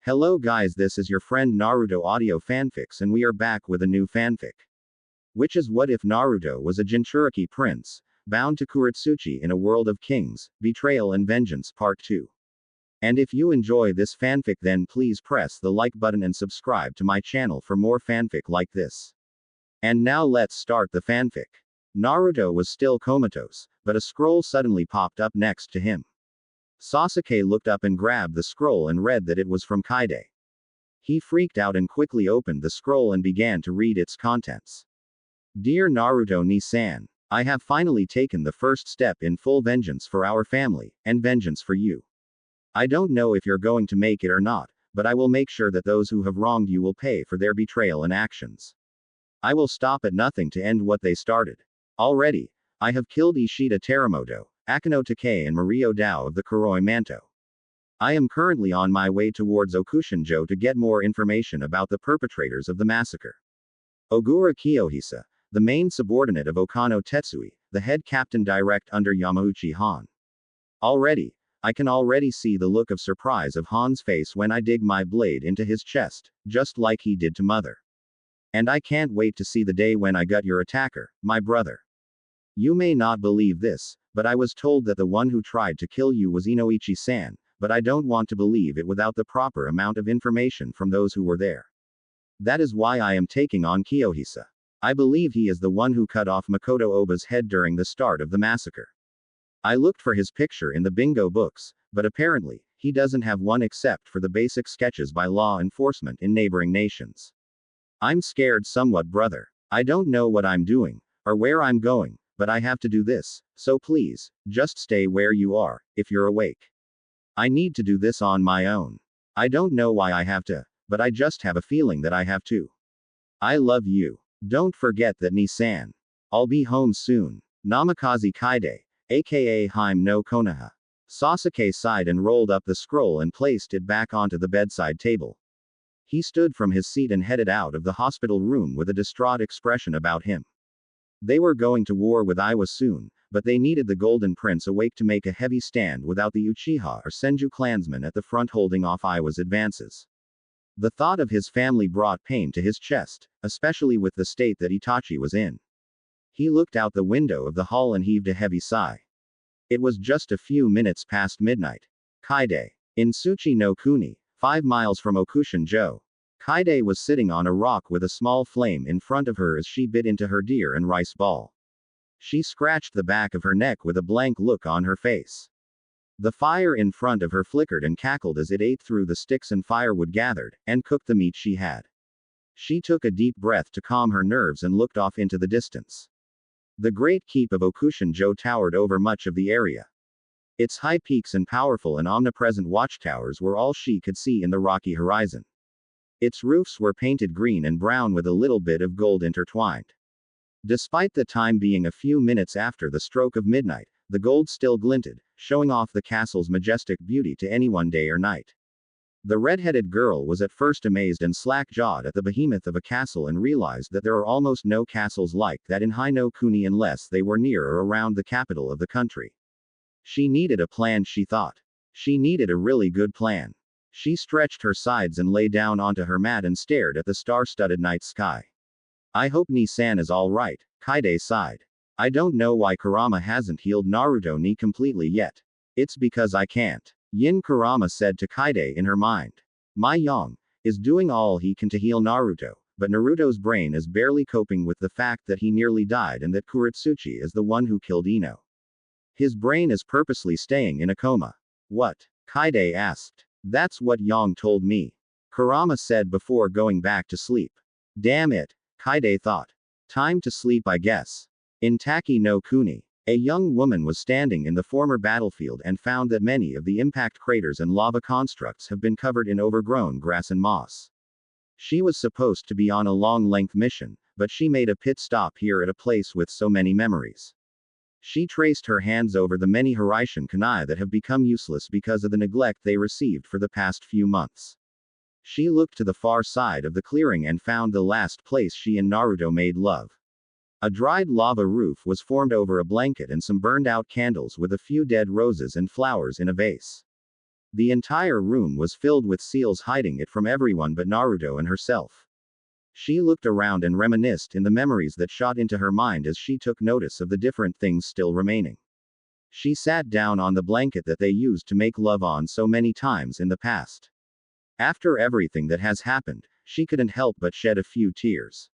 Hello guys, this is your friend Naruto Audio Fanfics and we are back with a new fanfic. Which is what if Naruto was a Jinchūriki prince, bound to Kurotsuchi in a world of kings, betrayal and vengeance part 2. And if you enjoy this fanfic then please press the like button and subscribe to my channel for more fanfic like this. And now let's start the fanfic. Naruto was still comatose, but a scroll suddenly popped up next to him. Sasuke looked up and grabbed the scroll and read that it was from Kaide. He freaked out and quickly opened the scroll and began to read its contents. Dear Naruto ni-san, I have finally taken the first step in full vengeance for our family, and vengeance for you. I don't know if you're going to make it or not, but I will make sure that those who have wronged you will pay for their betrayal and actions. I will stop at nothing to end what they started. Already, I have killed Ishida Teramoto, Akano Takei and Mario Dao of the Kuroi Manto. I am currently on my way towards Okushinjo to get more information about the perpetrators of the massacre. Ogura Kiyohisa, the main subordinate of Okano Tetsui, the head captain direct under Yamauchi Han. Already, I can already see the look of surprise of Han's face when I dig my blade into his chest, just like he did to Mother. And I can't wait to see the day when I gut your attacker, my brother. You may not believe this, but I was told that the one who tried to kill you was Inoichi-san, but I don't want to believe it without the proper amount of information from those who were there. That is why I am taking on Kiyohisa. I believe he is the one who cut off Makoto Oba's head during the start of the massacre. I looked for his picture in the bingo books, but apparently, he doesn't have one except for the basic sketches by law enforcement in neighboring nations. I'm scared somewhat, brother. I don't know what I'm doing, or where I'm going, but I have to do this, so please, just stay where you are, if you're awake. I need to do this on my own. I don't know why I have to, but I just have a feeling that I have to. I love you. Don't forget that ni-san. I'll be home soon. Namikaze Kaide, aka Hime no Konoha. Sasuke sighed and rolled up the scroll and placed it back onto the bedside table. He stood from his seat and headed out of the hospital room with a distraught expression about him. They were going to war with Iwa soon, but they needed the Golden Prince awake to make a heavy stand without the Uchiha or Senju clansmen at the front holding off Iwa's advances. The thought of his family brought pain to his chest, especially with the state that Itachi was in. He looked out the window of the hall and heaved a heavy sigh. It was just a few minutes past midnight. Kaide. In Tsuchi no Kuni, 5 miles from Okushinjo. Kaide was sitting on a rock with a small flame in front of her as she bit into her deer and rice ball. She scratched the back of her neck with a blank look on her face. The fire in front of her flickered and cackled as it ate through the sticks and firewood gathered, and cooked the meat she had. She took a deep breath to calm her nerves and looked off into the distance. The great keep of Okushinjo towered over much of the area. Its high peaks and powerful and omnipresent watchtowers were all she could see in the rocky horizon. Its roofs were painted green and brown with a little bit of gold intertwined. Despite the time being a few minutes after the stroke of midnight, the gold still glinted, showing off the castle's majestic beauty to anyone day or night. The red-headed girl was at first amazed and slack-jawed at the behemoth of a castle and realized that there are almost no castles like that in Hino Kuni unless they were near or around the capital of the country. She needed a plan, she thought. She needed a really good plan. She stretched her sides and lay down onto her mat and stared at the star-studded night sky. I hope ni-san is alright, Kaide sighed. I don't know why Kurama hasn't healed Naruto ni completely yet. It's because I can't. Yin Kurama said to Kaide in her mind. My Yang is doing all he can to heal Naruto, but Naruto's brain is barely coping with the fact that he nearly died and that Kurotsuchi is the one who killed Ino. His brain is purposely staying in a coma. What? Kaide asked. That's what Yang told me. Kurama said before going back to sleep. Damn it, Kaide thought. Time to sleep, I guess. In Taki no Kuni, a young woman was standing in the former battlefield and found that many of the impact craters and lava constructs have been covered in overgrown grass and moss. She was supposed to be on a long-length mission, but she made a pit stop here at a place with so many memories. She traced her hands over the many Hiraishin kunai that have become useless because of the neglect they received for the past few months. She looked to the far side of the clearing and found the last place she and Naruto made love. A dried lava roof was formed over a blanket and some burned out candles with a few dead roses and flowers in a vase. The entire room was filled with seals, hiding it from everyone but Naruto and herself. She looked around and reminisced in the memories that shot into her mind as she took notice of the different things still remaining. She sat down on the blanket that they used to make love on so many times in the past. After everything that has happened, she couldn't help but shed a few tears.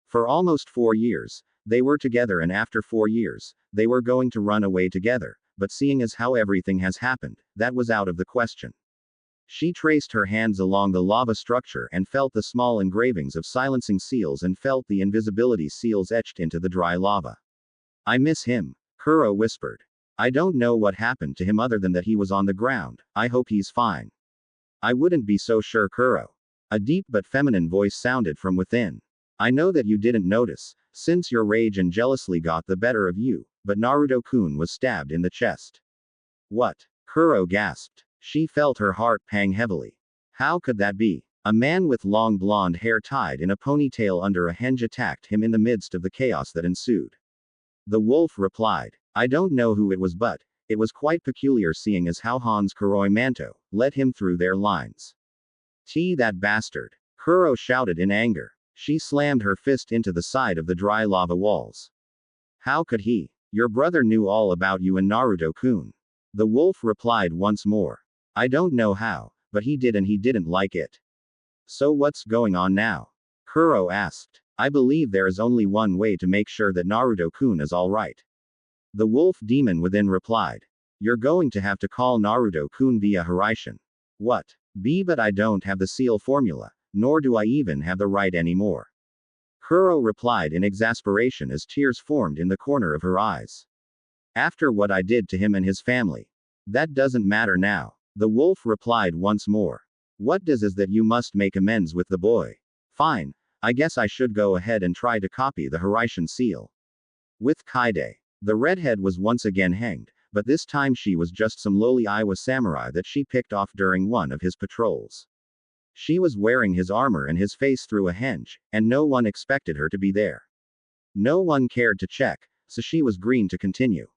For almost 4 years, they were together, and after 4 years, they were going to run away together, but seeing as how everything has happened, that was out of the question. She traced her hands along the lava structure and felt the small engravings of silencing seals and felt the invisibility seals etched into the dry lava. I miss him, Kuro whispered. I don't know what happened to him other than that he was on the ground. I hope he's fine. I wouldn't be so sure, Kuro. A deep but feminine voice sounded from within. I know that you didn't notice, since your rage and jealousy got the better of you, but Naruto-kun was stabbed in the chest. What? Kuro gasped. She felt her heart pang heavily. How could that be? A man with long blonde hair tied in a ponytail under a henge attacked him in the midst of the chaos that ensued. The wolf replied. I don't know who it was, but it was quite peculiar, seeing as how Hans Kuroimanto led him through their lines. That bastard! Kuro shouted in anger. She slammed her fist into the side of the dry lava walls. How could he? Your brother knew all about you and Naruto-kun. The wolf replied once more. I don't know how, but he did, and he didn't like it. So what's going on now? Kuro asked. I believe there is only one way to make sure that Naruto-kun is alright. The wolf demon within replied. You're going to have to call Naruto-kun via Hiraishin. What? But I don't have the seal formula, nor do I even have the right anymore. Kuro replied in exasperation as tears formed in the corner of her eyes. After what I did to him and his family. That doesn't matter now. The wolf replied once more. What does is that you must make amends with the boy. Fine. I guess I should go ahead and try to copy the Hiraishin seal. With Kaide. The redhead was once again hanged, but this time she was just some lowly Iowa samurai that she picked off during one of his patrols. She was wearing his armor and his face through a henge, and no one expected her to be there. No one cared to check, so she was green to continue.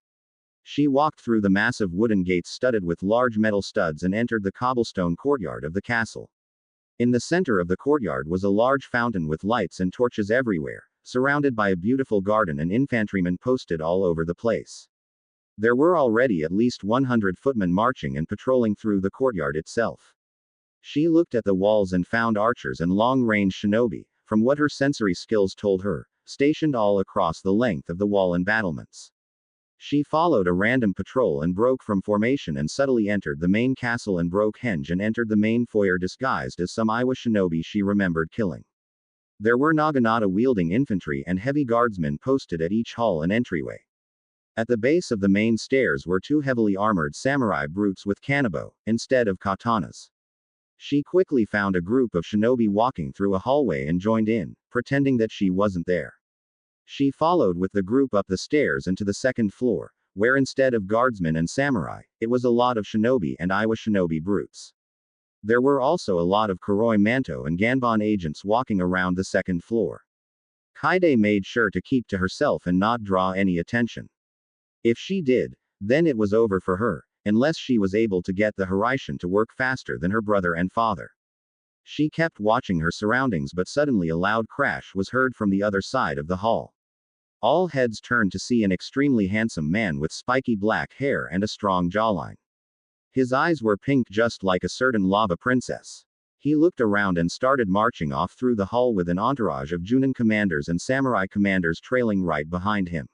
She walked through the massive wooden gates studded with large metal studs and entered the cobblestone courtyard of the castle. In the center of the courtyard was a large fountain with lights and torches everywhere, surrounded by a beautiful garden and infantrymen posted all over the place. There were already at least 100 footmen marching and patrolling through the courtyard itself. She looked at the walls and found archers and long-range shinobi, from what her sensory skills told her, stationed all across the length of the wall and battlements. She followed a random patrol and broke from formation and subtly entered the main castle and broke henge and entered the main foyer disguised as some Iowa shinobi she remembered killing. There were naginata-wielding infantry and heavy guardsmen posted at each hall and entryway. At the base of the main stairs were two heavily armored samurai brutes with kanabo, instead of katanas. She quickly found a group of shinobi walking through a hallway and joined in, pretending that she wasn't there. She followed with the group up the stairs and to the second floor, where instead of guardsmen and samurai, it was a lot of shinobi and Iowa shinobi brutes. There were also a lot of Kuroimanto and Ganbon agents walking around the second floor. Kaide made sure to keep to herself and not draw any attention. If she did, then it was over for her, unless she was able to get the Hiraishin to work faster than her brother and father. She kept watching her surroundings, but suddenly a loud crash was heard from the other side of the hall. All heads turned to see an extremely handsome man with spiky black hair and a strong jawline. His eyes were pink, just like a certain lava princess. He looked around and started marching off through the hall with an entourage of Junin commanders and samurai commanders trailing right behind him.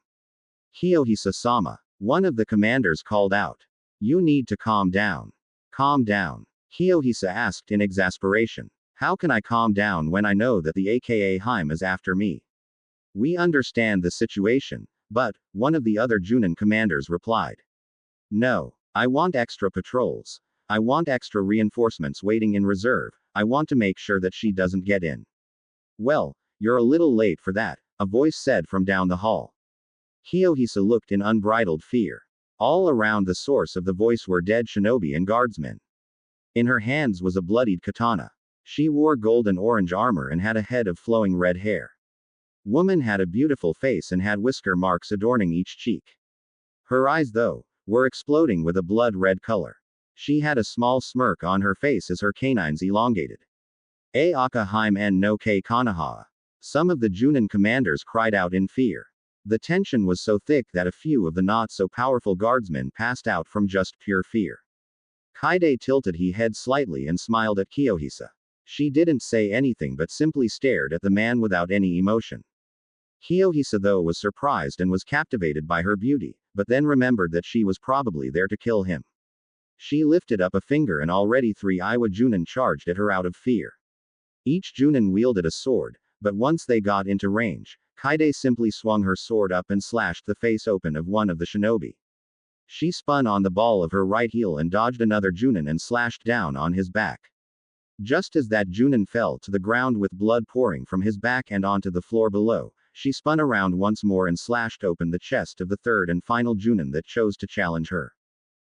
Hyohisa-sama. One of the commanders called out. You need to calm down. Calm down. Hyohisa asked in exasperation. How can I calm down when I know that the aka Heim is after me? We understand the situation, but, one of the other Junin commanders replied. No. I want extra patrols. I want extra reinforcements waiting in reserve. I want to make sure that she doesn't get in. Well, you're a little late for that, a voice said from down the hall. Hyohisa looked in unbridled fear. All around the source of the voice were dead shinobi and guardsmen. In her hands was a bloodied katana. She wore gold and orange armor and had a head of flowing red hair. Woman had a beautiful face and had whisker marks adorning each cheek. Her eyes, though, were exploding with a blood red color. She had a small smirk on her face as her canines elongated. Aaka Haim en no Ke Kanaha. Some of the Junin commanders cried out in fear. The tension was so thick that a few of the not-so-powerful guardsmen passed out from just pure fear. Kaide tilted his head slightly and smiled at Kiyohisa. She didn't say anything but simply stared at the man without any emotion. Kiyohisa though was surprised and was captivated by her beauty, but then remembered that she was probably there to kill him. She lifted up a finger and already 3 Iwa Junin charged at her out of fear. Each Junin wielded a sword, but once they got into range, Kaide simply swung her sword up and slashed the face open of one of the shinobi. She spun on the ball of her right heel and dodged another Junin and slashed down on his back. Just as that Junin fell to the ground with blood pouring from his back and onto the floor below, she spun around once more and slashed open the chest of the third and final Junin that chose to challenge her.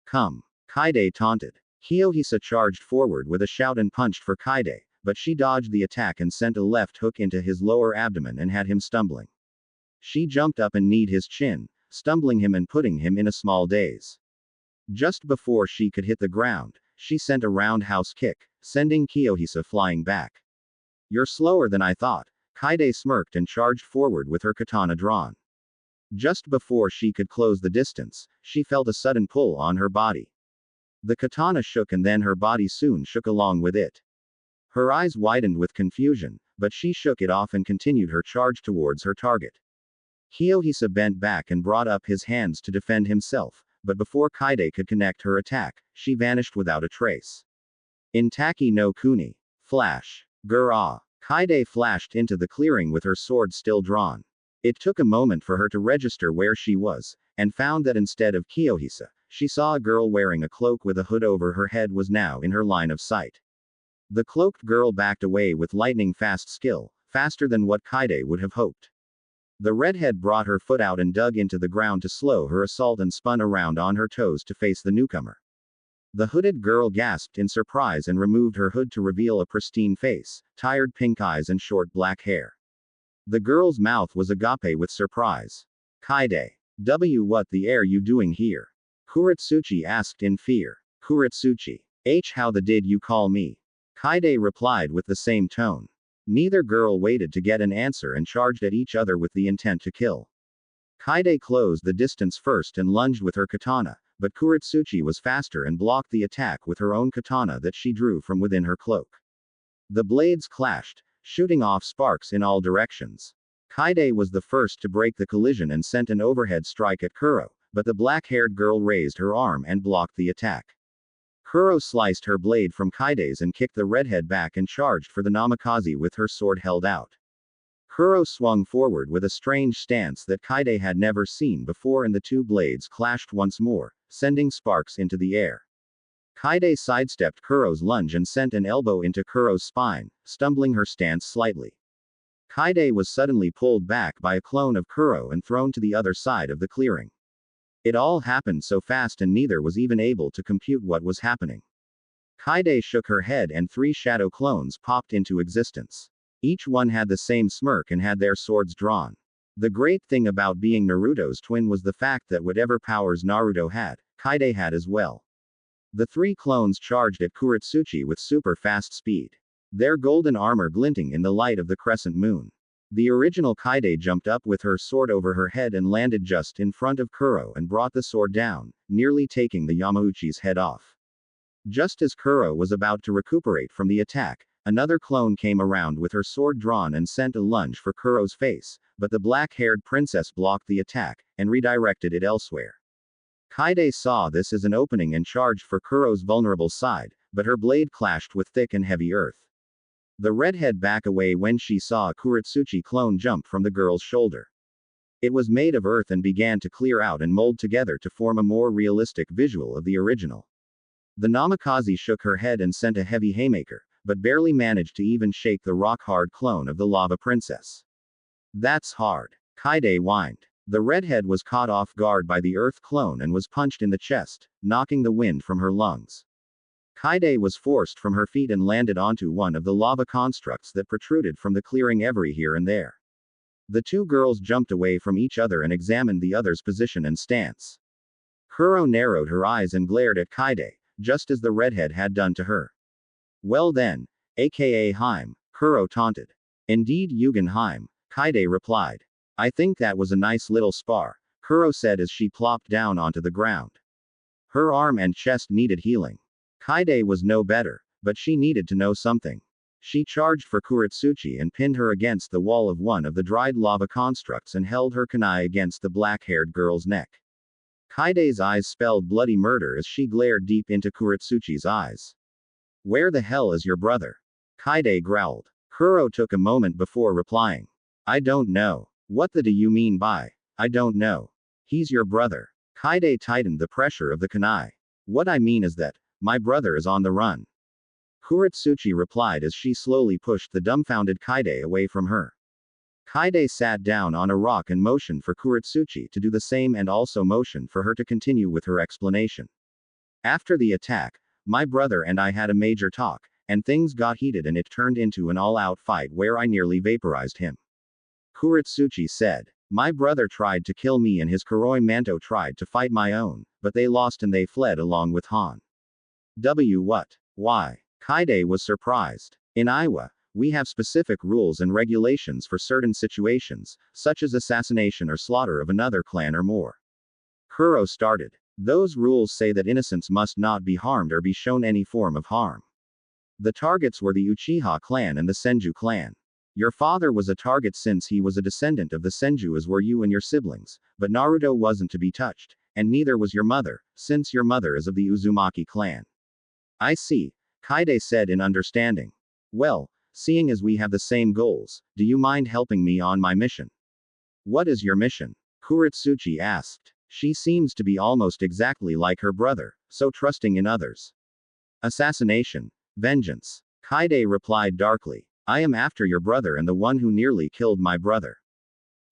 Come! Kaide taunted. Kiyohisa charged forward with a shout and punched for Kaide, but she dodged the attack and sent a left hook into his lower abdomen and had him stumbling. She jumped up and kneed his chin, stumbling him and putting him in a small daze. Just before she could hit the ground, she sent a roundhouse kick, sending Kiyohisa flying back. You're slower than I thought. Kaide smirked and charged forward with her katana drawn. Just before she could close the distance, she felt a sudden pull on her body. The katana shook and then her body soon shook along with it. Her eyes widened with confusion, but she shook it off and continued her charge towards her target. Kiyohisa bent back and brought up his hands to defend himself, but before Kaide could connect her attack, she vanished without a trace. Intaki no Kuni. Flash. Gur-ah. Kaide flashed into the clearing with her sword still drawn. It took a moment for her to register where she was, and found that instead of Kiyohisa, she saw a girl wearing a cloak with a hood over her head was now in her line of sight. The cloaked girl backed away with lightning-fast skill, faster than what Kaide would have hoped. The redhead brought her foot out and dug into the ground to slow her assault and spun around on her toes to face the newcomer. The hooded girl gasped in surprise and removed her hood to reveal a pristine face, tired pink eyes and short black hair. The girl's mouth was agape with surprise. Kaide. What the air you doing here? Kurotsuchi asked in fear. Kurotsuchi. How the did you call me? Kaide replied with the same tone. Neither girl waited to get an answer and charged at each other with the intent to kill. Kaide closed the distance first and lunged with her katana, but Kurotsuchi was faster and blocked the attack with her own katana that she drew from within her cloak. The blades clashed, shooting off sparks in all directions. Kaide was the first to break the collision and sent an overhead strike at Kuro, but the black-haired girl raised her arm and blocked the attack. Kuro sliced her blade from Kaide's and kicked the redhead back and charged for the namikaze with her sword held out. Kuro swung forward with a strange stance that Kaide had never seen before and the two blades clashed once more, sending sparks into the air. Kaide sidestepped Kuro's lunge and sent an elbow into Kuro's spine, stumbling her stance slightly. Kaide was suddenly pulled back by a clone of Kuro and thrown to the other side of the clearing. It all happened so fast and neither was even able to compute what was happening. Kaide shook her head and 3 shadow clones popped into existence. Each one had the same smirk and had their swords drawn. The great thing about being Naruto's twin was the fact that whatever powers Naruto had, Kaide had as well. The 3 clones charged at Kurotsuchi with super fast speed. Their golden armor glinting in the light of the crescent moon. The original Kaide jumped up with her sword over her head and landed just in front of Kuro and brought the sword down, nearly taking the Yamauchi's head off. Just as Kuro was about to recuperate from the attack, another clone came around with her sword drawn and sent a lunge for Kuro's face, but the black-haired princess blocked the attack, and redirected it elsewhere. Kaide saw this as an opening and charged for Kuro's vulnerable side, but her blade clashed with thick and heavy earth. The redhead backed away when she saw a Kurotsuchi clone jump from the girl's shoulder. It was made of earth and began to clear out and mold together to form a more realistic visual of the original. The namikaze shook her head and sent a heavy haymaker, but barely managed to even shake the rock-hard clone of the lava princess. That's hard. Kaide whined. The redhead was caught off guard by the earth clone and was punched in the chest, knocking the wind from her lungs. Kaide was forced from her feet and landed onto one of the lava constructs that protruded from the clearing every here and there. The 2 girls jumped away from each other and examined the other's position and stance. Kuro narrowed her eyes and glared at Kaide, just as the redhead had done to her. Well then, aka Heim, Kuro taunted. Indeed Yugen Heim, Kaide replied. I think that was a nice little spar, Kuro said as she plopped down onto the ground. Her arm and chest needed healing. Kaide was no better, but she needed to know something. She charged for Kurotsuchi and pinned her against the wall of one of the dried lava constructs and held her kunai against the black-haired girl's neck. Kaide's eyes spelled bloody murder as she glared deep into Kurotsuchi's eyes. Where the hell is your brother? Kaide growled. Kuro took a moment before replying. I don't know. What the do you mean by, I don't know? He's your brother. Kaide tightened the pressure of the kunai. What I mean is that, my brother is on the run. Kurotsuchi replied as she slowly pushed the dumbfounded Kaide away from her. Kaide sat down on a rock and motioned for Kurotsuchi to do the same and also motioned for her to continue with her explanation. After the attack, my brother and I had a major talk, and things got heated and it turned into an all-out fight where I nearly vaporized him. Kurotsuchi said. My brother tried to kill me and his Kuroi Manto tried to fight my own, but they lost and they fled along with Han. What? Why? Kaide was surprised. In Iowa, we have specific rules and regulations for certain situations, such as assassination or slaughter of another clan or more. Kuro started. Those rules say that innocents must not be harmed or be shown any form of harm. The targets were the Uchiha clan and the Senju clan. Your father was a target since he was a descendant of the Senju, as were you and your siblings, but Naruto wasn't to be touched, and neither was your mother, since your mother is of the Uzumaki clan. I see, Kaide said in understanding. Well, seeing as we have the same goals, do you mind helping me on my mission? What is your mission? Kurotsuchi asked. She seems to be almost exactly like her brother, so trusting in others. Assassination. Vengeance. Kaide replied darkly. I am after your brother and the one who nearly killed my brother.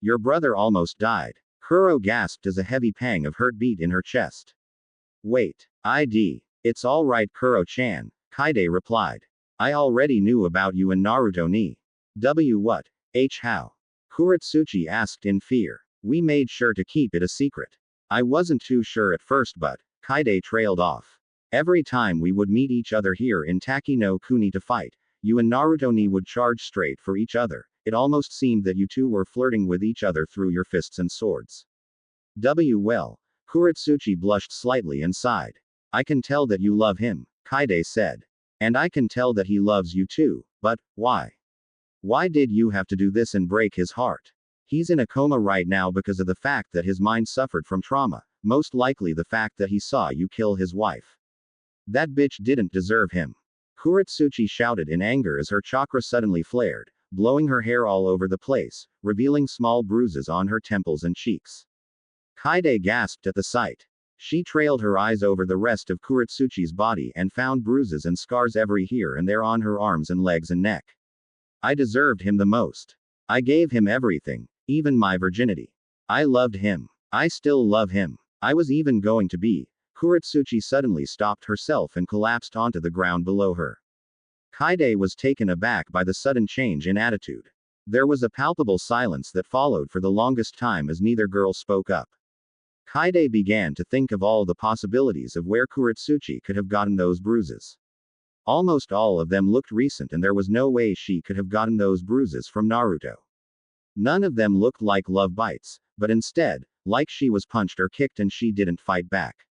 Your brother almost died. Kuro gasped as a heavy pang of hurt beat in her chest. Wait. It's all right Kuro-chan, Kaide replied. I already knew about you and Naruto ni. What? How? Kurotsuchi asked in fear. We made sure to keep it a secret. I wasn't too sure at first but, Kaide trailed off. Every time we would meet each other here in Taki no Kuni to fight, you and Naruto ni would charge straight for each other. It almost seemed that you two were flirting with each other through your fists and swords. Well. Kurotsuchi blushed slightly and sighed. I can tell that you love him, Kaide said. And I can tell that he loves you too, but, why? Why did you have to do this and break his heart? He's in a coma right now because of the fact that his mind suffered from trauma, most likely the fact that he saw you kill his wife. That bitch didn't deserve him. Kurotsuchi shouted in anger as her chakra suddenly flared, blowing her hair all over the place, revealing small bruises on her temples and cheeks. Kaide gasped at the sight. She trailed her eyes over the rest of Kurotsuchi's body and found bruises and scars every here and there on her arms and legs and neck. I deserved him the most. I gave him everything, even my virginity. I loved him. I still love him. I was even going to be. Kurotsuchi suddenly stopped herself and collapsed onto the ground below her. Kaide was taken aback by the sudden change in attitude. There was a palpable silence that followed for the longest time as neither girl spoke up. Kaide began to think of all the possibilities of where Kurotsuchi could have gotten those bruises. Almost all of them looked recent and there was no way she could have gotten those bruises from Naruto. None of them looked like love bites, but instead, like she was punched or kicked and she didn't fight back.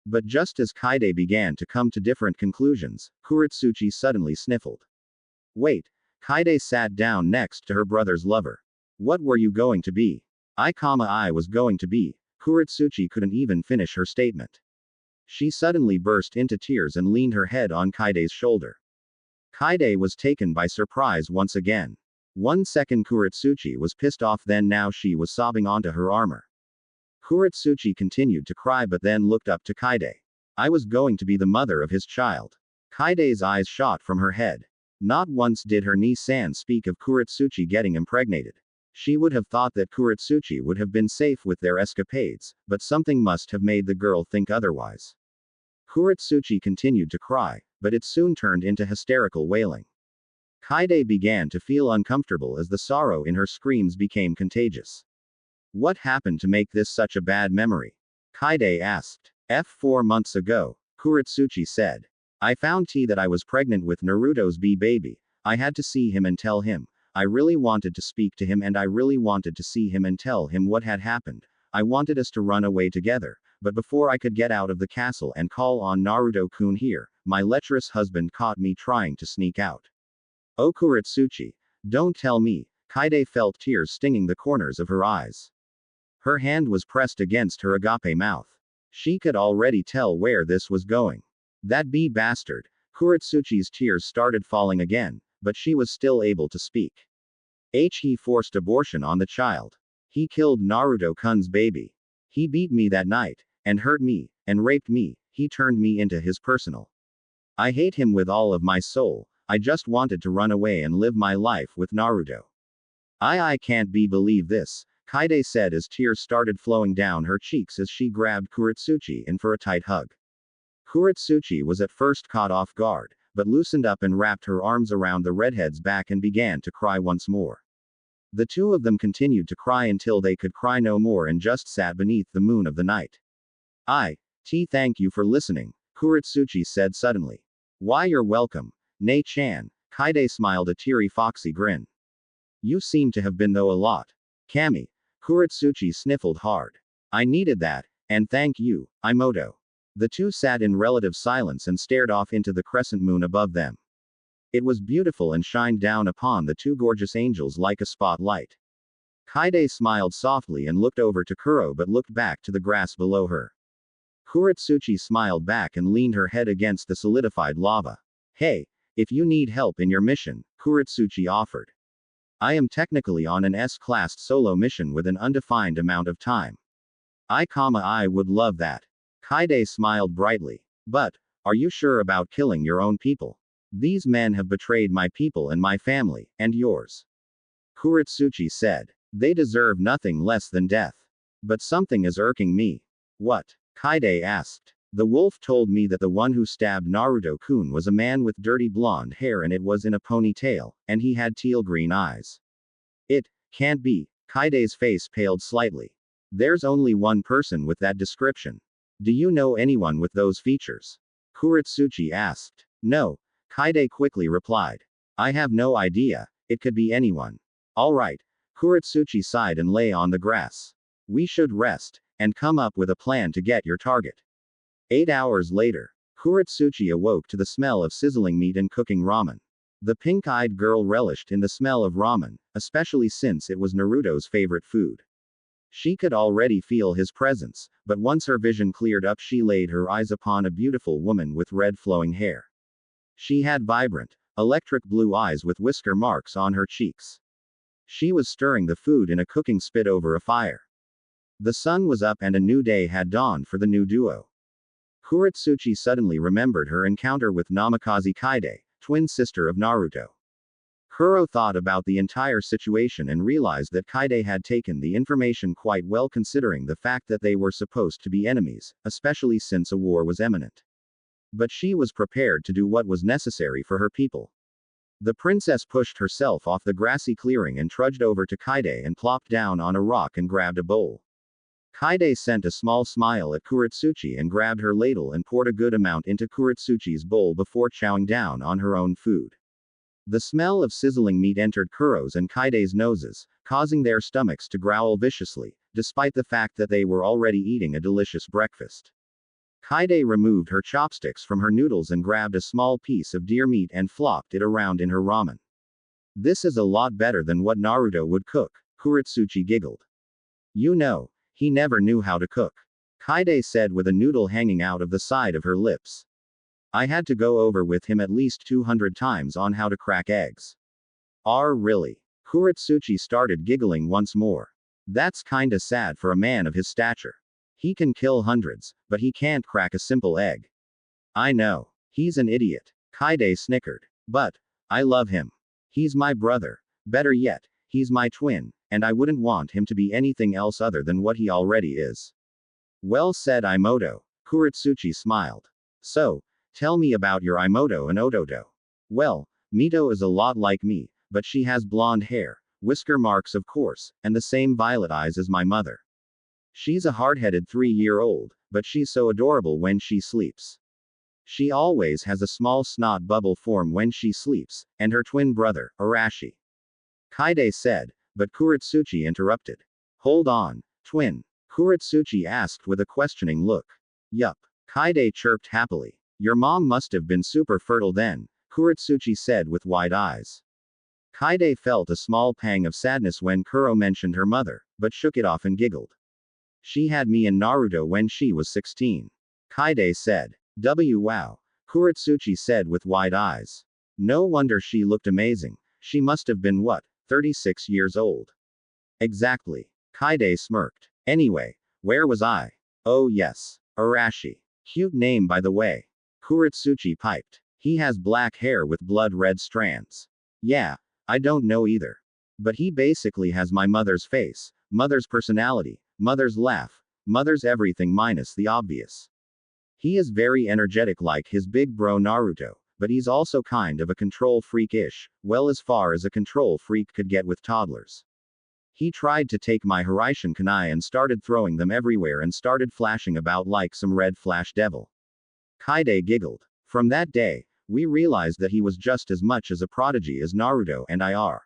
But just as Kaide began to come to different conclusions, Kurotsuchi suddenly sniffled. Wait. Kaide sat down next to her brother's lover. What were you going to be? I was going to be. Kurotsuchi couldn't even finish her statement. She suddenly burst into tears and leaned her head on Kaide's shoulder. Kaide was taken by surprise once again. 1 second Kurotsuchi was pissed off, then now she was sobbing onto her armor. Kurotsuchi continued to cry but then looked up to Kaide. I was going to be the mother of his child. Kaide's eyes shot from her head. Not once did her Ni-san speak of Kurotsuchi getting impregnated. She would have thought that Kurotsuchi would have been safe with their escapades, but something must have made the girl think otherwise. Kurotsuchi continued to cry, but it soon turned into hysterical wailing. Kaide began to feel uncomfortable as the sorrow in her screams became contagious. What happened to make this such a bad memory? Kaide asked. 4 months ago. Kurotsuchi said. I found tea that I was pregnant with Naruto's baby. I had to see him and tell him. I really wanted to speak to him and I really wanted to see him and tell him what had happened. I wanted us to run away together, but before I could get out of the castle and call on Naruto-kun here, my lecherous husband caught me trying to sneak out. Oh Kurotsuchi, don't tell me. Kaide felt tears stinging the corners of her eyes. Her hand was pressed against her agape mouth. She could already tell where this was going. That bastard. Kurotsuchi's tears started falling again, but she was still able to speak. He forced abortion on the child. He killed Naruto-kun's baby. He beat me that night, and hurt me, and raped me. He turned me into his personal. I hate him with all of my soul. I just wanted to run away and live my life with Naruto. I can't believe this, Kaide said as tears started flowing down her cheeks as she grabbed Kurotsuchi in for a tight hug. Kurotsuchi was at first caught off guard, but loosened up and wrapped her arms around the redhead's back and began to cry once more. The two of them continued to cry until they could cry no more and just sat beneath the moon of the night. Thank you for listening, Kurotsuchi said suddenly. Why you're welcome, Nei-chan, Kaide smiled a teary foxy grin. You seem to have been though a lot. Kami, Kurotsuchi sniffled hard. I needed that, and thank you, Imoto. The two sat in relative silence and stared off into the crescent moon above them. It was beautiful and shined down upon the two gorgeous angels like a spotlight. Kaide smiled softly and looked over to Kuro but looked back to the grass below her. Kurotsuchi smiled back and leaned her head against the solidified lava. Hey, if you need help in your mission, Kurotsuchi offered. I am technically on an S-class solo mission with an undefined amount of time. I would love that. Kaide smiled brightly. But, are you sure about killing your own people? These men have betrayed my people and my family, and yours. Kurotsuchi said. They deserve nothing less than death. But something is irking me. What? Kaide asked. The wolf told me that the one who stabbed Naruto-kun was a man with dirty blonde hair and it was in a ponytail, and he had teal green eyes. It can't be. Kaide's face paled slightly. There's only one person with that description. Do you know anyone with those features? Kurotsuchi asked. No, Kaide quickly replied. I have no idea, it could be anyone. Alright. Kurotsuchi sighed and lay on the grass. We should rest, and come up with a plan to get your target. 8 hours later, Kurotsuchi awoke to the smell of sizzling meat and cooking ramen. The pink-eyed girl relished in the smell of ramen, especially since it was Naruto's favorite food. She could already feel his presence, but once her vision cleared up she laid her eyes upon a beautiful woman with red flowing hair. She had vibrant, electric blue eyes with whisker marks on her cheeks. She was stirring the food in a cooking spit over a fire. The sun was up and a new day had dawned for the new duo. Kurotsuchi suddenly remembered her encounter with Namikaze Kaide, twin sister of Naruto. Kuro thought about the entire situation and realized that Kaide had taken the information quite well considering the fact that they were supposed to be enemies, especially since a war was imminent. But she was prepared to do what was necessary for her people. The princess pushed herself off the grassy clearing and trudged over to Kaide and plopped down on a rock and grabbed a bowl. Kaide sent a small smile at Kurotsuchi and grabbed her ladle and poured a good amount into Kurotsuchi's bowl before chowing down on her own food. The smell of sizzling meat entered Kuro's and Kaide's noses, causing their stomachs to growl viciously, despite the fact that they were already eating a delicious breakfast. Kaide removed her chopsticks from her noodles and grabbed a small piece of deer meat and flopped it around in her ramen. This is a lot better than what Naruto would cook, Kurotsuchi giggled. You know, he never knew how to cook. Kaide said with a noodle hanging out of the side of her lips. I had to go over with him at least 200 times on how to crack eggs. Really? Kurotsuchi started giggling once more. That's kinda sad for a man of his stature. He can kill hundreds, but he can't crack a simple egg. I know. He's an idiot. Kaide snickered. But, I love him. He's my brother. Better yet, he's my twin, and I wouldn't want him to be anything else other than what he already is. Well said Imoto. Kurotsuchi smiled. So, tell me about your Imoto and Ototo. Well, Mito is a lot like me, but she has blonde hair, whisker marks of course, and the same violet eyes as my mother. She's a hard-headed 3-year-old, but she's so adorable when she sleeps. She always has a small snot bubble form when she sleeps, and her twin brother, Arashi. Kaide said, but Kurotsuchi interrupted. Hold on, twin? Kurotsuchi asked with a questioning look. Yup. Kaide chirped happily. Your mom must have been super fertile then, Kurotsuchi said with wide eyes. Kaide felt a small pang of sadness when Kuro mentioned her mother, but shook it off and giggled. She had me in Naruto when she was 16. Kaide said. Wow. Kurotsuchi said with wide eyes. No wonder she looked amazing. She must have been what, 36 years old? Exactly. Kaide smirked. Anyway, where was I? Oh yes. Arashi. Cute name by the way. Kurotsuchi piped. He has black hair with blood red strands. Yeah, I don't know either. But he basically has my mother's face, mother's personality, mother's laugh, mother's everything minus the obvious. He is very energetic like his big bro Naruto, but he's also kind of a control freak-ish, well as far as a control freak could get with toddlers. He tried to take my Hiraishin kunai and started throwing them everywhere and started flashing about like some red flash devil. Kaide giggled. From that day, we realized that he was just as much as a prodigy as Naruto and I are.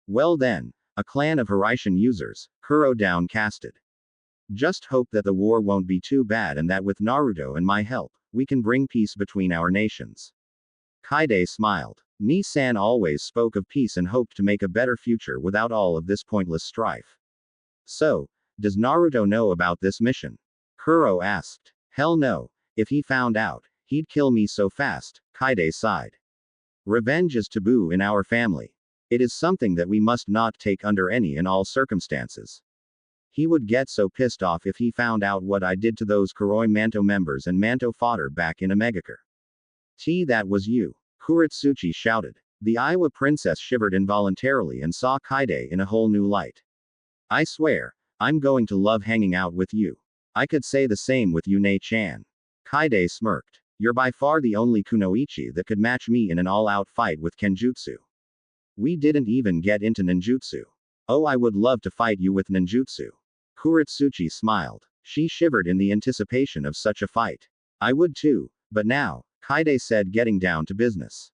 Well then, a clan of Hiraishin users, Kuro downcasted. Just hope that the war won't be too bad and that with Naruto and my help, we can bring peace between our nations. Kaide smiled. Ni-san always spoke of peace and hoped to make a better future without all of this pointless strife. So, does Naruto know about this mission? Kuro asked. Hell no. If he found out, he'd kill me so fast, Kaide sighed. Revenge is taboo in our family. It is something that we must not take under any and all circumstances. He would get so pissed off if he found out what I did to those Kuroi Manto members and Manto fodder back in Omegakure. That was you. Kurotsuchi shouted. The Iowa princess shivered involuntarily and saw Kaide in a whole new light. I swear, I'm going to love hanging out with you. I could say the same with you Nei-chan. Kaide smirked. You're by far the only kunoichi that could match me in an all-out fight with Kenjutsu. We didn't even get into ninjutsu. Oh, I would love to fight you with ninjutsu. Kurotsuchi smiled. She shivered in the anticipation of such a fight. I would too, but now, Kaide said getting down to business.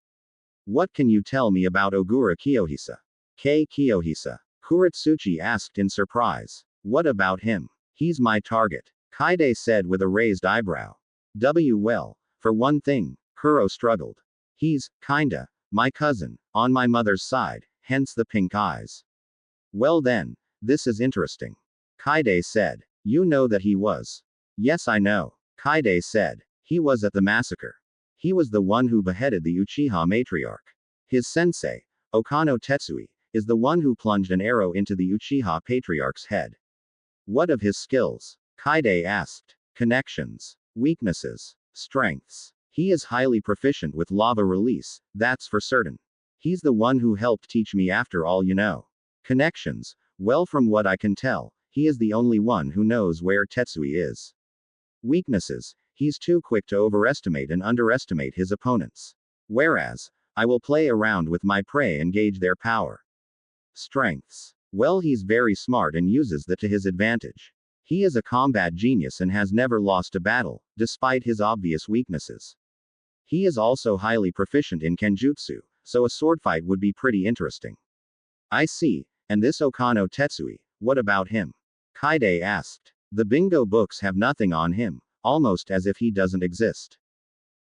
What can you tell me about Ogura Kiyohisa? Kiyohisa? Kurotsuchi asked in surprise. What about him? He's my target. Kaide said with a raised eyebrow. Well, for one thing, Kuro struggled. He's, kinda, my cousin, on my mother's side, hence the pink eyes. Well then, this is interesting. Kaide said. You know that he was. Yes, I know. Kaide said. He was at the massacre. He was the one who beheaded the Uchiha matriarch. His sensei, Okano Tetsui, is the one who plunged an arrow into the Uchiha patriarch's head. What of his skills? Kaide asked. Connections. Weaknesses. Strengths. He is highly proficient with lava release, that's for certain. He's the one who helped teach me after all, you know. Connections. Well, from what I can tell, he is the only one who knows where Tetsui is. Weaknesses. He's too quick to overestimate and underestimate his opponents. Whereas, I will play around with my prey and gauge their power. Strengths. Well, he's very smart and uses that to his advantage. He is a combat genius and has never lost a battle, despite his obvious weaknesses. He is also highly proficient in Kenjutsu, so a sword fight would be pretty interesting. I see, and this Okano Tetsui, what about him? Kaide asked. The bingo books have nothing on him, almost as if he doesn't exist.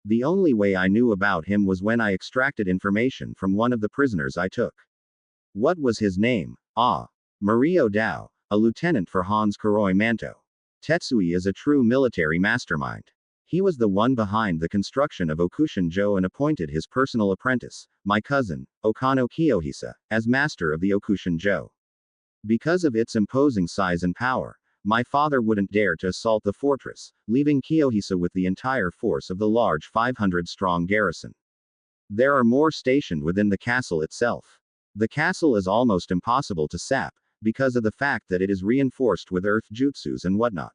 The only way I knew about him was when I extracted information from one of the prisoners I took. What was his name? Mario Dao, a lieutenant for Hans Kuroi Manto. Tetsui is a true military mastermind. He was the one behind the construction of Okushin-jo and appointed his personal apprentice, my cousin, Okano Kiyohisa, as master of the Okushin-jo. Because of its imposing size and power, my father wouldn't dare to assault the fortress, leaving Kiyohisa with the entire force of the large 500-strong garrison. There are more stationed within the castle itself. The castle is almost impossible to sap, because of the fact that it is reinforced with earth jutsus and whatnot.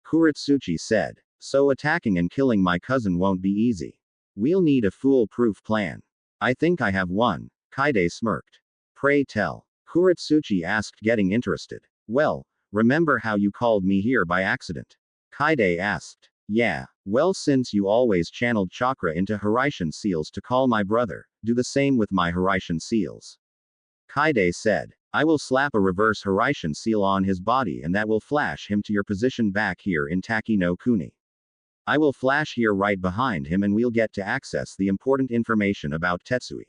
Kurotsuchi said. So attacking and killing my cousin won't be easy. We'll need a foolproof plan. I think I have one, Kaide smirked. Pray tell. Kurotsuchi asked, getting interested. Well, remember how you called me here by accident? Kaide asked. Yeah, Well, since you always channeled chakra into Hiraishin seals to call my brother, do the same with my Hiraishin seals. Kaide said. I will slap a reverse Hiraishin seal on his body and that will flash him to your position back here in Taki no Kuni. I will flash here right behind him and we'll get to access the important information about Tetsui.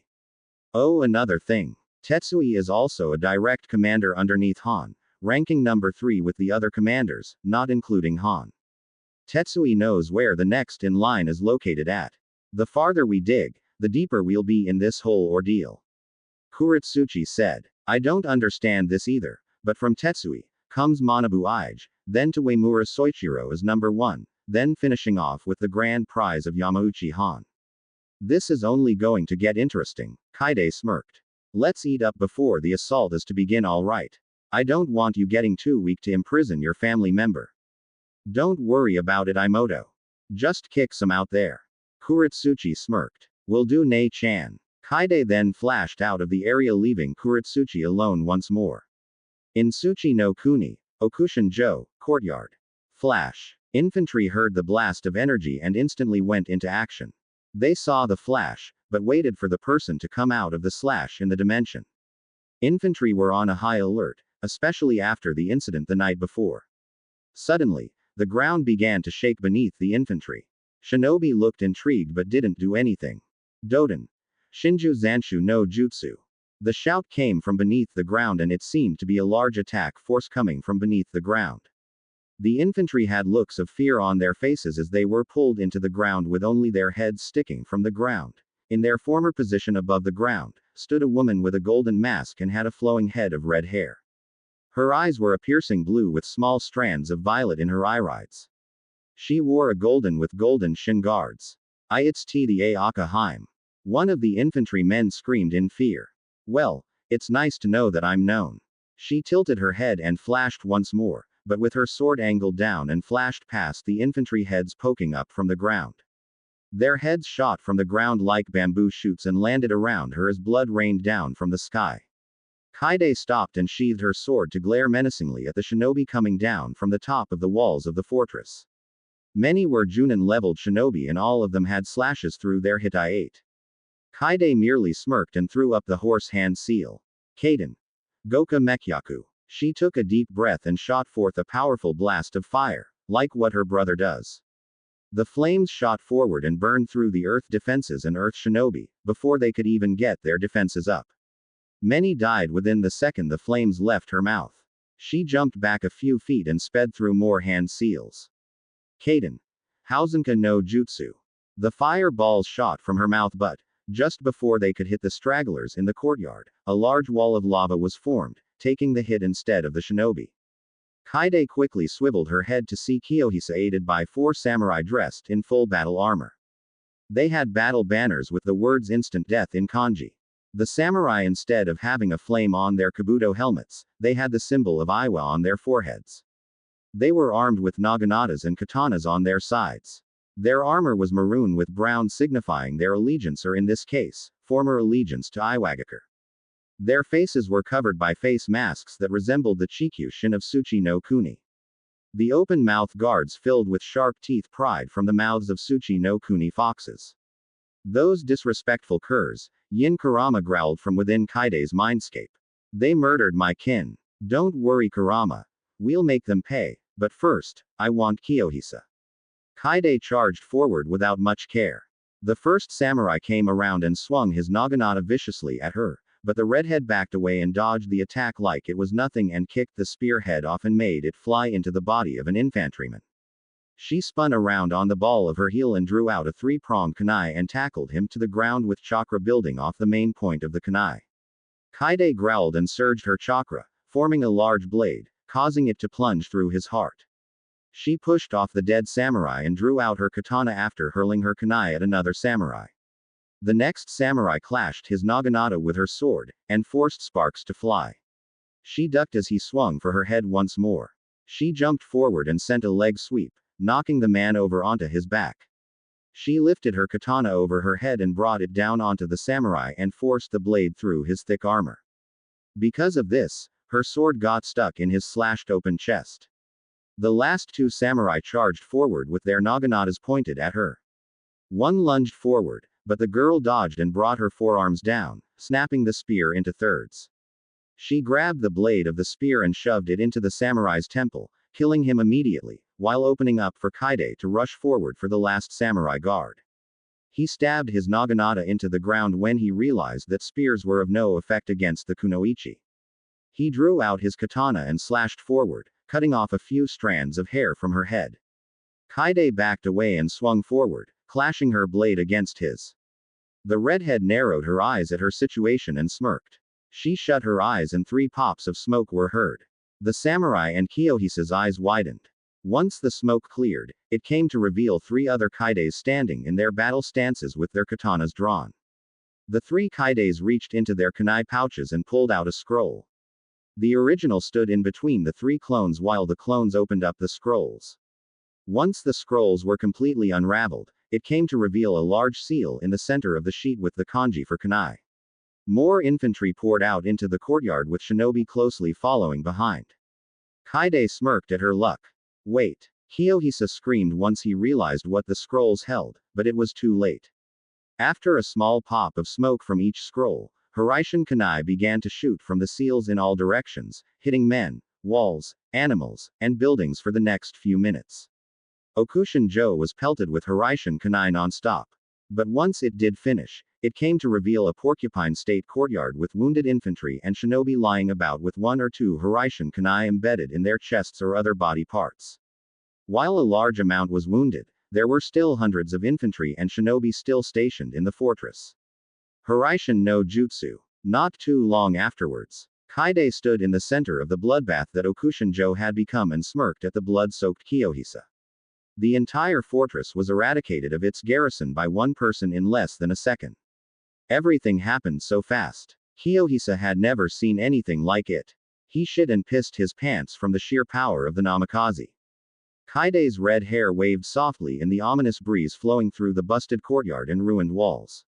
Oh, another thing. Tetsui is also a direct commander underneath Han, ranking number 3 with the other commanders, not including Han. Tetsui knows where the next in line is located at. The farther we dig, the deeper we'll be in this whole ordeal. Kurotsuchi said. I don't understand this either, but from Tetsui comes Manabu Ige, then to Uemura Soichiro as number 1, then finishing off with the grand prize of Yamauchi Han. This is only going to get interesting, Kaide smirked. Let's eat up before the assault is to begin, alright. I don't want you getting too weak to imprison your family member. Don't worry about it, Imoto. Just kick some out there. Kurotsuchi smirked. Will do, Nei-chan. Kaide then flashed out of the area, leaving Kurotsuchi alone once more. In Tsuchi no Kuni, Okushin-jo, courtyard. Flash. Infantry heard the blast of energy and instantly went into action. They saw the flash, but waited for the person to come out of the slash in the dimension. Infantry were on a high alert, especially after the incident the night before. Suddenly, the ground began to shake beneath the infantry. Shinobi looked intrigued but didn't do anything. Doden. Shinju Zanshu no Jutsu. The shout came from beneath the ground and it seemed to be a large attack force coming from beneath the ground. The infantry had looks of fear on their faces as they were pulled into the ground with only their heads sticking from the ground. In their former position above the ground, stood a woman with a golden mask and had a flowing head of red hair. Her eyes were a piercing blue with small strands of violet in her irides. She wore a golden with golden shin guards. It's the Aaka Heim. One of the infantry men screamed in fear. Well, it's nice to know that I'm known. She tilted her head and flashed once more, but with her sword angled down and flashed past the infantry heads poking up from the ground. Their heads shot from the ground like bamboo shoots and landed around her as blood rained down from the sky. Kaide stopped and sheathed her sword to glare menacingly at the shinobi coming down from the top of the walls of the fortress. Many were Junin-leveled shinobi and all of them had slashes through their Hitai-8. Kaide merely smirked and threw up the horse hand seal. Kaden. Goka Mekyaku. She took a deep breath and shot forth a powerful blast of fire, like what her brother does. The flames shot forward and burned through the earth defenses and earth shinobi, before they could even get their defenses up. Many died within the second the flames left her mouth. She jumped back a few feet and sped through more hand seals. Kaden. Hausenka no Jutsu. The fire balls shot from her mouth but, just before they could hit the stragglers in the courtyard, a large wall of lava was formed, taking the hit instead of the shinobi. Kaide quickly swiveled her head to see Kiyohisa aided by 4 samurai dressed in full battle armor. They had battle banners with the words instant death in kanji. The samurai, instead of having a flame on their kabuto helmets, they had the symbol of Iwa on their foreheads. They were armed with naganatas and katanas on their sides. Their armor was maroon with brown, signifying their allegiance, or in this case, former allegiance to Iwagakure. Their faces were covered by face masks that resembled the Chikyushin of Tsuchi no Kuni. The open-mouth guards filled with sharp teeth pried from the mouths of Tsuchi no Kuni foxes. Those disrespectful curs, Yin Kurama growled from within Kaide's mindscape. They murdered my kin. Don't worry, Kurama. We'll make them pay, but first, I want Kiyohisa. Kaide charged forward without much care. The first samurai came around and swung his naginata viciously at her, but the redhead backed away and dodged the attack like it was nothing and kicked the spearhead off and made it fly into the body of an infantryman. She spun around on the ball of her heel and drew out a 3-pronged kunai and tackled him to the ground with chakra building off the main point of the kunai. Kaide growled and surged her chakra, forming a large blade, causing it to plunge through his heart. She pushed off the dead samurai and drew out her katana after hurling her kunai at another samurai. The next samurai clashed his naginata with her sword, and forced sparks to fly. She ducked as he swung for her head once more. She jumped forward and sent a leg sweep, knocking the man over onto his back. She lifted her katana over her head and brought it down onto the samurai and forced the blade through his thick armor. Because of this, her sword got stuck in his slashed open chest. The last two samurai charged forward with their naganatas pointed at her. One lunged forward, but the girl dodged and brought her forearms down, snapping the spear into thirds. She grabbed the blade of the spear and shoved it into the samurai's temple, killing him immediately, while opening up for Kaide to rush forward for the last samurai guard. He stabbed his naginata into the ground when he realized that spears were of no effect against the kunoichi. He drew out his katana and slashed forward, cutting off a few strands of hair from her head. Kaide backed away and swung forward, clashing her blade against his. The redhead narrowed her eyes at her situation and smirked. She shut her eyes and 3 pops of smoke were heard. The samurai and Kiyohisa's eyes widened. Once the smoke cleared, it came to reveal 3 other Kaides standing in their battle stances with their katanas drawn. The 3 Kaides reached into their kunai pouches and pulled out a scroll. The original stood in between the 3 clones while the clones opened up the scrolls. Once the scrolls were completely unraveled, it came to reveal a large seal in the center of the sheet with the kanji for kunai. More infantry poured out into the courtyard with shinobi closely following behind. Kaide smirked at her luck. Wait! Kiyohisa screamed once he realized what the scrolls held, but it was too late. After a small pop of smoke from each scroll, Hiraishin kunai began to shoot from the seals in all directions, hitting men, walls, animals, and buildings for the next few minutes. Okushin-jo was pelted with Hiraishin kunai non-stop. But once it did finish, it came to reveal a porcupine state courtyard with wounded infantry and shinobi lying about with 1 or 2 Hiraishin kunai embedded in their chests or other body parts. While a large amount was wounded, there were still hundreds of infantry and shinobi still stationed in the fortress. Hiraishin no Jutsu. Not too long afterwards, Kaide stood in the center of the bloodbath that Okushin-jo had become and smirked at the blood-soaked Kiyohisa. The entire fortress was eradicated of its garrison by 1 person in less than a second. Everything happened so fast. Kiyohisa had never seen anything like it. He shit and pissed his pants from the sheer power of the namikaze. Kaide's red hair waved softly in the ominous breeze flowing through the busted courtyard and ruined walls.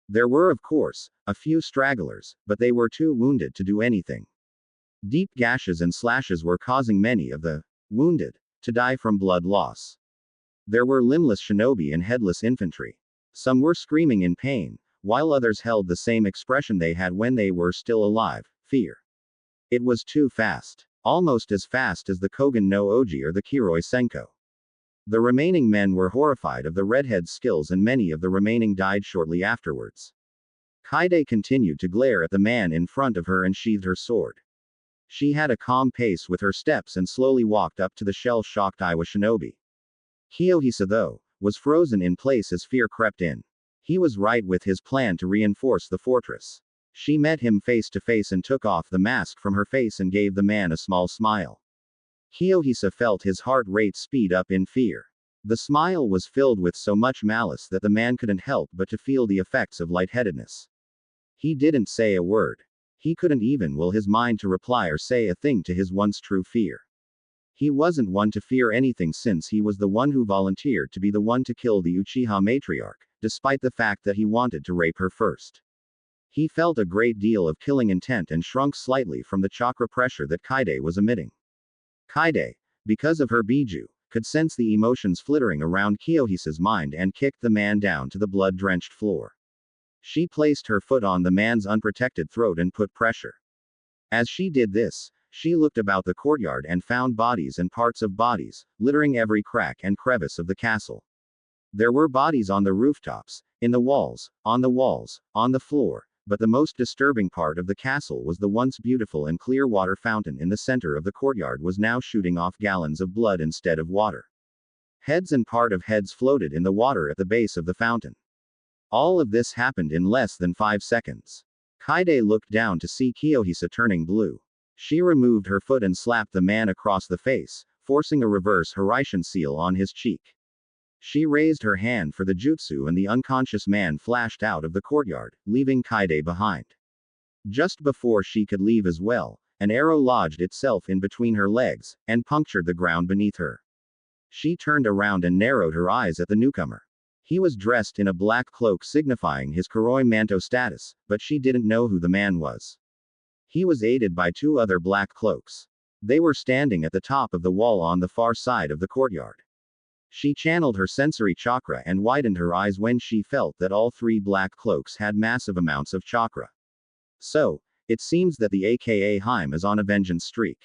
There were, of course, a few stragglers, but they were too wounded to do anything. Deep gashes and slashes were causing many of the wounded to die from blood loss. There were limbless shinobi and headless infantry. Some were screaming in pain, while others held the same expression they had when they were still alive, fear. It was too fast. Almost as fast as the Kogen no Oji or the Kiroi Senko. The remaining men were horrified of the redhead's skills and many of the remaining died shortly afterwards. Kaide continued to glare at the man in front of her and sheathed her sword. She had a calm pace with her steps and slowly walked up to the shell-shocked Iwa shinobi. Kiyohisa, though, was frozen in place as fear crept in. He was right with his plan to reinforce the fortress. She met him face to face and took off the mask from her face and gave the man a small smile. Kiyohisa felt his heart rate speed up in fear. The smile was filled with so much malice that the man couldn't help but to feel the effects of lightheadedness. He didn't say a word. He couldn't even will his mind to reply or say a thing to his once true fear. He wasn't one to fear anything since he was the one who volunteered to be the one to kill the Uchiha matriarch, despite the fact that he wanted to rape her first. He felt a great deal of killing intent and shrunk slightly from the chakra pressure that Kaide was emitting. Kaide, because of her biju, could sense the emotions flittering around Kiyohisa's mind and kicked the man down to the blood-drenched floor. She placed her foot on the man's unprotected throat and put pressure. As she did this, she looked about the courtyard and found bodies and parts of bodies, littering every crack and crevice of the castle. There were bodies on the rooftops, in the walls, on the floor, but the most disturbing part of the castle was the once beautiful and clear water fountain in the center of the courtyard was now shooting off gallons of blood instead of water. Heads and part of heads floated in the water at the base of the fountain. All of this happened in less than 5 seconds. Kaide looked down to see Kiyohisa turning blue. She removed her foot and slapped the man across the face, forcing a reverse Hiraishin seal on his cheek. She raised her hand for the jutsu and the unconscious man flashed out of the courtyard, leaving Kaide behind. Just before she could leave as well, an arrow lodged itself in between her legs, and punctured the ground beneath her. She turned around and narrowed her eyes at the newcomer. He was dressed in a black cloak signifying his Kuroi Manto status, but she didn't know who the man was. He was aided by 2 other black cloaks. They were standing at the top of the wall on the far side of the courtyard. She channeled her sensory chakra and widened her eyes when she felt that all three black cloaks had massive amounts of chakra. So, it seems that the aka Haim is on a vengeance streak.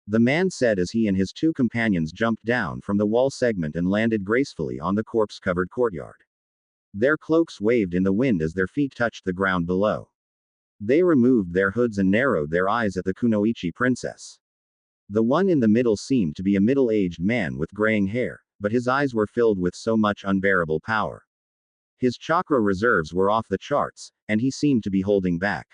The man said as he and his two companions jumped down from the wall segment and landed gracefully on the corpse-covered courtyard. Their cloaks waved in the wind as their feet touched the ground below. They removed their hoods and narrowed their eyes at the Kunoichi princess. The one in the middle seemed to be a middle-aged man with graying hair, but his eyes were filled with so much unbearable power. His chakra reserves were off the charts, and he seemed to be holding back.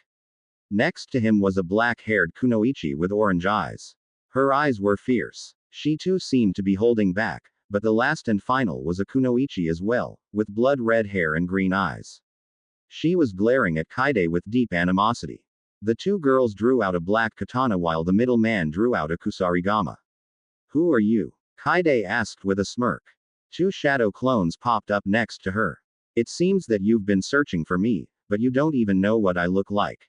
Next to him was a black-haired Kunoichi with orange eyes. Her eyes were fierce. She too seemed to be holding back, but the last and final was a Kunoichi as well, with blood-red hair and green eyes. She was glaring at Kaide with deep animosity. The two girls drew out a black katana while the middle man drew out a kusarigama. Who are you? Kaide asked with a smirk. Two shadow clones popped up next to her. It seems that you've been searching for me, but you don't even know what I look like.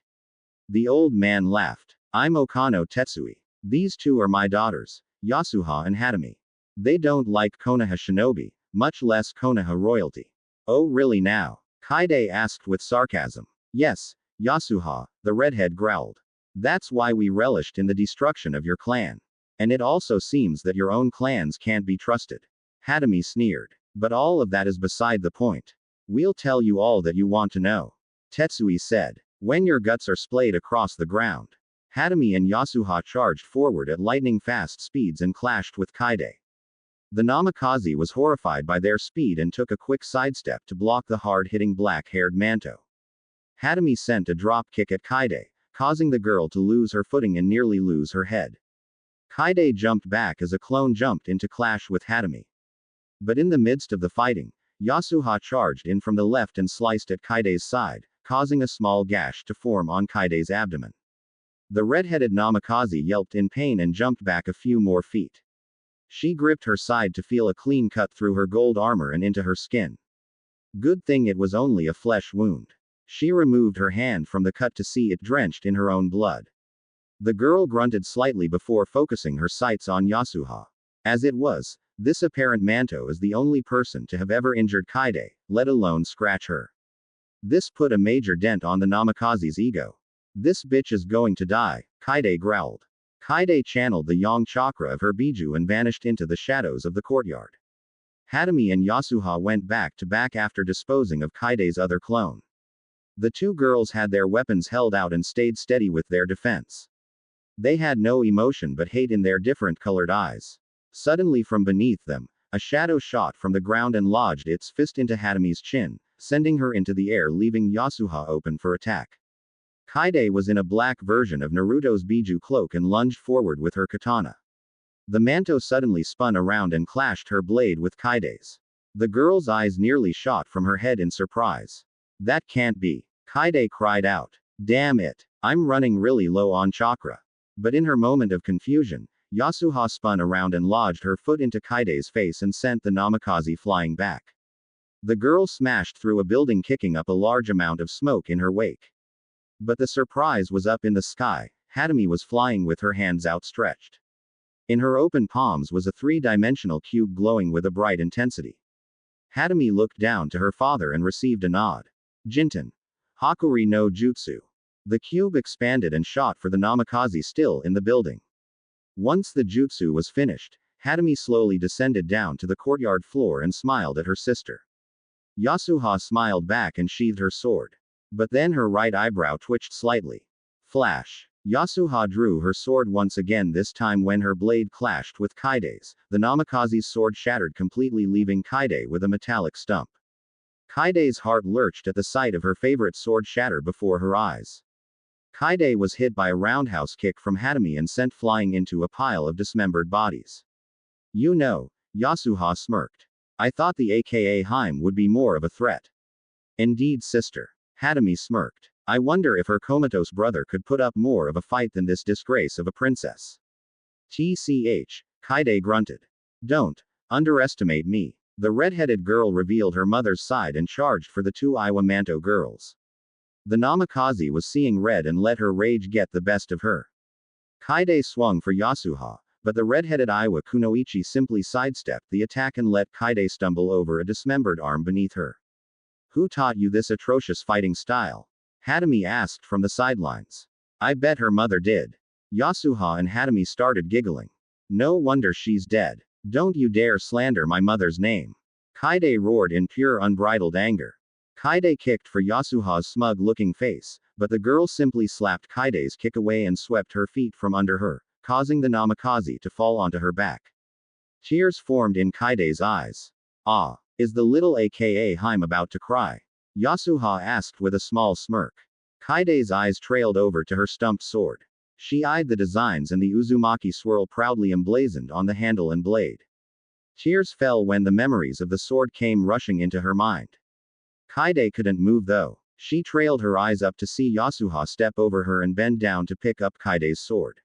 The old man laughed. I'm Okano Tetsui. These two are my daughters, Yasuha and Hatami. They don't like Konoha shinobi, much less Konoha royalty. Oh really now? Kaide asked with sarcasm. Yes, Yasuha, the redhead growled. That's why we relished in the destruction of your clan. And it also seems that your own clans can't be trusted. Hatami sneered. But all of that is beside the point. We'll tell you all that you want to know. Tetsui said. When your guts are splayed across the ground. Hatami and Yasuha charged forward at lightning-fast speeds and clashed with Kaide. The Namikaze was horrified by their speed and took a quick sidestep to block the hard-hitting black-haired Manto. Hatami sent a drop kick at Kaide, causing the girl to lose her footing and nearly lose her head. Kaide jumped back as a clone jumped in to clash with Hatami. But in the midst of the fighting, Yasuha charged in from the left and sliced at Kaide's side, causing a small gash to form on Kaide's abdomen. The red-headed Namikaze yelped in pain and jumped back a few more feet. She gripped her side to feel a clean cut through her gold armor and into her skin. Good thing it was only a flesh wound. She removed her hand from the cut to see it drenched in her own blood. The girl grunted slightly before focusing her sights on Yasuha. As it was, this apparent Manto is the only person to have ever injured Kaide, let alone scratch her. This put a major dent on the Namikaze's ego. This bitch is going to die, Kaide growled. Kaide channeled the yang chakra of her Biju and vanished into the shadows of the courtyard. Hatami and Yasuha went back to back after disposing of Kaide's other clone. The two girls had their weapons held out and stayed steady with their defense. They had no emotion but hate in their different colored eyes. Suddenly from beneath them, a shadow shot from the ground and lodged its fist into Hatami's chin, sending her into the air, leaving Yasuha open for attack. Kaide was in a black version of Naruto's Biju cloak and lunged forward with her katana. The Manto suddenly spun around and clashed her blade with Kaide's. The girl's eyes nearly shot from her head in surprise. That can't be. Kaide cried out. Damn it. I'm running really low on chakra. But in her moment of confusion, Yasuha spun around and lodged her foot into Kaide's face and sent the Namikaze flying back. The girl smashed through a building, kicking up a large amount of smoke in her wake. But the surprise was up in the sky. Hatami was flying with her hands outstretched. In her open palms was a three-dimensional cube glowing with a bright intensity. Hatami looked down to her father and received a nod. Jinten. Hakuri no Jutsu. The cube expanded and shot for the Namikaze still in the building. Once the jutsu was finished, Hatami slowly descended down to the courtyard floor and smiled at her sister. Yasuha smiled back and sheathed her sword. But then her right eyebrow twitched slightly. Flash. Yasuha drew her sword once again, this time when her blade clashed with Kaide's. The Namikaze's sword shattered completely, leaving Kaide with a metallic stump. Kaide's heart lurched at the sight of her favorite sword shatter before her eyes. Kaide was hit by a roundhouse kick from Hatami and sent flying into a pile of dismembered bodies. You know, Yasuha smirked. I thought the aka Haim would be more of a threat. Indeed, sister. Hatami smirked. I wonder if her comatose brother could put up more of a fight than this disgrace of a princess. TCH, Kaide grunted. Don't underestimate me. The red-headed girl revealed her mother's side and charged for the two Iwa Manto girls. The Namikaze was seeing red and let her rage get the best of her. Kaide swung for Yasuha, but the red-headed Iwa Kunoichi simply sidestepped the attack and let Kaide stumble over a dismembered arm beneath her. Who taught you this atrocious fighting style? Hadami asked from the sidelines. I bet her mother did. Yasuha and Hadami started giggling. No wonder she's dead. Don't you dare slander my mother's name. Kaide roared in pure unbridled anger. Kaide kicked for Yasuha's smug-looking face, but the girl simply slapped Kaide's kick away and swept her feet from under her, causing the namikaze to fall onto her back. Tears formed in Kaide's eyes. Ah, is the little aka Haim about to cry? Yasuha asked with a small smirk. Kaide's eyes trailed over to her stumped sword. She eyed the designs and the Uzumaki swirl proudly emblazoned on the handle and blade. Tears fell when the memories of the sword came rushing into her mind. Kaide couldn't move though. She trailed her eyes up to see Yasuha step over her and bend down to pick up Kaide's sword.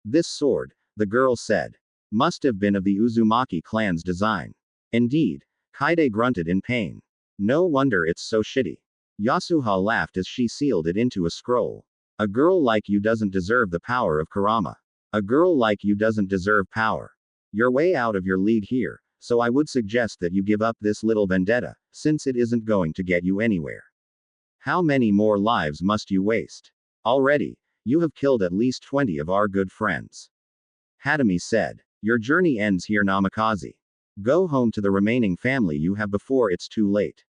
This sword, the girl said, must have been of the Uzumaki clan's design. Indeed, Kaide grunted in pain. No wonder it's so shitty. Yasuha laughed as she sealed it into a scroll. A girl like you doesn't deserve the power of Kurama. A girl like you doesn't deserve power. You're way out of your league here, so I would suggest that you give up this little vendetta, since it isn't going to get you anywhere. How many more lives must you waste? Already, you have killed at least 20 of our good friends. Hadami said. Your journey ends here, Namikaze. Go home to the remaining family you have before it's too late.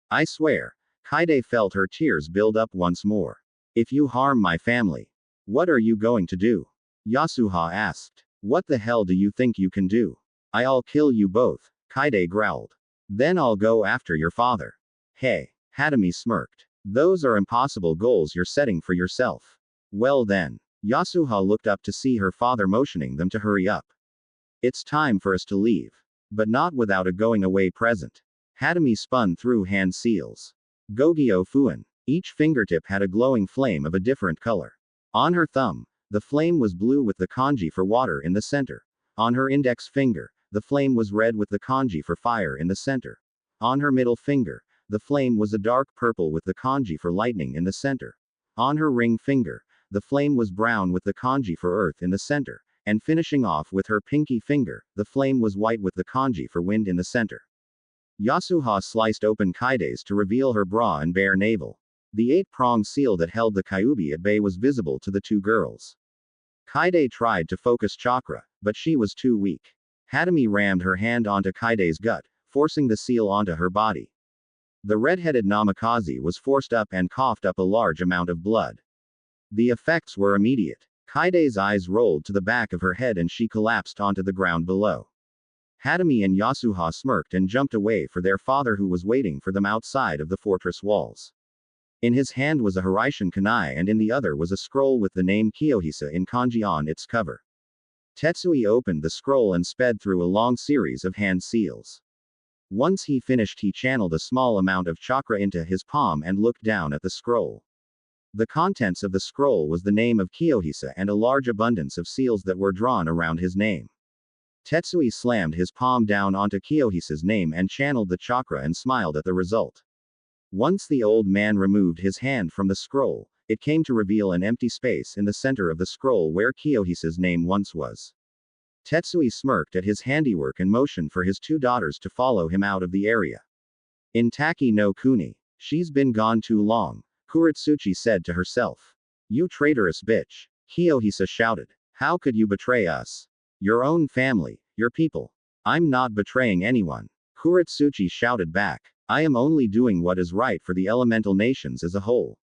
I swear. Kaide felt her tears build up once more. If you harm my family, what are you going to do? Yasuha asked. What the hell do you think you can do? I'll kill you both, Kaide growled. Then I'll go after your father. Hey, Hadami smirked. Those are impossible goals you're setting for yourself. Well then. Yasuha looked up to see her father motioning them to hurry up. It's time for us to leave. But not without a going away present. Hadami spun through hand seals. Gogyo Fuin. Each fingertip had a glowing flame of a different color. On her thumb, the flame was blue with the kanji for water in the center. On her index finger, the flame was red with the kanji for fire in the center. On her middle finger, the flame was a dark purple with the kanji for lightning in the center. On her ring finger, the flame was brown with the kanji for earth in the center. And finishing off with her pinky finger, the flame was white with the kanji for wind in the center. Yasuha sliced open Kaide's to reveal her bra and bare navel. The 8-pronged seal that held the kyuubi at bay was visible to the two girls. Kaide tried to focus chakra, but she was too weak. Hadami rammed her hand onto Kaide's gut, forcing the seal onto her body. The red-headed namikaze was forced up and coughed up a large amount of blood. The effects were immediate. Kaide's eyes rolled to the back of her head and she collapsed onto the ground below. Hadami and Yasuha smirked and jumped away for their father who was waiting for them outside of the fortress walls. In his hand was a Hiraishin kunai and in the other was a scroll with the name Kiyohisa in kanji on its cover. Tetsui opened the scroll and sped through a long series of hand seals. Once he finished, he channeled a small amount of chakra into his palm and looked down at the scroll. The contents of the scroll was the name of Kiyohisa and a large abundance of seals that were drawn around his name. Tetsui slammed his palm down onto Kiyohisa's name and channeled the chakra and smiled at the result. Once the old man removed his hand from the scroll, it came to reveal an empty space in the center of the scroll where Kiyohisa's name once was. Tetsui smirked at his handiwork and motioned for his two daughters to follow him out of the area. In Taki no Kuni, she's been gone too long, Kurotsuchi said to herself. You traitorous bitch, Kiyohisa shouted. How could you betray us? Your own family, your people. I'm not betraying anyone, Kurotsuchi shouted back. I am only doing what is right for the elemental nations as a whole.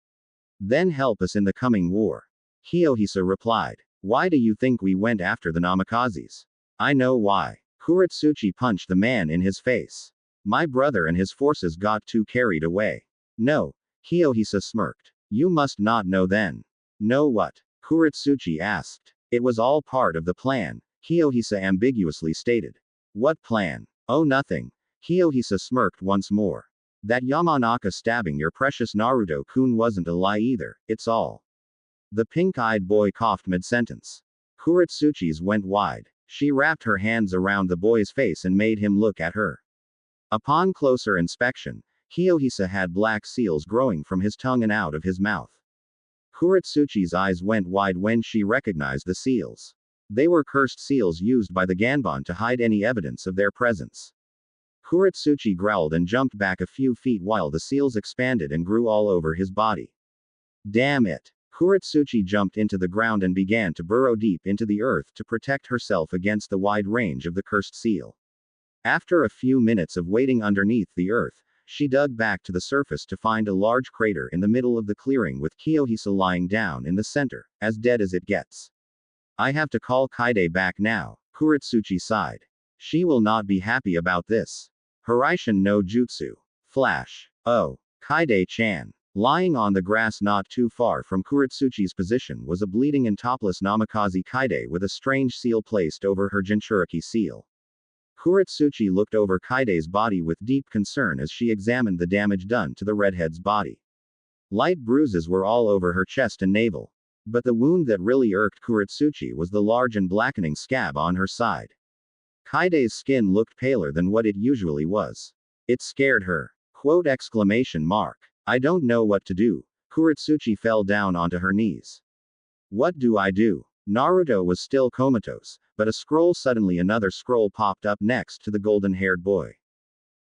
Then help us in the coming war. Kiyohisa replied. Why do you think we went after the namikazes? I know why. Kurotsuchi punched the man in his face. My brother and his forces got too carried away. No. Kiyohisa smirked. You must not know then. Know what? Kurotsuchi asked. It was all part of the plan, Kiyohisa ambiguously stated. What plan? Oh, nothing. Kiyohisa smirked once more. That Yamanaka stabbing your precious Naruto-kun wasn't a lie either, it's all. The pink-eyed boy coughed mid-sentence. Kurotsuchi's went wide. She wrapped her hands around the boy's face and made him look at her. Upon closer inspection, Kiyohisa had black seals growing from his tongue and out of his mouth. Kurotsuchi's eyes went wide when she recognized the seals. They were cursed seals used by the Ganbon to hide any evidence of their presence. Kurotsuchi growled and jumped back a few feet while the seals expanded and grew all over his body. Damn it! Kurotsuchi jumped into the ground and began to burrow deep into the earth to protect herself against the wide range of the cursed seal. After a few minutes of waiting underneath the earth, she dug back to the surface to find a large crater in the middle of the clearing with Kiyohisa lying down in the center, as dead as it gets. I have to call Kaide back now, Kurotsuchi sighed. She will not be happy about this. Hiraishin no Jutsu. Flash. Oh. Kaide-chan. Lying on the grass not too far from Kurotsuchi's position was a bleeding and topless Namikaze Kaide with a strange seal placed over her Jinchūriki seal. Kurotsuchi looked over Kaide's body with deep concern as she examined the damage done to the redhead's body. Light bruises were all over her chest and navel. But the wound that really irked Kurotsuchi was the large and blackening scab on her side. Kaide's skin looked paler than what it usually was. It scared her. Quote exclamation mark. I don't know what to do. Kurotsuchi fell down onto her knees. What do I do? Naruto was still comatose, but suddenly another scroll popped up next to the golden-haired boy.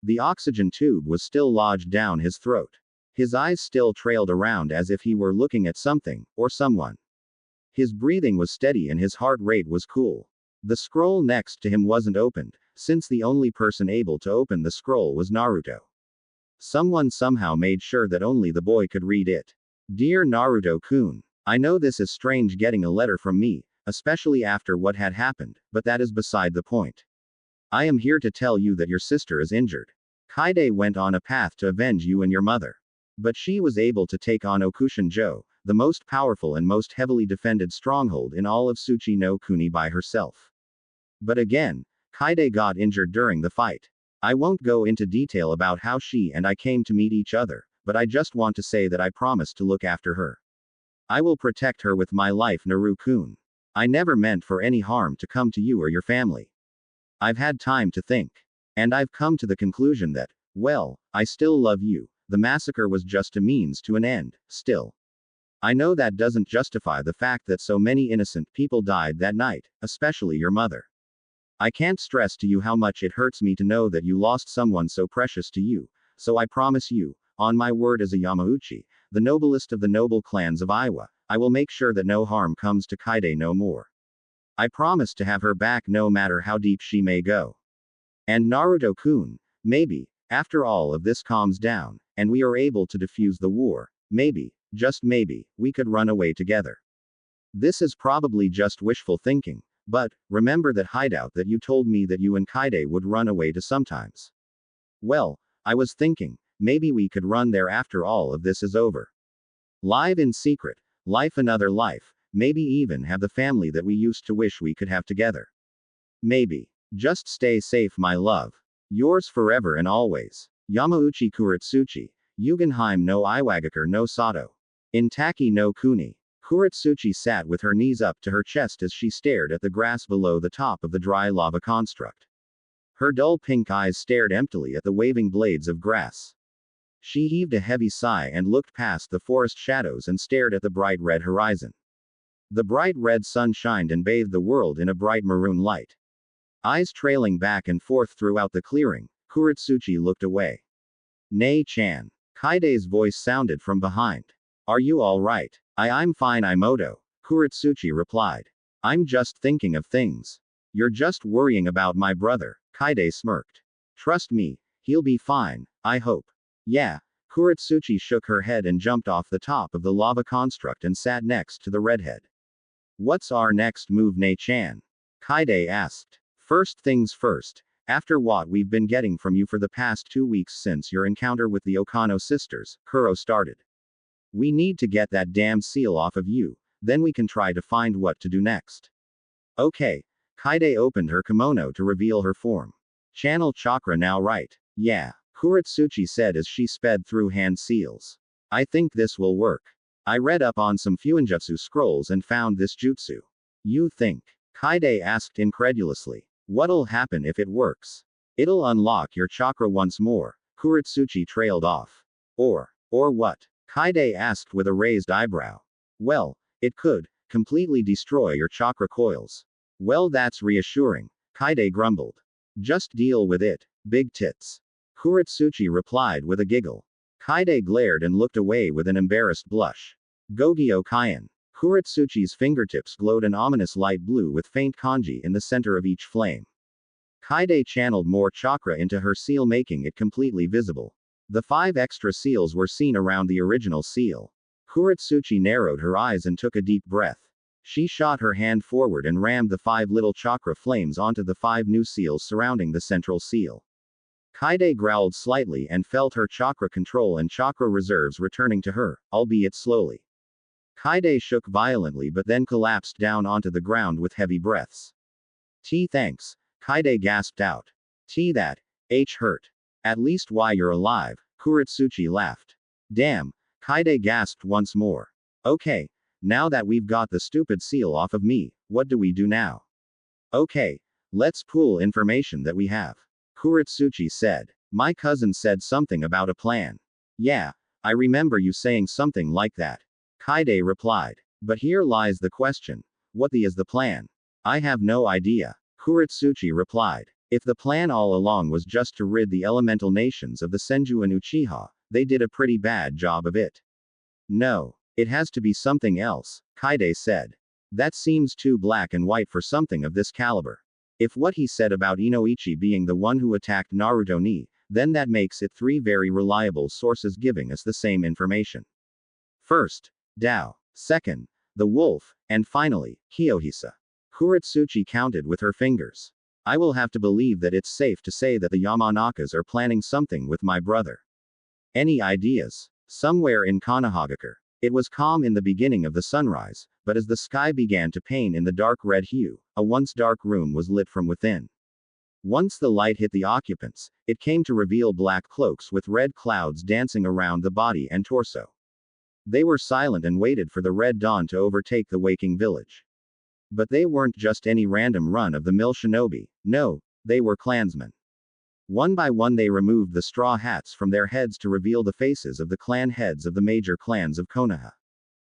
The oxygen tube was still lodged down his throat. His eyes still trailed around as if he were looking at something, or someone. His breathing was steady and his heart rate was cool. The scroll next to him wasn't opened, since the only person able to open the scroll was Naruto. Someone somehow made sure that only the boy could read it. Dear Naruto-kun, I know this is strange getting a letter from me, especially after what had happened, but that is beside the point. I am here to tell you that your sister is injured. Kaide went on a path to avenge you and your mother. But she was able to take on Okushinjo, the most powerful and most heavily defended stronghold in all of Tsuchi no Kuni by herself. But again, Kaide got injured during the fight. I won't go into detail about how she and I came to meet each other, but I just want to say that I promised to look after her. I will protect her with my life, Naru-kun. I never meant for any harm to come to you or your family. I've had time to think. And I've come to the conclusion that, well, I still love you. The massacre was just a means to an end, still. I know that doesn't justify the fact that so many innocent people died that night, especially your mother. I can't stress to you how much it hurts me to know that you lost someone so precious to you, so I promise you, on my word as a Yamauchi, the noblest of the noble clans of Aiwa, I will make sure that no harm comes to Kaide no more. I promise to have her back no matter how deep she may go. And Naruto-kun, maybe, after all of this calms down, and we are able to defuse the war, maybe, just maybe, we could run away together. This is probably just wishful thinking, but, remember that hideout that you told me that you and Kaide would run away to sometimes. Well, I was thinking, maybe we could run there after all of this is over. Live in secret, life another life, maybe even have the family that we used to wish we could have together. Maybe. Just stay safe, my love. Yours forever and always. Yamauchi Kurotsuchi, Yugenheim no Iwagakure no Sato. Intaki no Kuni. Kurotsuchi sat with her knees up to her chest as she stared at the grass below the top of the dry lava construct. Her dull pink eyes stared emptily at the waving blades of grass. She heaved a heavy sigh and looked past the forest shadows and stared at the bright red horizon. The bright red sun shined and bathed the world in a bright maroon light. Eyes trailing back and forth throughout the clearing, Kurotsuchi looked away. Nei-chan. Kaide's voice sounded from behind. Are you all right? I'm fine, Imoto, Kurotsuchi replied. I'm just thinking of things. You're just worrying about my brother, Kaide smirked. Trust me, he'll be fine, I hope. Yeah. Kurotsuchi shook her head and jumped off the top of the lava construct and sat next to the redhead. What's our next move, Nei-chan? Kaide asked. First things first, after what we've been getting from you for the past 2 weeks since your encounter with the Okano sisters, Kuro started. We need to get that damn seal off of you, then we can try to find what to do next. Okay. Kaide opened her kimono to reveal her form. Channel chakra now, right? Yeah. Kurotsuchi said as she sped through hand seals. I think this will work. I read up on some Fuinjutsu scrolls and found this jutsu. You think? Kaide asked incredulously. What'll happen if it works? It'll unlock your chakra once more, Kurotsuchi trailed off. Or what? Kaide asked with a raised eyebrow. Well, it could completely destroy your chakra coils. Well, that's reassuring, Kaide grumbled. Just deal with it, big tits. Kurotsuchi replied with a giggle. Kaide glared and looked away with an embarrassed blush. Gogyo Kaian. Kurotsuchi's fingertips glowed an ominous light blue with faint kanji in the center of each flame. Kaide channeled more chakra into her seal, making it completely visible. The 5 extra seals were seen around the original seal. Kurotsuchi narrowed her eyes and took a deep breath. She shot her hand forward and rammed the 5 little chakra flames onto the 5 new seals surrounding the central seal. Kaide growled slightly and felt her chakra control and chakra reserves returning to her, albeit slowly. Kaide shook violently but then collapsed down onto the ground with heavy breaths. Thanks, Kaide gasped out. That hurt. At least why you're alive, Kurotsuchi laughed. Damn, Kaide gasped once more. Okay, now that we've got the stupid seal off of me, what do we do now? Okay, let's pool information that we have. Kurotsuchi said. My cousin said something about a plan. Yeah, I remember you saying something like that. Kaide replied. But here lies the question. What is the plan? I have no idea. Kurotsuchi replied. If the plan all along was just to rid the elemental nations of the Senju and Uchiha, they did a pretty bad job of it. No, it has to be something else, Kaide said. That seems too black and white for something of this caliber. If what he said about Inoichi being the one who attacked Naruto ni, then that makes it 3 very reliable sources giving us the same information. First, Dao. Second, the wolf, and finally, Kiyohisa. Kurotsuchi counted with her fingers. I will have to believe that it's safe to say that the Yamanakas are planning something with my brother. Any ideas? Somewhere in Konohagakure. It was calm in the beginning of the sunrise, but as the sky began to paint in the dark red hue, a once dark room was lit from within. Once the light hit the occupants, it came to reveal black cloaks with red clouds dancing around the body and torso. They were silent and waited for the red dawn to overtake the waking village. But they weren't just any random run-of-the-mill shinobi, no, they were clansmen. One by one they removed the straw hats from their heads to reveal the faces of the clan heads of the major clans of Konoha.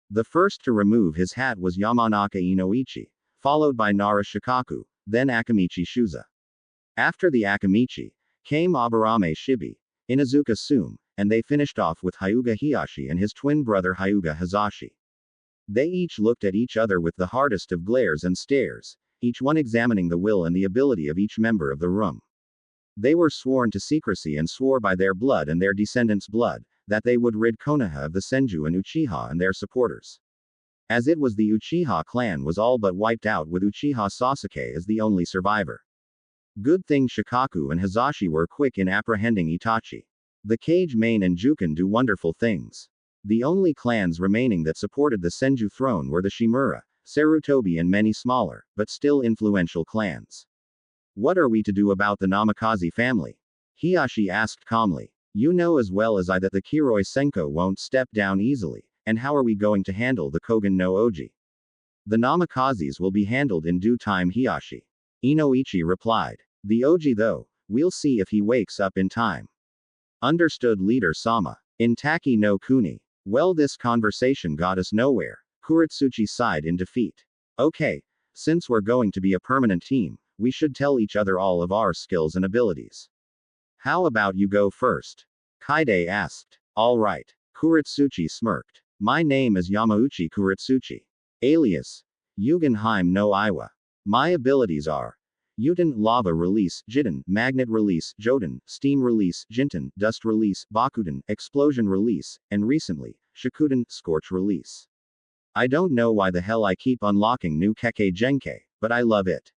The first to remove his hat was Yamanaka Inoichi, followed by Nara Shikaku, then Akamichi Shuza. After the Akamichi, came Aburame Shibi, Inazuka Sume, and they finished off with Hyuga Hiyashi and his twin brother Hyuga Hazashi. They each looked at each other with the hardest of glares and stares, each one examining the will and the ability of each member of the room. They were sworn to secrecy and swore by their blood and their descendants' blood, that they would rid Konoha of the Senju and Uchiha and their supporters. As it was, the Uchiha clan was all but wiped out with Uchiha Sasuke as the only survivor. Good thing Shikaku and Hazashi were quick in apprehending Itachi. The Kage Main and Juken do wonderful things. The only clans remaining that supported the Senju throne were the Shimura, Sarutobi and many smaller, but still influential clans. What are we to do about the Namikaze family? Hiyashi asked calmly. You know as well as I that the Kiroi Senko won't step down easily, and how are we going to handle the Kogen no Oji? The Namikazes will be handled in due time, Hiyashi. Inoichi replied. The Oji though, we'll see if he wakes up in time. Understood, Leader Sama. In Taki no Kuni. Well, this conversation got us nowhere. Kurotsuchi sighed in defeat. Okay, since we're going to be a permanent team, we should tell each other all of our skills and abilities. How about you go first? Kaide asked. All right. Kurotsuchi smirked. My name is Yamauchi Kurotsuchi. Alias. Yugenheim no Iwa. My abilities are Uten, Lava Release, Jiten, Magnet Release, Joden, Steam Release, Jinten, Dust Release, Bakuten, Explosion Release, and recently, Shikuden, Scorch Release. I don't know why the hell I keep unlocking new Kekkei Genkei, but I love it.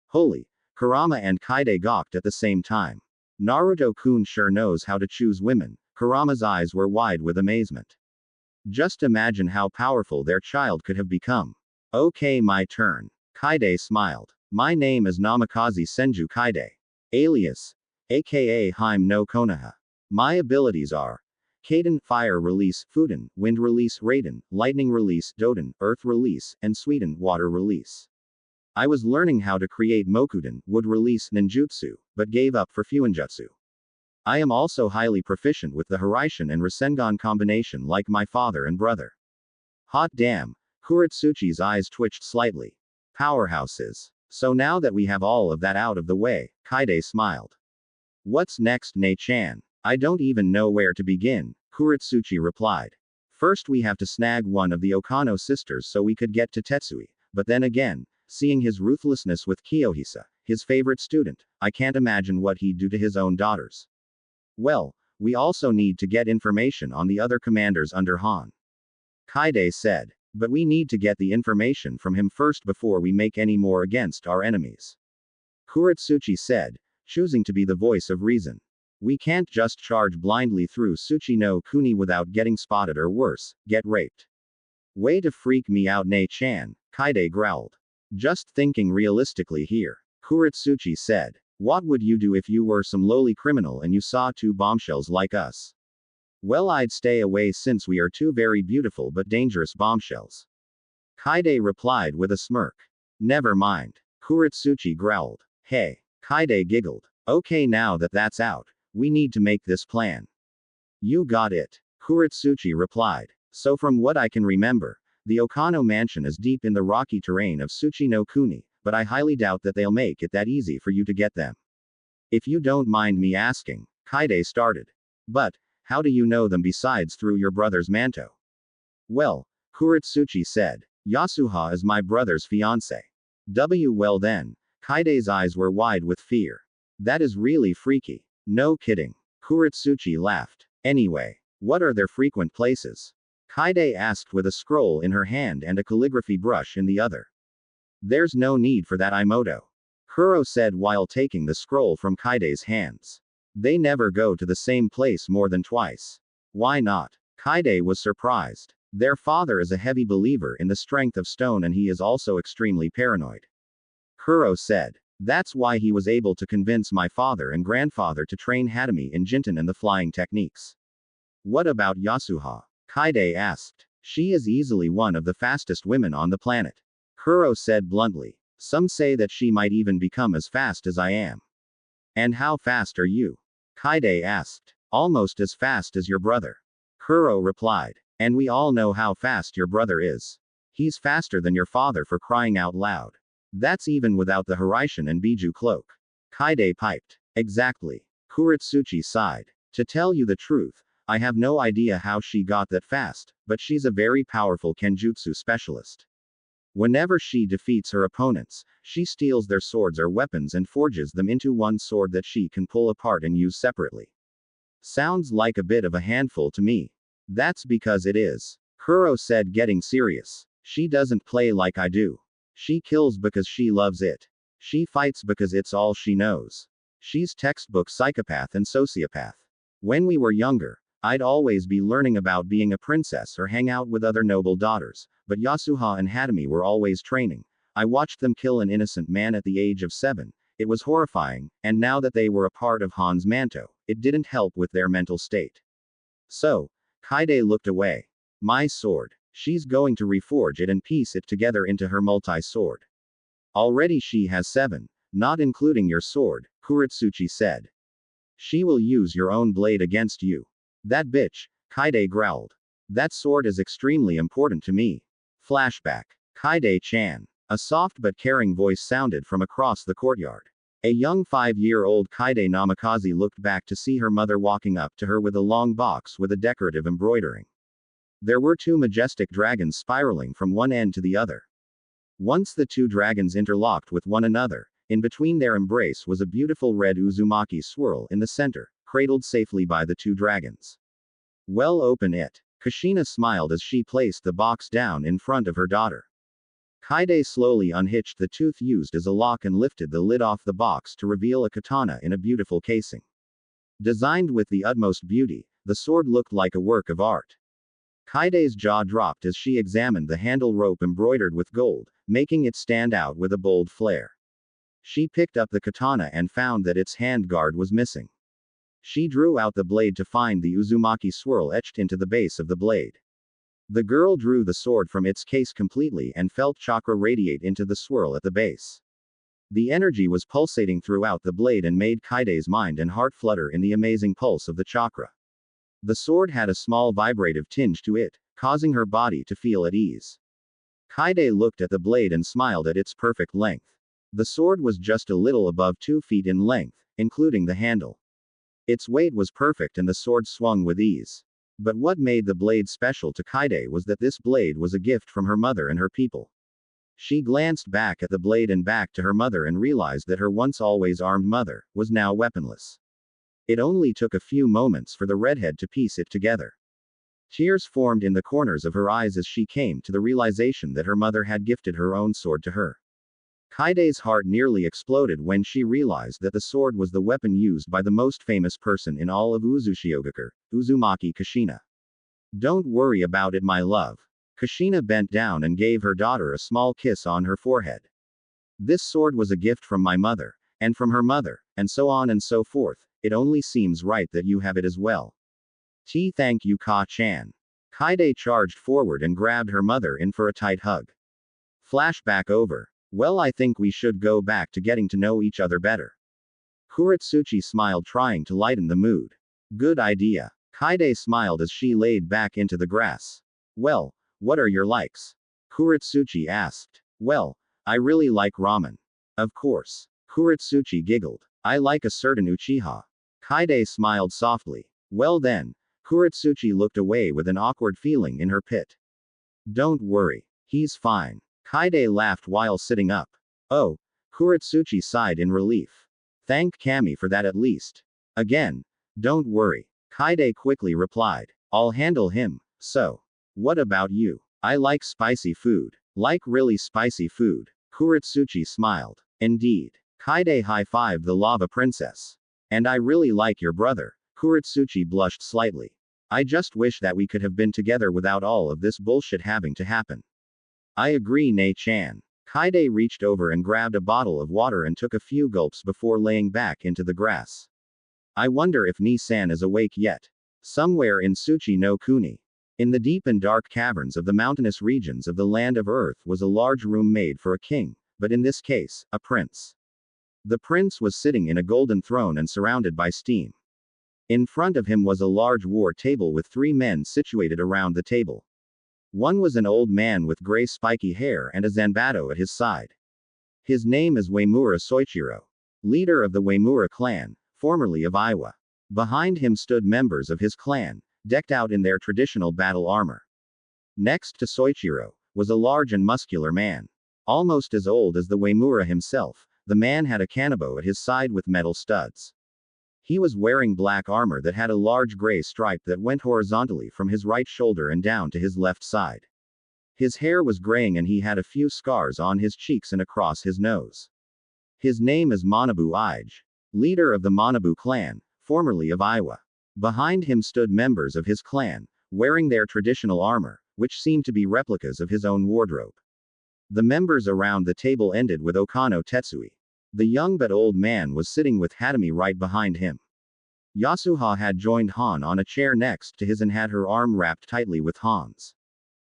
Holy. Kurama and Kaide gawked at the same time. Naruto-kun sure knows how to choose women. Kurama's eyes were wide with amazement. Just imagine how powerful their child could have become. Okay, my turn. Kaide smiled. My name is Namikaze Senju Kaide. Alias. AKA Heim no Konoha. My abilities are Kaden, Fire Release, Fuden, Wind Release, Raiden, Lightning Release, Doden, Earth Release, and Sweden, Water Release. I was learning how to create Mokuden, Wood Release Ninjutsu, but gave up for Fuinjutsu. I am also highly proficient with the Hiraishin and Rasengan combination like my father and brother. Hot damn. Kurotsuchi's eyes twitched slightly. Powerhouses. So now that we have all of that out of the way, Kaide smiled. What's next, Ne-chan? I don't even know where to begin, Kurotsuchi replied. First we have to snag one of the Okano sisters so we could get to Tetsui, but then again, seeing his ruthlessness with Kiyohisa, his favorite student, I can't imagine what he'd do to his own daughters. Well, we also need to get information on the other commanders under Han. Kaide said. But we need to get the information from him first before we make any more against our enemies. Kurotsuchi said, choosing to be the voice of reason. We can't just charge blindly through Tsuchi no Kuni without getting spotted or worse, get raped. Way to freak me out, Ne-chan, Kaide growled. Just thinking realistically here, Kurotsuchi said. What would you do if you were some lowly criminal and you saw two bombshells like us? Well, I'd stay away since we are two very beautiful but dangerous bombshells. Kaide replied with a smirk. Never mind. Kurotsuchi growled. Hey. Kaide giggled. Okay, now that that's out, we need to make this plan. You got it. Kurotsuchi replied. So from what I can remember, the Okano mansion is deep in the rocky terrain of Tsuchi no Kuni, but I highly doubt that they'll make it that easy for you to get them. If you don't mind me asking, Kaide started. But, how do you know them besides through your brother's manto? Well, Kurotsuchi said. Yasuha is my brother's fiancé. Well then. Kaide's eyes were wide with fear. That is really freaky. No kidding. Kurotsuchi laughed. Anyway, what are their frequent places? Kaide asked with a scroll in her hand and a calligraphy brush in the other. There's no need for that, Imoto. Kuro said while taking the scroll from Kaide's hands. They never go to the same place more than twice. Why not? Kaide was surprised. Their father is a heavy believer in the strength of stone and he is also extremely paranoid. Kuro said. That's why he was able to convince my father and grandfather to train Hatami in Jinten and the flying techniques. What about Yasuha? Kaide asked. She is easily one of the fastest women on the planet. Kuro said bluntly. Some say that she might even become as fast as I am. And how fast are you? Kaide asked. Almost as fast as your brother. Kuro replied. And we all know how fast your brother is. He's faster than your father, for crying out loud. That's even without the Hiraishin and Biju cloak. Kaide piped. Exactly. Kurotsuchi sighed. To tell you the truth, I have no idea how she got that fast, but she's a very powerful kenjutsu specialist. Whenever she defeats her opponents, she steals their swords or weapons and forges them into one sword that she can pull apart and use separately. Sounds like a bit of a handful to me. That's because it is. Kuro said, getting serious. She doesn't play like I do. She kills because she loves it. She fights because it's all she knows. She's textbook psychopath and sociopath. When we were younger, I'd always be learning about being a princess or hang out with other noble daughters, but Yasuha and Hatami were always training. I watched them kill an innocent man at the age of 7. It was horrifying, and now that they were a part of Han's manto, it didn't help with their mental state. So, Kaide looked away. My sword. She's going to reforge it and piece it together into her multi-sword. Already she has 7, not including your sword, Kurotsuchi said. She will use your own blade against you. That bitch, Kaide growled. That sword is extremely important to me. Flashback. Kaide-chan. A soft but caring voice sounded from across the courtyard. A young 5-year-old Kaide Namikaze looked back to see her mother walking up to her with a long box with a decorative embroidering. There were 2 majestic dragons spiraling from one end to the other. Once the 2 dragons interlocked with one another, in between their embrace was a beautiful red Uzumaki swirl in the center, cradled safely by the 2 dragons. Well, open it. Kushina smiled as she placed the box down in front of her daughter. Kaide slowly unhitched the tooth used as a lock and lifted the lid off the box to reveal a katana in a beautiful casing. Designed with the utmost beauty, the sword looked like a work of art. Kaide's jaw dropped as she examined the handle rope embroidered with gold, making it stand out with a bold flare. She picked up the katana and found that its handguard was missing. She drew out the blade to find the Uzumaki swirl etched into the base of the blade. The girl drew the sword from its case completely and felt chakra radiate into the swirl at the base. The energy was pulsating throughout the blade and made Kaide's mind and heart flutter in the amazing pulse of the chakra. The sword had a small vibrative tinge to it, causing her body to feel at ease. Kaide looked at the blade and smiled at its perfect length. The sword was just a little above 2 feet in length, including the handle. Its weight was perfect and the sword swung with ease. But what made the blade special to Kaide was that this blade was a gift from her mother and her people. She glanced back at the blade and back to her mother and realized that her once always armed mother was now weaponless. It only took a few moments for the redhead to piece it together. Tears formed in the corners of her eyes as she came to the realization that her mother had gifted her own sword to her. Kaide's heart nearly exploded when she realized that the sword was the weapon used by the most famous person in all of Uzushiogakure, Uzumaki Kushina. Don't worry about it, my love. Kushina bent down and gave her daughter a small kiss on her forehead. This sword was a gift from my mother, and from her mother, and so on and so forth. It only seems right that you have it as well. Thank you, Ka-chan. Kaide charged forward and grabbed her mother in for a tight hug. Flashback over. Well, I think we should go back to getting to know each other better. Kurotsuchi smiled, trying to lighten the mood. Good idea. Kaide smiled as she laid back into the grass. Well, what are your likes? Kurotsuchi asked. Well, I really like ramen. Of course. Kurotsuchi giggled. I like a certain Uchiha. Kaide smiled softly. Well then. Kurotsuchi looked away with an awkward feeling in her pit. Don't worry. He's fine. Kaide laughed while sitting up. Oh. Kurotsuchi sighed in relief. Thank Kami for that at least. Again. Don't worry. Kaide quickly replied. I'll handle him. So. What about you? I like spicy food. Like really spicy food. Kurotsuchi smiled. Indeed. Kaide high-fived the lava princess. And I really like your brother. Kurotsuchi blushed slightly. I just wish that we could have been together without all of this bullshit having to happen. I agree, Nei-chan. Kaide reached over and grabbed a bottle of water and took a few gulps before laying back into the grass. I wonder if Ni-san is awake yet. Somewhere in Tsuchi no Kuni. In the deep and dark caverns of the mountainous regions of the land of Earth was a large room made for a king, but in this case, a prince. The prince was sitting in a golden throne and surrounded by steam. In front of him was a large war table with 3 men situated around the table. One was an old man with gray spiky hair and a zanbato at his side. His name is Uemura Soichiro, leader of the Uemura clan, formerly of Iwa. Behind him stood members of his clan, decked out in their traditional battle armor. Next to Soichiro was a large and muscular man. Almost as old as the Uemura himself, the man had a kanabo at his side with metal studs. He was wearing black armor that had a large gray stripe that went horizontally from his right shoulder and down to his left side. His hair was graying and he had a few scars on his cheeks and across his nose. His name is Manabu Ige, leader of the Manabu clan, formerly of Iwa. Behind him stood members of his clan, wearing their traditional armor, which seemed to be replicas of his own wardrobe. The members around the table ended with Okano Tetsui. The young but old man was sitting with Hatami right behind him. Yasuha had joined Han on a chair next to his and had her arm wrapped tightly with Han's.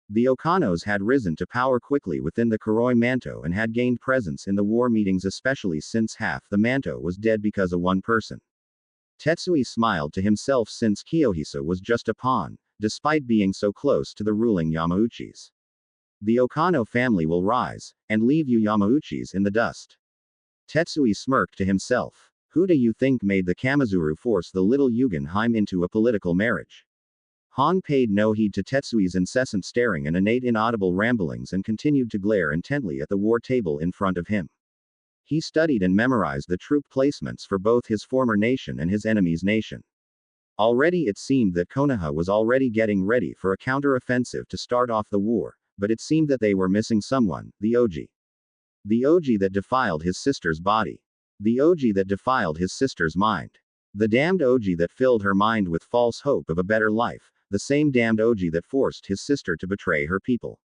The Okanos had risen to power quickly within the Kuroi Manto and had gained presence in the war meetings, especially since half the Manto was dead because of one person. Tetsui smiled to himself since Kiyohisa was just a pawn, despite being so close to the ruling Yamauchis. The Okano family will rise, and leave you Yamauchis in the dust. Tetsui smirked to himself. Who do you think made the Kamizuru force the little Yugen into a political marriage? Han paid no heed to Tetsui's incessant staring and innate inaudible ramblings and continued to glare intently at the war table in front of him. He studied and memorized the troop placements for both his former nation and his enemy's nation. Already it seemed that Konoha was already getting ready for a counter-offensive to start off the war, but it seemed that they were missing someone, the Oji. The Oji that defiled his sister's body. The Oji that defiled his sister's mind. The damned Oji that filled her mind with false hope of a better life, the same damned Oji that forced his sister to betray her people.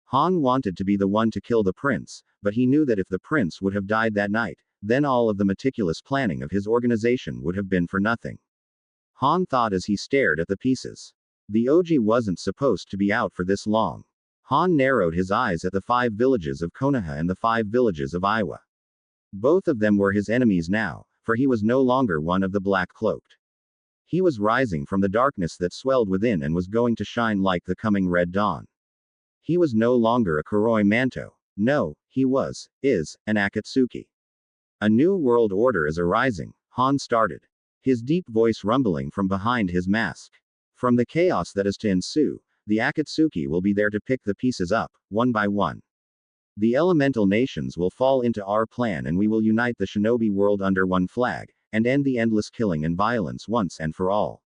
Han wanted to be the one to kill the prince, but he knew that if the prince would have died that night, then all of the meticulous planning of his organization would have been for nothing. Han thought as he stared at the pieces. The Oji wasn't supposed to be out for this long. Han narrowed his eyes at the 5 villages of Konoha and the 5 villages of Iwa. Both of them were his enemies now, for he was no longer one of the black-cloaked. He was rising from the darkness that swelled within and was going to shine like the coming red dawn. He was no longer a Kuroi Manto. No, he is, an Akatsuki. A new world order is arising, Han started. His deep voice rumbling from behind his mask. From the chaos that is to ensue, the Akatsuki will be there to pick the pieces up, one by one. The elemental nations will fall into our plan and we will unite the shinobi world under one flag, and end the endless killing and violence once and for all.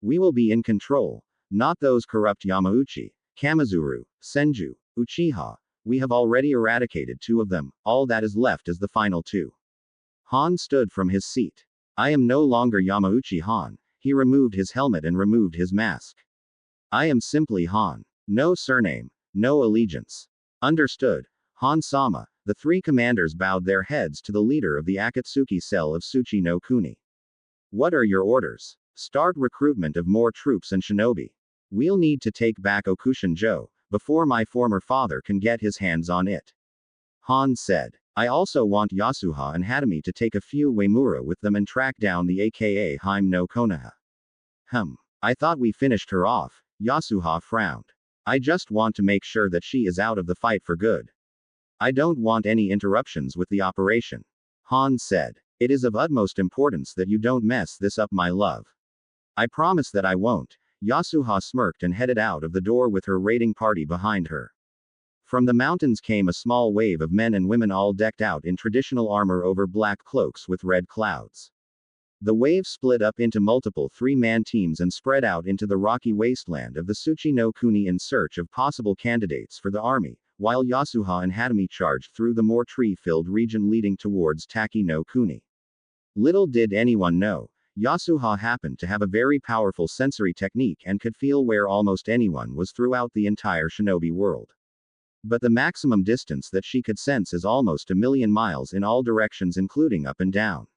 We will be in control, not those corrupt Yamauchi, Kamizuru, Senju, Uchiha. We have already eradicated 2 of them, all that is left is the final 2. Han stood from his seat. I am no longer Yamauchi Han. He removed his helmet and removed his mask. I am simply Han. No surname, no allegiance. Understood. Han-sama. The 3 commanders bowed their heads to the leader of the Akatsuki cell of Tsuchi no Kuni. What are your orders? Start recruitment of more troops and shinobi. We'll need to take back Okushinjo, before my former father can get his hands on it. Han said. I also want Yasuha and Hatami to take a few Uemura with them and track down the aka Haim no Konoha. I thought we finished her off. Yasuha frowned. I just want to make sure that she is out of the fight for good. I don't want any interruptions with the operation. Han said. It is of utmost importance that you don't mess this up, my love. I promise that I won't. Yasuha smirked and headed out of the door with her raiding party behind her. From the mountains came a small wave of men and women all decked out in traditional armor over black cloaks with red clouds. The wave split up into multiple 3-man teams and spread out into the rocky wasteland of the Tsuchi no Kuni in search of possible candidates for the army, while Yasuha and Hatami charged through the more tree-filled region leading towards Taki no Kuni. Little did anyone know, Yasuha happened to have a very powerful sensory technique and could feel where almost anyone was throughout the entire shinobi world. But the maximum distance that she could sense is almost 1,000,000 miles in all directions, including up and down.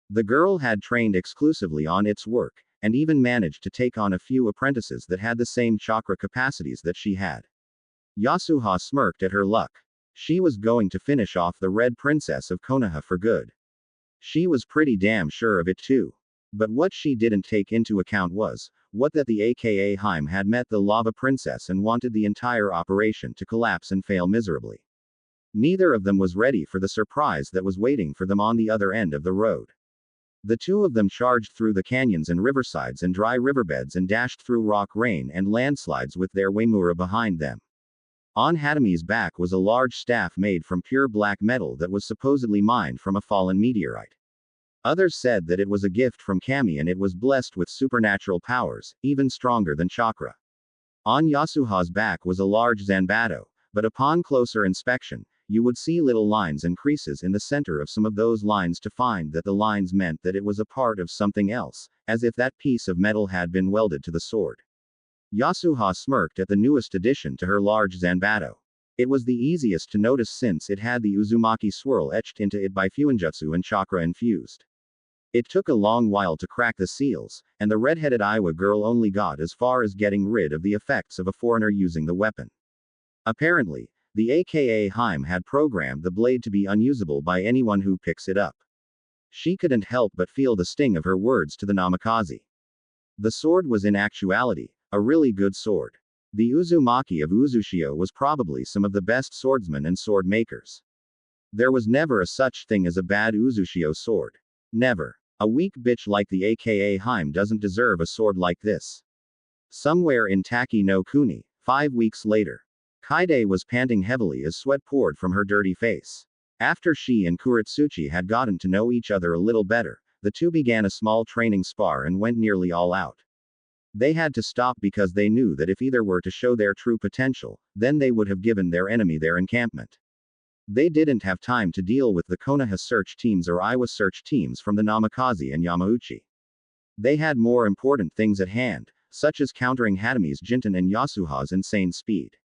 The girl had trained exclusively on its work, and even managed to take on a few apprentices that had the same chakra capacities that she had. Yasuha smirked at her luck. She was going to finish off the Red Princess of Konoha for good. She was pretty damn sure of it too. But what she didn't take into account was, what that the aka Haim had met the Lava Princess and wanted the entire operation to collapse and fail miserably. Neither of them was ready for the surprise that was waiting for them on the other end of the road. The 2 of them charged through the canyons and riversides and dry riverbeds and dashed through rock rain and landslides with their Uemura behind them. On Hatami's back was a large staff made from pure black metal that was supposedly mined from a fallen meteorite. Others said that it was a gift from Kami and it was blessed with supernatural powers, even stronger than chakra. On Yasuha's back was a large Zanbato, but upon closer inspection, you would see little lines and creases in the center of some of those lines to find that the lines meant that it was a part of something else, as if that piece of metal had been welded to the sword. Yasuha smirked at the newest addition to her large Zanbato. It was the easiest to notice since it had the Uzumaki swirl etched into it by Fuinjutsu and chakra infused. It took a long while to crack the seals, and the red-headed Iowa girl only got as far as getting rid of the effects of a foreigner using the weapon. Apparently, the aka Haim had programmed the blade to be unusable by anyone who picks it up. She couldn't help but feel the sting of her words to the Namikaze. The sword was in actuality a really good sword. The Uzumaki of Uzushio was probably some of the best swordsmen and sword makers. There was never a such thing as a bad Uzushio sword. Never. A weak bitch like the aka Haim doesn't deserve a sword like this. Somewhere in Taki no Kuni, 5 weeks later, Kaide was panting heavily as sweat poured from her dirty face. After she and Kurotsuchi had gotten to know each other a little better, the 2 began a small training spar and went nearly all out. They had to stop because they knew that if either were to show their true potential, then they would have given their enemy their encampment. They didn't have time to deal with the Konoha search teams or Iwa search teams from the Namikaze and Yamauchi. They had more important things at hand, such as countering Hatami's Jinten and Yasuha's insane speed.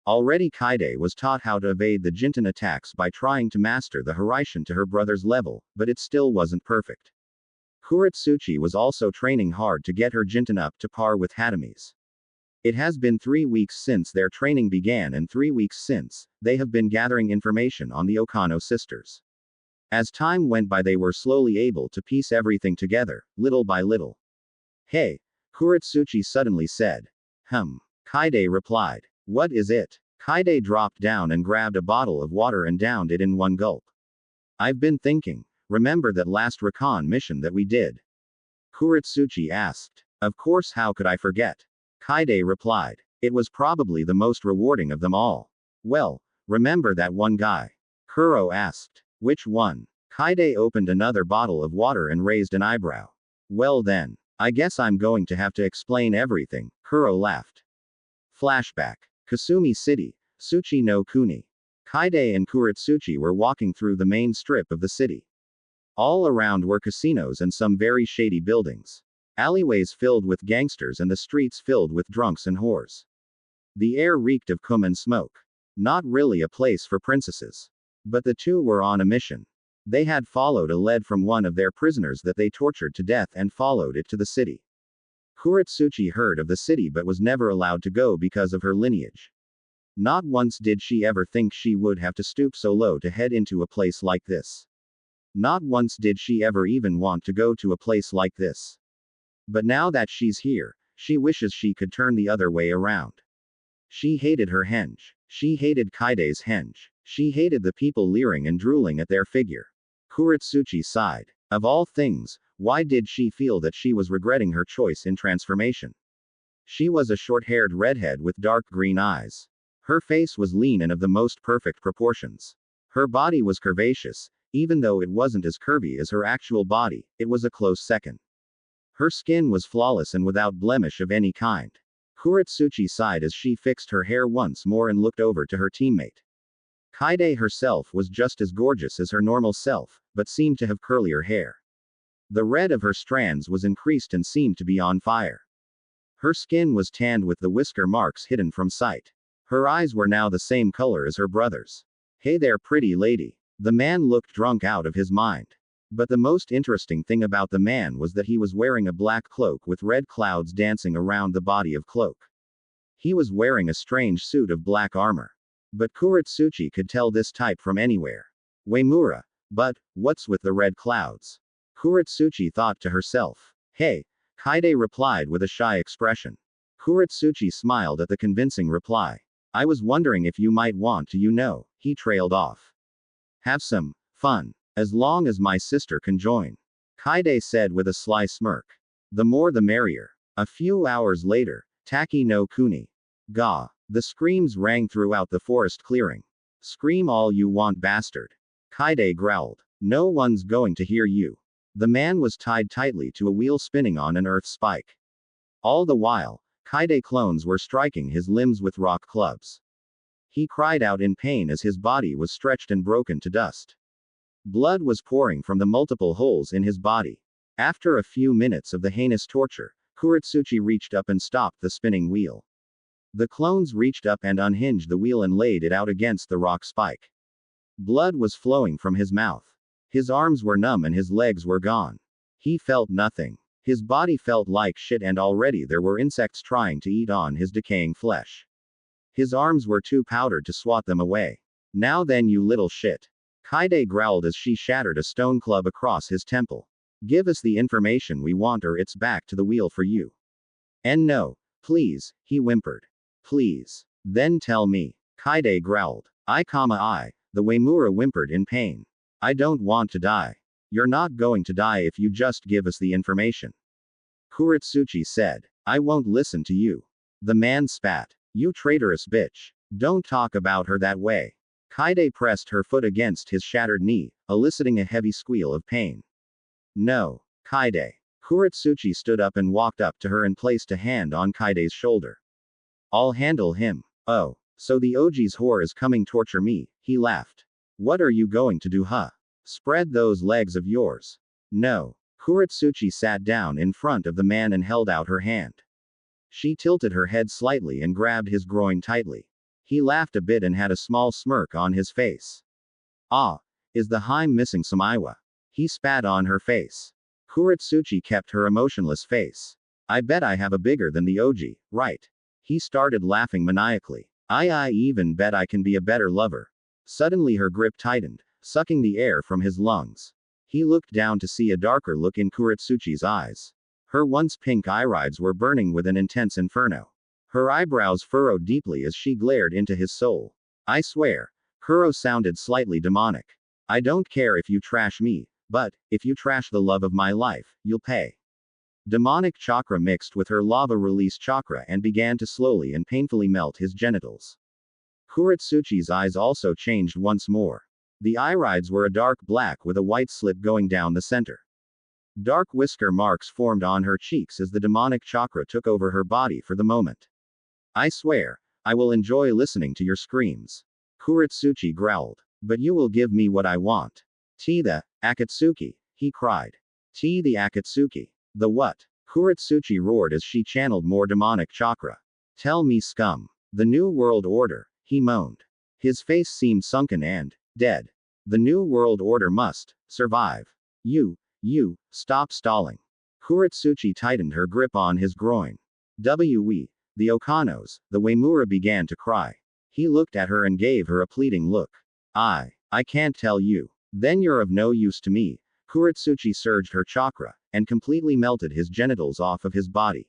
Already Kaide was taught how to evade the Jinten attacks by trying to master the Hiraishin to her brother's level, but it still wasn't perfect. Kurotsuchi was also training hard to get her Jinten up to par with Hatami's. It has been 3 weeks since their training began and 3 weeks since, they have been gathering information on the Okano sisters. As time went by they were slowly able to piece everything together, little by little. Hey, Kurotsuchi suddenly said. Kaide replied. What is it? Kaide dropped down and grabbed a bottle of water and downed it in one gulp. I've been thinking. Remember that last recon mission that we did? Kurotsuchi asked. Of course, how could I forget? Kaide replied. It was probably the most rewarding of them all. Well, remember that one guy? Kuro asked. Which one? Kaide opened another bottle of water and raised an eyebrow. Well then, I guess I'm going to have to explain everything, Kuro laughed. Flashback. Kasumi City, Tsuchi no Kuni. Kaide and Kurotsuchi were walking through the main strip of the city. All around were casinos and some very shady buildings. Alleyways filled with gangsters and the streets filled with drunks and whores. The air reeked of cum and smoke. Not really a place for princesses. But the two were on a mission. They had followed a lead from one of their prisoners that they tortured to death and followed it to the city. Kurotsuchi heard of the city but was never allowed to go because of her lineage. Not once did she ever think she would have to stoop so low to head into a place like this. Not once did she ever even want to go to a place like this. But now that she's here, she wishes she could turn the other way around. She hated her henge. She hated Kaide's henge. She hated the people leering and drooling at their figure. Kurotsuchi sighed. Of all things, why did she feel that she was regretting her choice in transformation? She was a short-haired redhead with dark green eyes. Her face was lean and of the most perfect proportions. Her body was curvaceous, even though it wasn't as curvy as her actual body, it was a close second. Her skin was flawless and without blemish of any kind. Kurotsuchi sighed as she fixed her hair once more and looked over to her teammate. Kaide herself was just as gorgeous as her normal self, but seemed to have curlier hair. The red of her strands was increased and seemed to be on fire. Her skin was tanned with the whisker marks hidden from sight. Her eyes were now the same color as her brother's. Hey there, pretty lady. The man looked drunk out of his mind. But the most interesting thing about the man was that he was wearing a black cloak with red clouds dancing around the body of cloak. He was wearing a strange suit of black armor. But Kurotsuchi could tell this type from anywhere. Uemura. But, what's with the red clouds? Kurotsuchi thought to herself. Hey, Kaide replied with a shy expression. Kurotsuchi smiled at the convincing reply. I was wondering if you might want to, he trailed off. Have some fun. As long as my sister can join. Kaide said with a sly smirk. The more the merrier. A few hours later, Taki no Kuni. Ga. The screams rang throughout the forest clearing. Scream all you want, bastard. Kaide growled. No one's going to hear you. The man was tied tightly to a wheel spinning on an earth spike. All the while, Kaide clones were striking his limbs with rock clubs. He cried out in pain as his body was stretched and broken to dust. Blood was pouring from the multiple holes in his body. After a few minutes of the heinous torture, Kurotsuchi reached up and stopped the spinning wheel. The clones reached up and unhinged the wheel and laid it out against the rock spike. Blood was flowing from his mouth. His arms were numb and his legs were gone. He felt nothing. His body felt like shit and already there were insects trying to eat on his decaying flesh. His arms were too powdered to swat them away. Now then, you little shit. Kaide growled as she shattered a stone club across his temple. Give us the information we want or it's back to the wheel for you. And no. Please, he whimpered. Please. Then tell me. Kaide growled. The Uemura whimpered in pain. I don't want to die. You're not going to die if you just give us the information. Kurotsuchi said. I won't listen to you. The man spat. You traitorous bitch. Don't talk about her that way. Kaide pressed her foot against his shattered knee, eliciting a heavy squeal of pain. No. Kaide. Kurotsuchi stood up and walked up to her and placed a hand on Kaide's shoulder. I'll handle him. Oh, so the OG's whore is coming torture me, he laughed. What are you going to do, huh? Spread those legs of yours. No. Kurotsuchi sat down in front of the man and held out her hand. She tilted her head slightly and grabbed his groin tightly. He laughed a bit and had a small smirk on his face. Ah, is the Heim missing some Iwa? He spat on her face. Kurotsuchi kept her emotionless face. I bet I have a bigger than the OG, right? He started laughing maniacally. I even bet I can be a better lover. Suddenly her grip tightened, sucking the air from his lungs. He looked down to see a darker look in Kurotsuchi's eyes. Her once pink irides were burning with an intense inferno. Her eyebrows furrowed deeply as she glared into his soul. I swear. Kuro sounded slightly demonic. I don't care if you trash me, but, if you trash the love of my life, you'll pay. Demonic chakra mixed with her lava release chakra and began to slowly and painfully melt his genitals. Kurotsuchi's eyes also changed once more. The irides were a dark black with a white slit going down the center. Dark whisker marks formed on her cheeks as the demonic chakra took over her body for the moment. I swear, I will enjoy listening to your screams. Kurotsuchi growled. But you will give me what I want. The Akatsuki, he cried. The Akatsuki. The what? Kurotsuchi roared as she channeled more demonic chakra. Tell me, scum. The New World Order, he moaned. His face seemed sunken and dead. The New World Order must survive. You, stop stalling. Kurotsuchi tightened her grip on his groin. The Okanos, the Uemura began to cry. He looked at her and gave her a pleading look. I can't tell you. Then you're of no use to me. Kurotsuchi surged her chakra, and completely melted his genitals off of his body.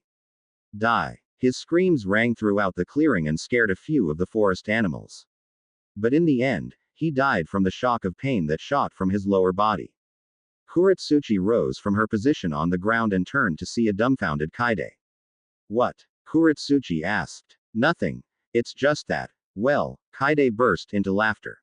Die. His screams rang throughout the clearing and scared a few of the forest animals. But in the end, he died from the shock of pain that shot from his lower body. Kurotsuchi rose from her position on the ground and turned to see a dumbfounded Kaide. What? Kurotsuchi asked. Nothing. It's just that. Well, Kaide burst into laughter.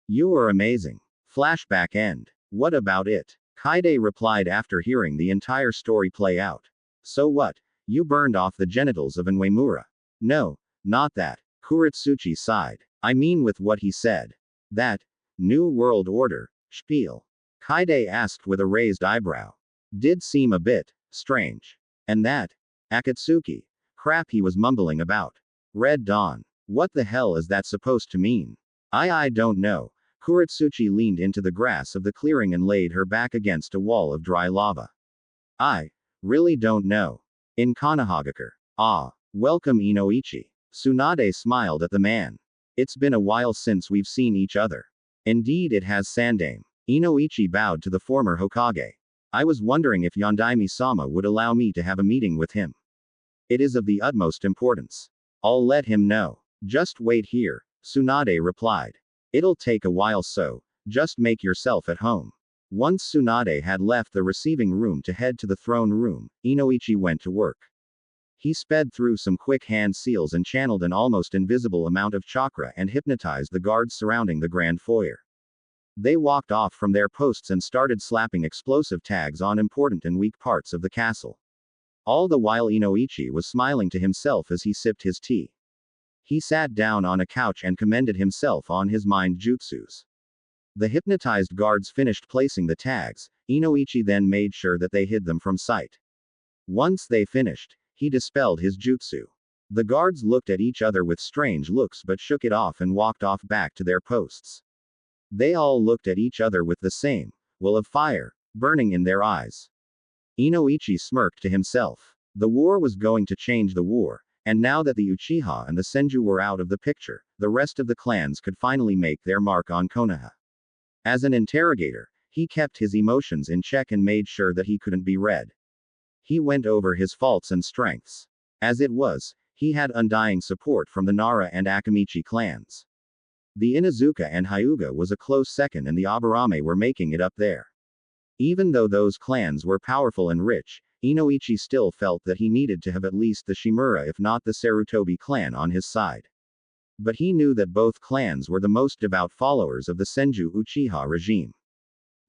You are amazing. Flashback end. What about it? Kaide replied after hearing the entire story play out. So what? You burned off the genitals of an Uemura. No, not that. Kurotsuchi sighed. I mean with what he said. That New World Order spiel. Kaide asked with a raised eyebrow. Did seem a bit strange. And that Akatsuki crap he was mumbling about. Red Dawn. What the hell is that supposed to mean? I don't know. Kurotsuchi leaned into the grass of the clearing and laid her back against a wall of dry lava. I really don't know. In Konohagakure. Ah. Welcome Inoichi. Tsunade smiled at the man. It's been a while since we've seen each other. Indeed it has, Sandame. Inoichi bowed to the former Hokage. I was wondering if Yondaime-sama would allow me to have a meeting with him. It is of the utmost importance. I'll let him know. Just wait here, Tsunade replied. It'll take a while, so just make yourself at home. Once Tsunade had left the receiving room to head to the throne room, Inoichi went to work. He sped through some quick hand seals and channeled an almost invisible amount of chakra and hypnotized the guards surrounding the grand foyer. They walked off from their posts and started slapping explosive tags on important and weak parts of the castle. All the while Inoichi was smiling to himself as he sipped his tea. He sat down on a couch and commended himself on his mind jutsus. The hypnotized guards finished placing the tags. Inoichi then made sure that they hid them from sight. Once they finished, he dispelled his jutsu. The guards looked at each other with strange looks but shook it off and walked off back to their posts. They all looked at each other with the same well of fire burning in their eyes. Inoichi smirked to himself. The war was going to change the war. And now that the Uchiha and the Senju were out of the picture, the rest of the clans could finally make their mark on Konoha. As an interrogator, he kept his emotions in check and made sure that he couldn't be read. He went over his faults and strengths. As it was, he had undying support from the Nara and Akamichi clans. The Inuzuka and Hyuga was a close second and the Aburame were making it up there. Even though those clans were powerful and rich, Inoichi still felt that he needed to have at least the Shimura if not the Sarutobi clan on his side. But he knew that both clans were the most devout followers of the Senju Uchiha regime.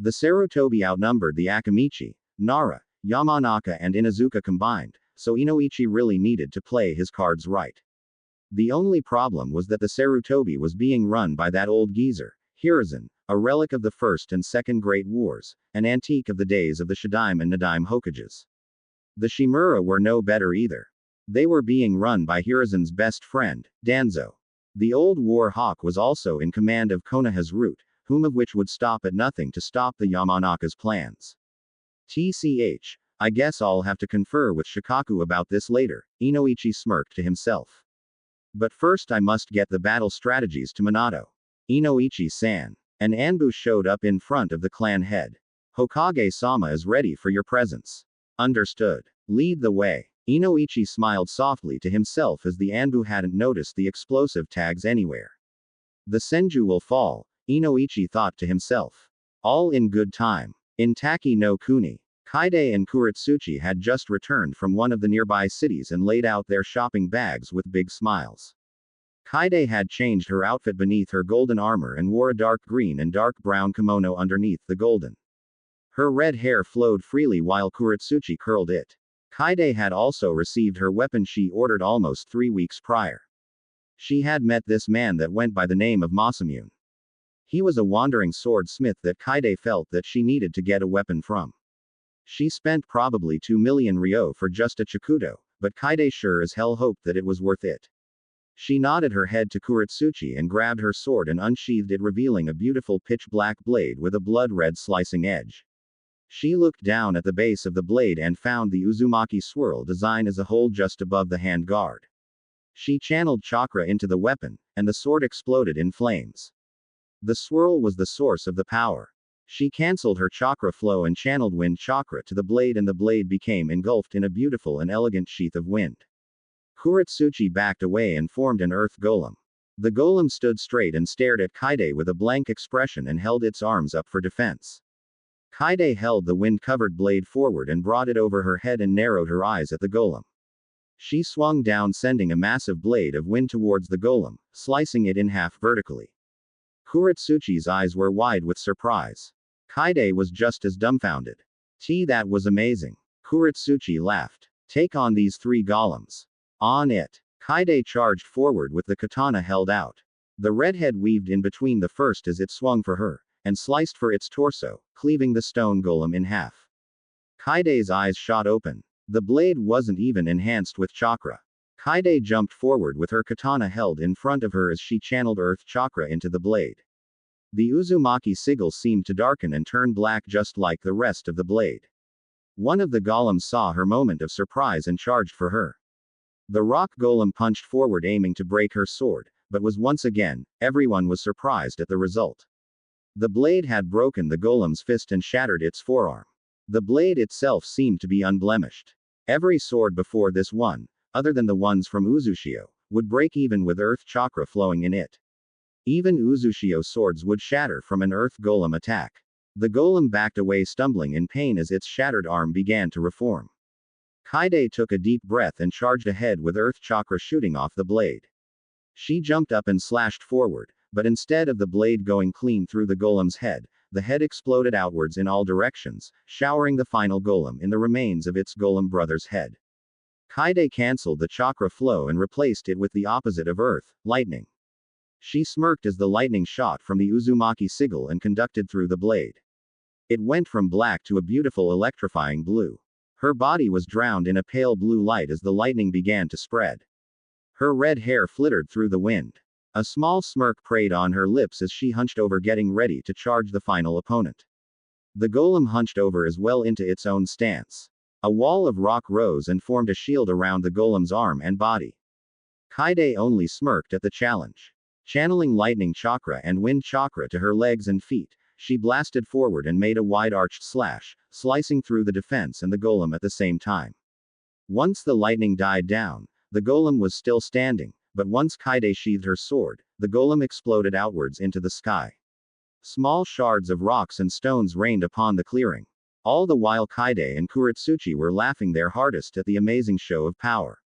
The Sarutobi outnumbered the Akamichi, Nara, Yamanaka and Inuzuka combined, so Inoichi really needed to play his cards right. The only problem was that the Sarutobi was being run by that old geezer, Hiruzen, a relic of the First and Second Great Wars, an antique of the days of the Shadaime and Nadaime Hokages. The Shimura were no better either. They were being run by Hiruzen's best friend, Danzo. The old war hawk was also in command of Konoha's route, whom of which would stop at nothing to stop the Yamanaka's plans. TCH, I guess I'll have to confer with Shikaku about this later, Inoichi smirked to himself. But first I must get the battle strategies to Minato. Inoichi-san. An ambush showed up in front of the clan head. Hokage-sama is ready for your presence. Understood. Lead the way. Inoichi smiled softly to himself as the Anbu hadn't noticed the explosive tags anywhere. The Senju will fall, Inoichi thought to himself. All in good time. In Taki no Kuni, Kaide and Kurotsuchi had just returned from one of the nearby cities and laid out their shopping bags with big smiles. Kaide had changed her outfit beneath her golden armor and wore a dark green and dark brown kimono underneath the golden. Her red hair flowed freely while Kurotsuchi curled it. Kaide had also received her weapon she ordered almost 3 weeks prior. She had met this man that went by the name of Masamune. He was a wandering swordsmith that Kaide felt that she needed to get a weapon from. She spent probably 2 million ryo for just a chikudo, but Kaide sure as hell hoped that it was worth it. She nodded her head to Kurotsuchi and grabbed her sword and unsheathed it, revealing a beautiful pitch-black blade with a blood-red slicing edge. She looked down at the base of the blade and found the Uzumaki swirl design as a hole just above the hand guard. She channeled chakra into the weapon, and the sword exploded in flames. The swirl was the source of the power. She cancelled her chakra flow and channeled wind chakra to the blade, and the blade became engulfed in a beautiful and elegant sheath of wind. Kurotsuchi backed away and formed an earth golem. The golem stood straight and stared at Kaide with a blank expression and held its arms up for defense. Kaide held the wind-covered blade forward and brought it over her head and narrowed her eyes at the golem. She swung down, sending a massive blade of wind towards the golem, slicing it in half vertically. Kurotsuchi's eyes were wide with surprise. Kaide was just as dumbfounded. That was amazing. Kurotsuchi laughed. Take on these 3 golems. On it. Kaide charged forward with the katana held out. The redhead weaved in between the first as it swung for her, and sliced for its torso, cleaving the stone golem in half. Kaide's eyes shot open. The blade wasn't even enhanced with chakra. Kaide jumped forward with her katana held in front of her as she channeled earth chakra into the blade. The Uzumaki sigil seemed to darken and turn black just like the rest of the blade. One of the golems saw her moment of surprise and charged for her. The rock golem punched forward, aiming to break her sword, but was once again, everyone was surprised at the result. The blade had broken the golem's fist and shattered its forearm. The blade itself seemed to be unblemished. Every sword before this one, other than the ones from Uzushio, would break even with earth chakra flowing in it. Even Uzushio swords would shatter from an earth golem attack. The golem backed away, stumbling in pain as its shattered arm began to reform. Kaide took a deep breath and charged ahead with earth chakra shooting off the blade. She jumped up and slashed forward, but instead of the blade going clean through the golem's head, the head exploded outwards in all directions, showering the final golem in the remains of its golem brother's head. Kaide cancelled the chakra flow and replaced it with the opposite of earth, lightning. She smirked as the lightning shot from the Uzumaki sigil and conducted through the blade. It went from black to a beautiful electrifying blue. Her body was drowned in a pale blue light as the lightning began to spread. Her red hair flittered through the wind. A small smirk preyed on her lips as she hunched over, getting ready to charge the final opponent. The golem hunched over as well into its own stance. A wall of rock rose and formed a shield around the golem's arm and body. Kaide only smirked at the challenge. Channeling lightning chakra and wind chakra to her legs and feet, she blasted forward and made a wide arched slash, slicing through the defense and the golem at the same time. Once the lightning died down, the golem was still standing, but once Kaide sheathed her sword, the golem exploded outwards into the sky. Small shards of rocks and stones rained upon the clearing. All the while Kaide and Kurotsuchi were laughing their hardest at the amazing show of power.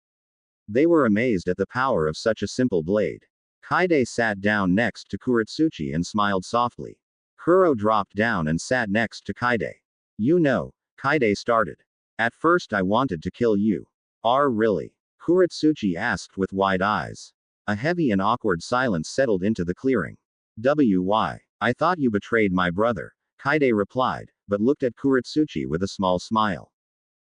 They were amazed at the power of such a simple blade. Kaide sat down next to Kurotsuchi and smiled softly. Kuro dropped down and sat next to Kaide. You know, Kaide started. At first I wanted to kill you. Really? Kurotsuchi asked with wide eyes. A heavy and awkward silence settled into the clearing. Why? I thought you betrayed my brother, Kaide replied, but looked at Kurotsuchi with a small smile.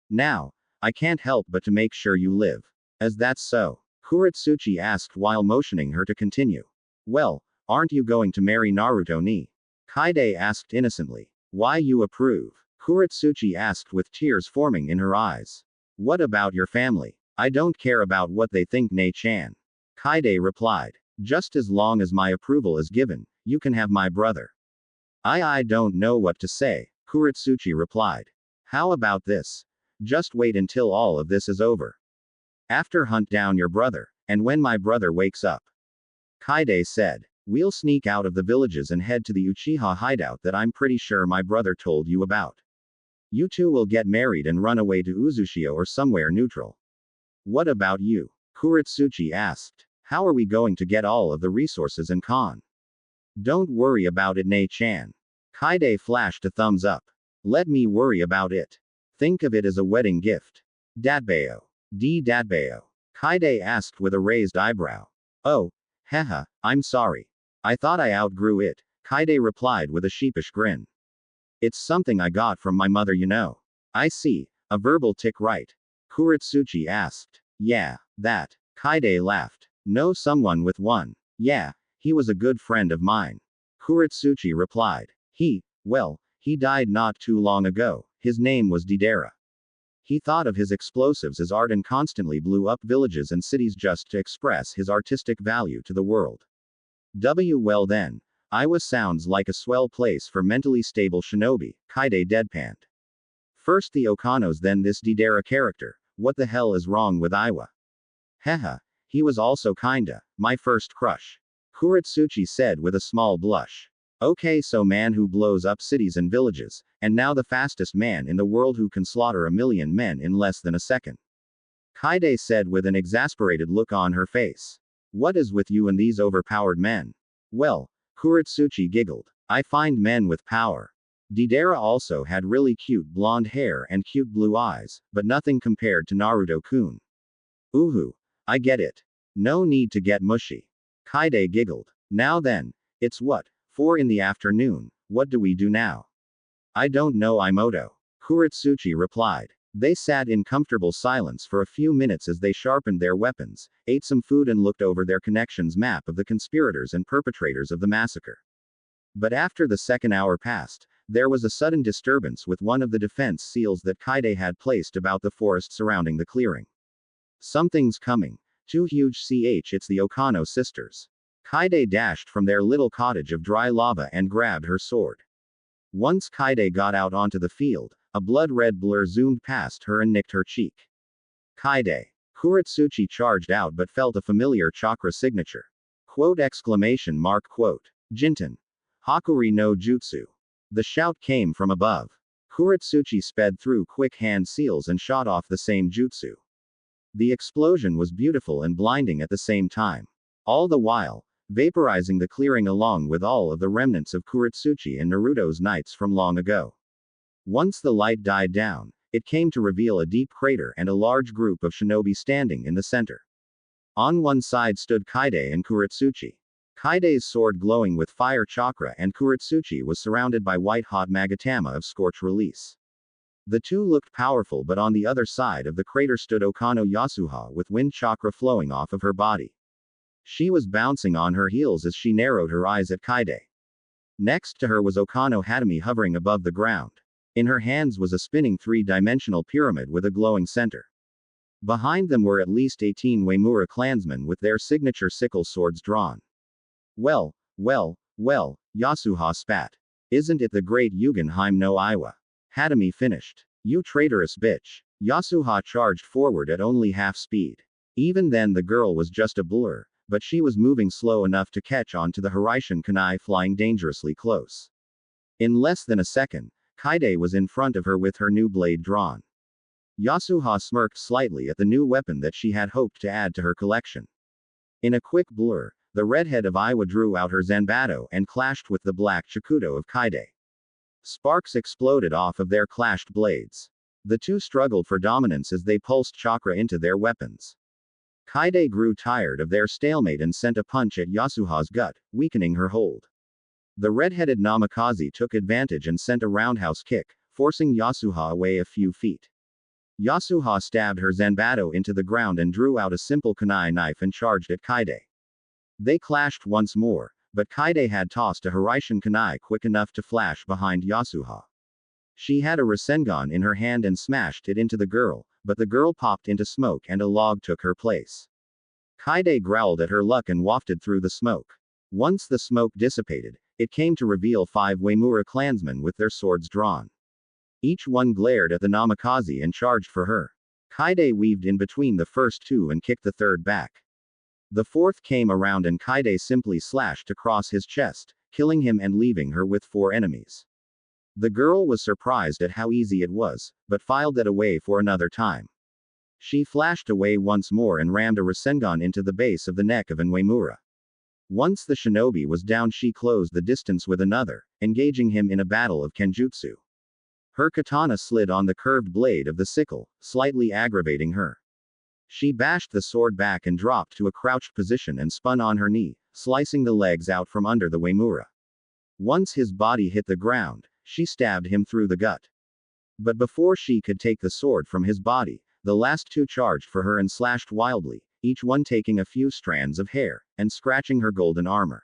Now, I can't help but to make sure you live. Is that so? Kurotsuchi asked while motioning her to continue. Well, aren't you going to marry Naruto ni? Kaide asked innocently. Why you approve? Kurotsuchi asked with tears forming in her eyes. What about your family? I don't care about what they think, Ne-chan. Kaide replied. Just as long as my approval is given, you can have my brother. I don't know what to say, Kurotsuchi replied. How about this? Just wait until all of this is over. After hunt down your brother, and when my brother wakes up. Kaide said. We'll sneak out of the villages and head to the Uchiha hideout that I'm pretty sure my brother told you about. You two will get married and run away to Uzushio or somewhere neutral. What about you? Kurotsuchi asked. How are we going to get all of the resources and con? Don't worry about it, Nei-chan. Kaide flashed a thumbs up. Let me worry about it. Think of it as a wedding gift. Datbeo. Datbeo. Kaide asked with a raised eyebrow. Oh, haha, I'm sorry. I thought I outgrew it, Kaide replied with a sheepish grin. It's something I got from my mother, you know. I see, a verbal tick, right? Kurotsuchi asked. Yeah, that. Kaide laughed. Know someone with one? Yeah, he was a good friend of mine. Kurotsuchi replied. Well, he died not too long ago. His name was Deidara. He thought of his explosives as art and constantly blew up villages and cities just to express his artistic value to the world. Well then, Iwa sounds like a swell place for mentally stable shinobi, Kaide deadpanned. First the Okanos, then this Deidara character. What the hell is wrong with Iwa? Haha, he was also kinda my first crush. Kurotsuchi said with a small blush. Okay, so man who blows up cities and villages, and now the fastest man in the world who can slaughter 1,000,000 men in less than a second. Kaide said with an exasperated look on her face. What is with you and these overpowered men? Well, Kurotsuchi giggled. I find men with power. Deidara also had really cute blonde hair and cute blue eyes, but nothing compared to Naruto-kun. Ooh, I get it. No need to get mushy. Kaide giggled. Now then, it's what, 4 in the afternoon, what do we do now? I don't know, Imoto. Kurotsuchi replied. They sat in comfortable silence for a few minutes as they sharpened their weapons, ate some food and looked over their connections map of the conspirators and perpetrators of the massacre. But after the second hour passed, there was a sudden disturbance with one of the defense seals that Kaide had placed about the forest surrounding the clearing. Something's coming. Too huge, it's the Okano sisters. Kaide dashed from their little cottage of dry lava and grabbed her sword. Once Kaide got out onto the field, a blood-red blur zoomed past her and nicked her cheek. Kaide. Kurotsuchi charged out but felt a familiar chakra signature. Quote! Jinten. Hakuri no Jutsu. The shout came from above. Kurotsuchi sped through quick hand seals and shot off the same jutsu. The explosion was beautiful and blinding at the same time. All the while, vaporizing the clearing along with all of the remnants of Kurotsuchi and Naruto's knights from long ago. Once the light died down, it came to reveal a deep crater and a large group of shinobi standing in the center. On one side stood Kaide and Kurotsuchi. Kaide's sword glowing with fire chakra and Kurotsuchi was surrounded by white-hot magatama of scorch release. The two looked powerful, but on the other side of the crater stood Okano Yasuha with wind chakra flowing off of her body. She was bouncing on her heels as she narrowed her eyes at Kaide. Next to her was Okano Hatami hovering above the ground. In her hands was a spinning 3-dimensional pyramid with a glowing center. Behind them were at least 18 Uemura clansmen with their signature sickle swords drawn. Well, Yasuha spat. Isn't it the great Yugenheim no Iwa? Hatami finished. You traitorous bitch. Yasuha charged forward at only half speed. Even then the girl was just a blur, but she was moving slow enough to catch on to the Hiraishin kunai flying dangerously close. In less than a second, Kaide was in front of her with her new blade drawn. Yasuha smirked slightly at the new weapon that she had hoped to add to her collection. In a quick blur, the redhead of Iwa drew out her Zanbato and clashed with the black Chikudo of Kaide. Sparks exploded off of their clashed blades. The two struggled for dominance as they pulsed chakra into their weapons. Kaide grew tired of their stalemate and sent a punch at Yasuha's gut, weakening her hold. The red-headed Namikaze took advantage and sent a roundhouse kick, forcing Yasuha away a few feet. Yasuha stabbed her Zanbato into the ground and drew out a simple kunai knife and charged at Kaide. They clashed once more, but Kaide had tossed a Hiraishin kunai quick enough to flash behind Yasuha. She had a Rasengan in her hand and smashed it into the girl, but the girl popped into smoke and a log took her place. Kaide growled at her luck and wafted through the smoke. Once the smoke dissipated, it came to reveal 5 Uemura clansmen with their swords drawn. Each one glared at the Namikaze and charged for her. Kaide weaved in between the first two and kicked the third back. The fourth came around and Kaide simply slashed across his chest, killing him and leaving her with 4 enemies. The girl was surprised at how easy it was, but filed that away for another time. She flashed away once more and rammed a Rasengan into the base of the neck of an Uemura. Once the shinobi was down, she closed the distance with another, engaging him in a battle of kenjutsu. Her katana slid on the curved blade of the sickle, slightly aggravating her. She bashed the sword back and dropped to a crouched position and spun on her knee, slicing the legs out from under the Uemura. Once his body hit the ground, she stabbed him through the gut. But before she could take the sword from his body, the last two charged for her and slashed wildly, each one taking a few strands of hair, and scratching her golden armor.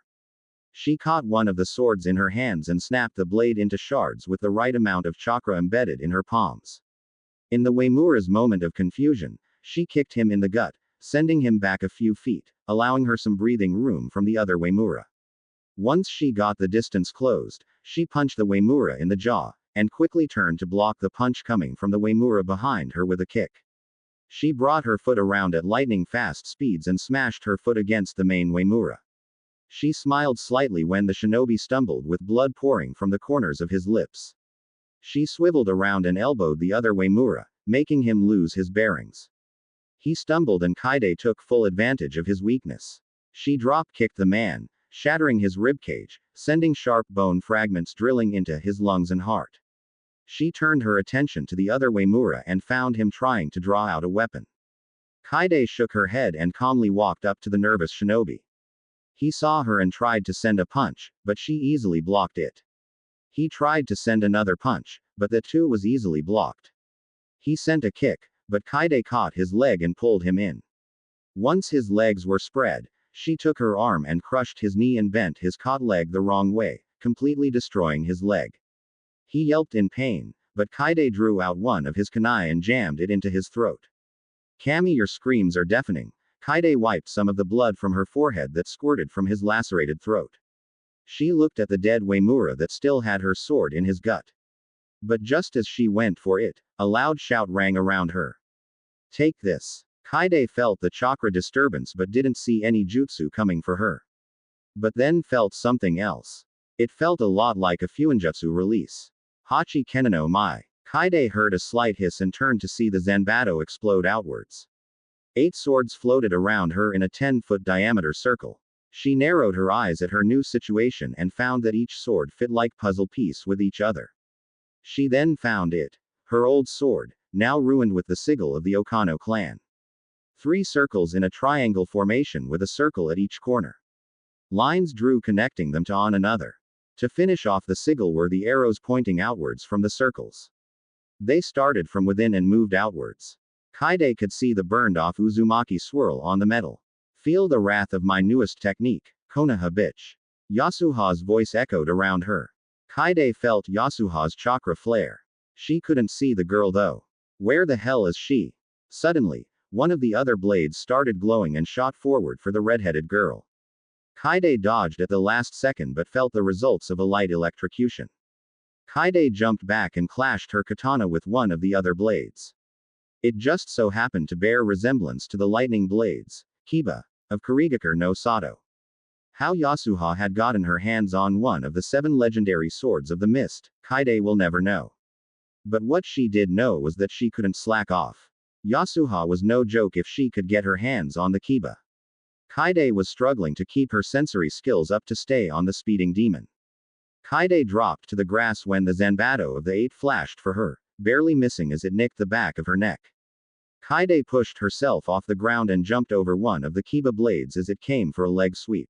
She caught one of the swords in her hands and snapped the blade into shards with the right amount of chakra embedded in her palms. In the Uemura's moment of confusion, she kicked him in the gut, sending him back a few feet, allowing her some breathing room from the other Uemura. Once she got the distance closed, she punched the Uemura in the jaw, and quickly turned to block the punch coming from the Uemura behind her with a kick. She brought her foot around at lightning fast speeds and smashed her foot against the main Uemura. She smiled slightly when the shinobi stumbled with blood pouring from the corners of his lips. She swiveled around and elbowed the other Uemura, making him lose his bearings. He stumbled and Kaide took full advantage of his weakness. She drop-kicked the man, shattering his ribcage, sending sharp bone fragments drilling into his lungs and heart. She turned her attention to the other Uemura and found him trying to draw out a weapon. Kaide shook her head and calmly walked up to the nervous shinobi. He saw her and tried to send a punch, but she easily blocked it. He tried to send another punch, but that too was easily blocked. He sent a kick, but Kaide caught his leg and pulled him in. Once his legs were spread, she took her arm and crushed his knee and bent his caught leg the wrong way, completely destroying his leg. He yelped in pain, but Kaide drew out one of his kunai and jammed it into his throat. Kami, your screams are deafening. Kaide wiped some of the blood from her forehead that squirted from his lacerated throat. She looked at the dead Uemura that still had her sword in his gut. But just as she went for it, a loud shout rang around her. Take this. Kaide felt the chakra disturbance but didn't see any jutsu coming for her. But then felt something else. It felt a lot like a fuinjutsu release. Hachi Kenano Mai. Kaide heard a slight hiss and turned to see the Zanbato explode outwards. 8 swords floated around her in a 10-foot diameter circle. She narrowed her eyes at her new situation and found that each sword fit like puzzle piece with each other. She then found it. Her old sword, now ruined with the sigil of the Okano clan. 3 circles in a triangle formation with a circle at each corner. Lines drew connecting them to one another. To finish off the sigil were the arrows pointing outwards from the circles. They started from within and moved outwards. Kaide could see the burned-off Uzumaki swirl on the metal. Feel the wrath of my newest technique, Konoha bitch. Yasuha's voice echoed around her. Kaide felt Yasuha's chakra flare. She couldn't see the girl though. Where the hell is she? Suddenly, one of the other blades started glowing and shot forward for the red-headed girl. Kaide dodged at the last second but felt the results of a light electrocution. Kaide jumped back and clashed her katana with one of the other blades. It just so happened to bear resemblance to the lightning blades, Kiba, of Kurigakure no Sato. How Yasuha had gotten her hands on one of the 7 legendary swords of the mist, Kaide will never know. But what she did know was that she couldn't slack off. Yasuha was no joke if she could get her hands on the Kiba. Kaide was struggling to keep her sensory skills up to stay on the speeding demon. Kaide dropped to the grass when the Zanbato of the 8 flashed for her, barely missing as it nicked the back of her neck. Kaide pushed herself off the ground and jumped over one of the Kiba blades as it came for a leg sweep.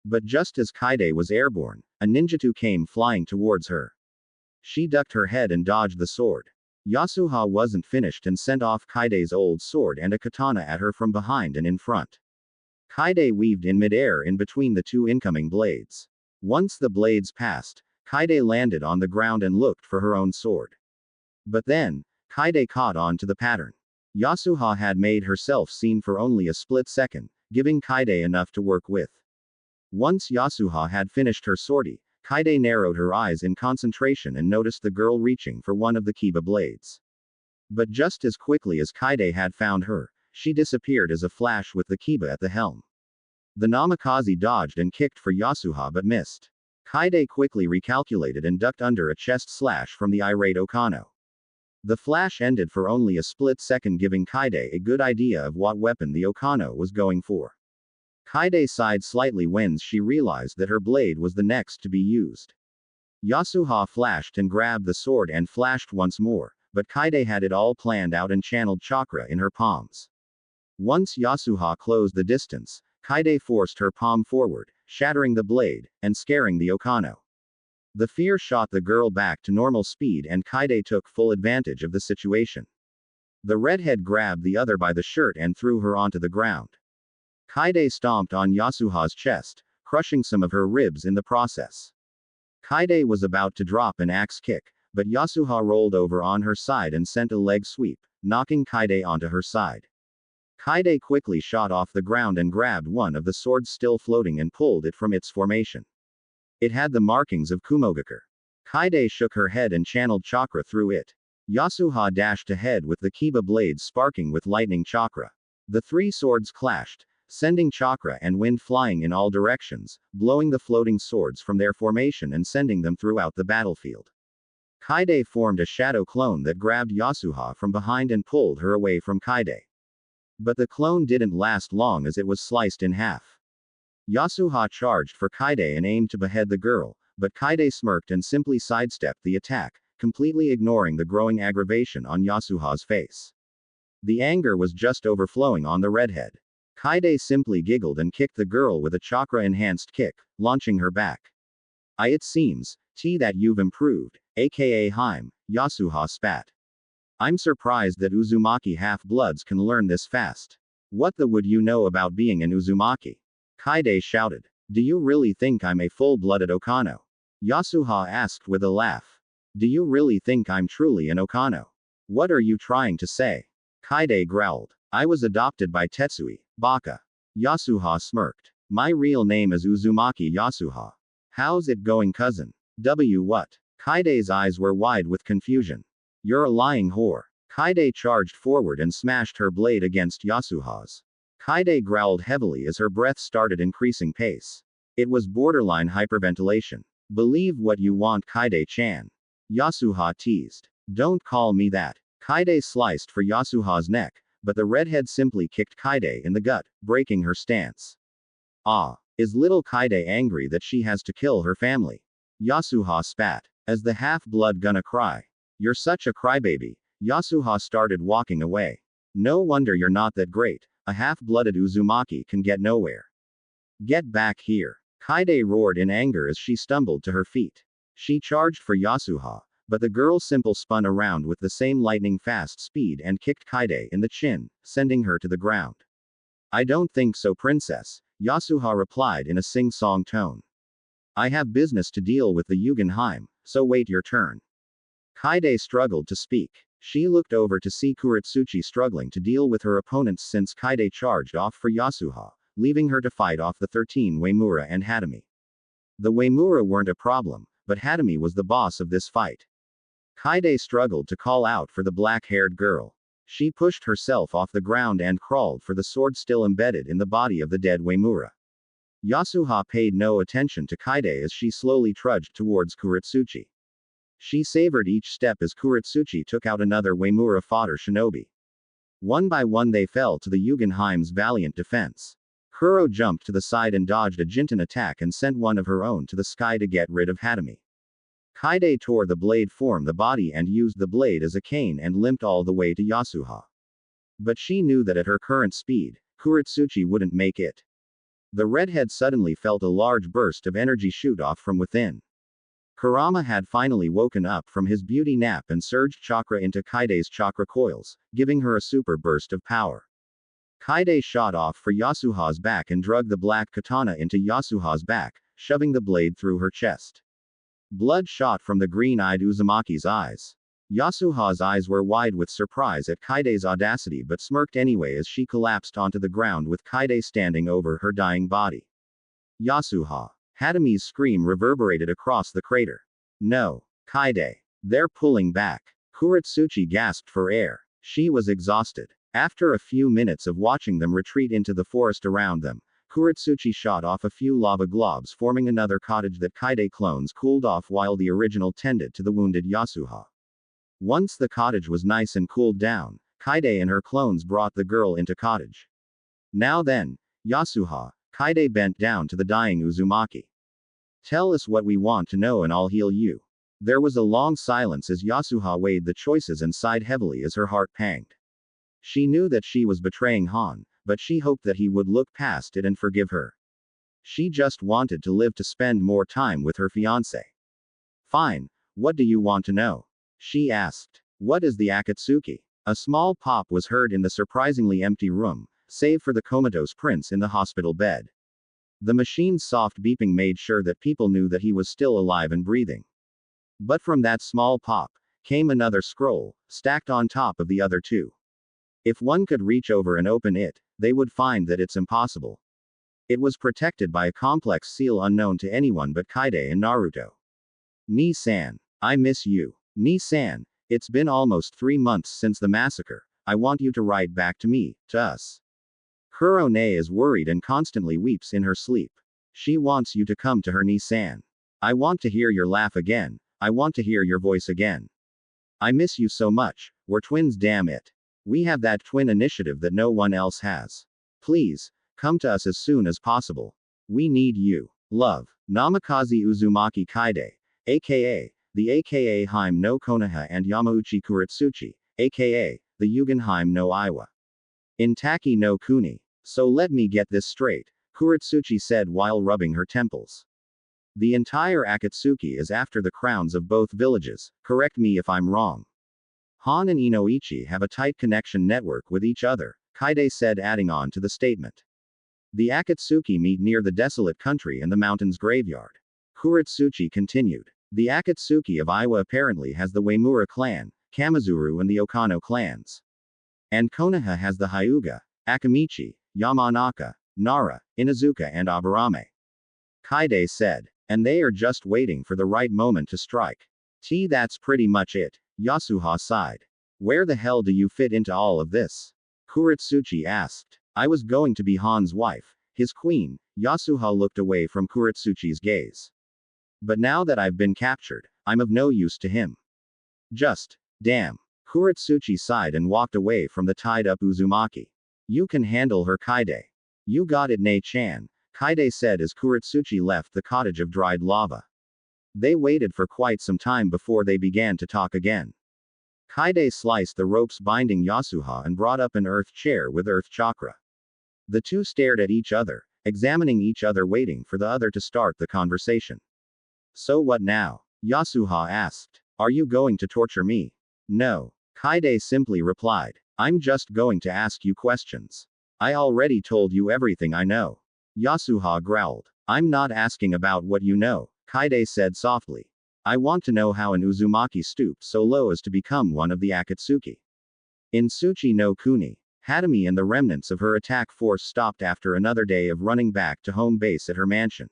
But just as Kaide was airborne, a ninjutsu came flying towards her. She ducked her head and dodged the sword. Yasuha wasn't finished and sent off Kaide's old sword and a katana at her from behind and in front. Kaide weaved in midair in between the 2 incoming blades. Once the blades passed, Kaide landed on the ground and looked for her own sword. But then, Kaide caught on to the pattern. Yasuha had made herself seen for only a split second, giving Kaide enough to work with. Once Yasuha had finished her sortie, Kaide narrowed her eyes in concentration and noticed the girl reaching for one of the Kiba blades. But just as quickly as Kaide had found her, she disappeared as a flash with the Kiba at the helm. The Namikaze dodged and kicked for Yasuha but missed. Kaide quickly recalculated and ducked under a chest slash from the irate Okano. The flash ended for only a split second, giving Kaide a good idea of what weapon the Okano was going for. Kaide sighed slightly when she realized that her blade was the next to be used. Yasuha flashed and grabbed the sword and flashed once more, but Kaide had it all planned out and channeled chakra in her palms. Once Yasuha closed the distance, Kaide forced her palm forward, shattering the blade, and scaring the Okano. The fear shot the girl back to normal speed and Kaide took full advantage of the situation. The redhead grabbed the other by the shirt and threw her onto the ground. Kaide stomped on Yasuha's chest, crushing some of her ribs in the process. Kaide was about to drop an axe kick, but Yasuha rolled over on her side and sent a leg sweep, knocking Kaide onto her side. Kaide quickly shot off the ground and grabbed one of the swords still floating and pulled it from its formation. It had the markings of Kumogakure. Kaide shook her head and channeled chakra through it. Yasuha dashed ahead with the Kiba blades sparking with lightning chakra. The three swords clashed, sending chakra and wind flying in all directions, blowing the floating swords from their formation and sending them throughout the battlefield. Kaide formed a shadow clone that grabbed Yasuha from behind and pulled her away from Kaide. But the clone didn't last long as it was sliced in half. Yasuha charged for Kaide and aimed to behead the girl, but Kaide smirked and simply sidestepped the attack, completely ignoring the growing aggravation on Yasuha's face. The anger was just overflowing on the redhead. Kaide simply giggled and kicked the girl with a chakra-enhanced kick, launching her back. It seems, that you've improved, aka Haim, Yasuha spat. I'm surprised that Uzumaki half-bloods can learn this fast. What the would you know about being an Uzumaki? Kaide shouted. Do you really think I'm a full-blooded Okano? Yasuha asked with a laugh. Do you really think I'm truly an Okano? What are you trying to say? Kaide growled. I was adopted by Tetsui, baka. Yasuha smirked. My real name is Uzumaki Yasuha. How's it going, cousin? What? Kaide's eyes were wide with confusion. You're a lying whore. Kaide charged forward and smashed her blade against Yasuha's. Kaide growled heavily as her breath started increasing pace. It was borderline hyperventilation. Believe what you want, Kaide-chan. Yasuha teased. Don't call me that. Kaide sliced for Yasuha's neck, but the redhead simply kicked Kaide in the gut, breaking her stance. Is little Kaide angry that she has to kill her family? Yasuha spat. As the half-blood gonna cry. You're such a crybaby. Yasuha started walking away. No wonder you're not that great. A half-blooded Uzumaki can get nowhere. Get back here. Kaide roared in anger as she stumbled to her feet. She charged for Yasuha, but the girl simple spun around with the same lightning-fast speed and kicked Kaide in the chin, sending her to the ground. I don't think so, princess, Yasuha replied in a sing-song tone. I have business to deal with the Yugenheim, so wait your turn. Kaide struggled to speak. She looked over to see Kurotsuchi struggling to deal with her opponents since Kaide charged off for Yasuha, leaving her to fight off the 13 Uemura and Hatami. The Uemura weren't a problem, but Hatami was the boss of this fight. Kaide struggled to call out for the black-haired girl. She pushed herself off the ground and crawled for the sword still embedded in the body of the dead Uemura. Yasuha paid no attention to Kaide as she slowly trudged towards Kurotsuchi. She savored each step as Kurotsuchi took out another Uemura fodder shinobi. One by one they fell to the Yugenheim's valiant defense. Kuro jumped to the side and dodged a Jinten attack and sent one of her own to the sky to get rid of Hatami. Kaide tore the blade from the body and used the blade as a cane and limped all the way to Yasuha. But she knew that at her current speed, Kurotsuchi wouldn't make it. The redhead suddenly felt a large burst of energy shoot off from within. Kurama had finally woken up from his beauty nap and surged chakra into Kaide's chakra coils, giving her a super burst of power. Kaide shot off for Yasuha's back and drug the black katana into Yasuha's back, shoving the blade through her chest. Blood shot from the green-eyed Uzumaki's eyes. Yasuha's eyes were wide with surprise at Kaide's audacity but smirked anyway as she collapsed onto the ground with Kaide standing over her dying body. Yasuha. Hatame's scream reverberated across the crater. No. Kaide. They're pulling back. Kurotsuchi gasped for air. She was exhausted. After a few minutes of watching them retreat into the forest around them, Kurotsuchi shot off a few lava globs, forming another cottage that Kaide clones cooled off while the original tended to the wounded Yasuha. Once the cottage was nice and cooled down, Kaide and her clones brought the girl into cottage. Now then, Yasuha, Kaide bent down to the dying Uzumaki. Tell us what we want to know and I'll heal you. There was a long silence as Yasuha weighed the choices and sighed heavily as her heart panged. She knew that she was betraying Han, but she hoped that he would look past it and forgive her. She just wanted to live to spend more time with her fiancé. Fine, what do you want to know? She asked. What is the Akatsuki? A small pop was heard in the surprisingly empty room, save for the comatose prince in the hospital bed. The machine's soft beeping made sure that people knew that he was still alive and breathing. But from that small pop came another scroll, stacked on top of the other two. If one could reach over and open it, they would find that it's impossible. It was protected by a complex seal unknown to anyone but Kaide and Naruto. Ni-san. I miss you. Ni-san, it's been almost 3 months since the massacre. I want you to write back to me, to us. Kurone is worried and constantly weeps in her sleep. She wants you to come to her, Ni-san. I want to hear your laugh again. I want to hear your voice again. I miss you so much. We're twins, damn it. We have that twin initiative that no one else has. Please, come to us as soon as possible. We need you. Love. Namikaze Uzumaki Kaide, aka the aka Hime no Konoha, and Yamauchi Kurotsuchi, aka the Yugenheim no Iwa. Intaki no Kuni. So let me get this straight, Kurotsuchi said while rubbing her temples. The entire Akatsuki is after the crowns of both villages, correct me if I'm wrong. Han and Inoichi have a tight connection network with each other, Kaide said, adding on to the statement. The Akatsuki meet near the desolate country and the mountain's graveyard. Kurotsuchi continued. The Akatsuki of Iwa apparently has the Uemura clan, Kamizuru and the Okano clans. And Konoha has the Hyuga, Akamichi, Yamanaka, Nara, Inazuka and Aburame. Kaide said. And they are just waiting for the right moment to strike. That's pretty much it, Yasuha sighed. Where the hell do you fit into all of this? Kurotsuchi asked. I was going to be Han's wife, his queen. Yasuha looked away from Kurotsuchi's gaze. But now that I've been captured, I'm of no use to him. Just, damn. Kurotsuchi sighed and walked away from the tied-up Uzumaki. You can handle her, Kaide. You got it, Nei-chan, Kaide said as Kurotsuchi left the cottage of dried lava. They waited for quite some time before they began to talk again. Kaide sliced the ropes binding Yasuha and brought up an earth chair with earth chakra. The two stared at each other, examining each other, waiting for the other to start the conversation. So what now? Yasuha asked. Are you going to torture me? No. Kaide simply replied. I'm just going to ask you questions. I already told you everything I know. Yasuha growled. I'm not asking about what you know, Kaide said softly. I want to know how an Uzumaki stooped so low as to become one of the Akatsuki. In Tsuchi no Kuni, Hatame and the remnants of her attack force stopped after another day of running back to home base at her mansion.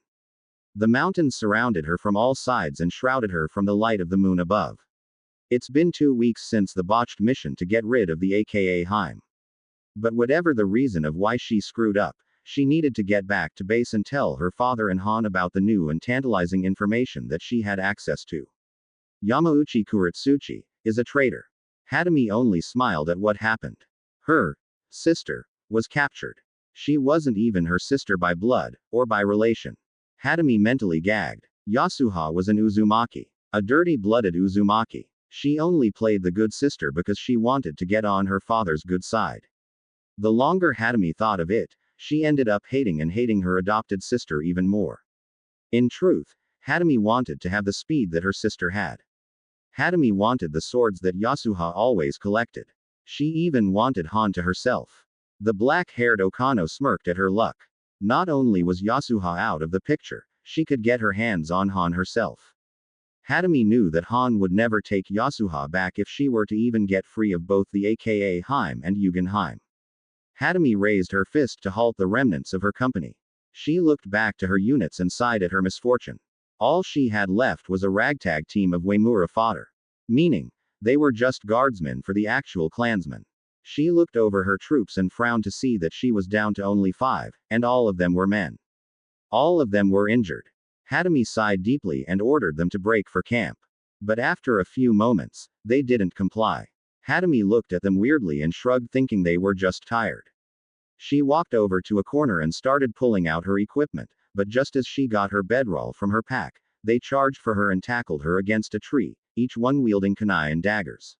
The mountains surrounded her from all sides and shrouded her from the light of the moon above. It's been 2 weeks since the botched mission to get rid of the aka Haim. But whatever the reason of why she screwed up, she needed to get back to base and tell her father and Han about the new and tantalizing information that she had access to. Yamauchi Kurotsuchi is a traitor. Hatame only smiled at what happened. Her sister was captured. She wasn't even her sister by blood, or by relation. Hatame mentally gagged. Yasuha was an Uzumaki. A dirty-blooded Uzumaki. She only played the good sister because she wanted to get on her father's good side. The longer Hatame thought of it, she ended up hating her adopted sister even more. In truth, Hatame wanted to have the speed that her sister had. Hatame wanted the swords that Yasuha always collected. She even wanted Han to herself. The black-haired Okano smirked at her luck. Not only was Yasuha out of the picture, she could get her hands on Han herself. Hatame knew that Han would never take Yasuha back if she were to even get free of both the aka Haim and Yugenheim. Hatame raised her fist to halt the remnants of her company. She looked back to her units and sighed at her misfortune. All she had left was a ragtag team of Uemura fodder. Meaning, they were just guardsmen for the actual clansmen. She looked over her troops and frowned to see that she was down to only 5, and all of them were men. All of them were injured. Hatami sighed deeply and ordered them to break for camp. But after a few moments, they didn't comply. Hatami looked at them weirdly and shrugged, thinking they were just tired. She walked over to a corner and started pulling out her equipment, but just as she got her bedroll from her pack, they charged for her and tackled her against a tree, each one wielding kunai and daggers.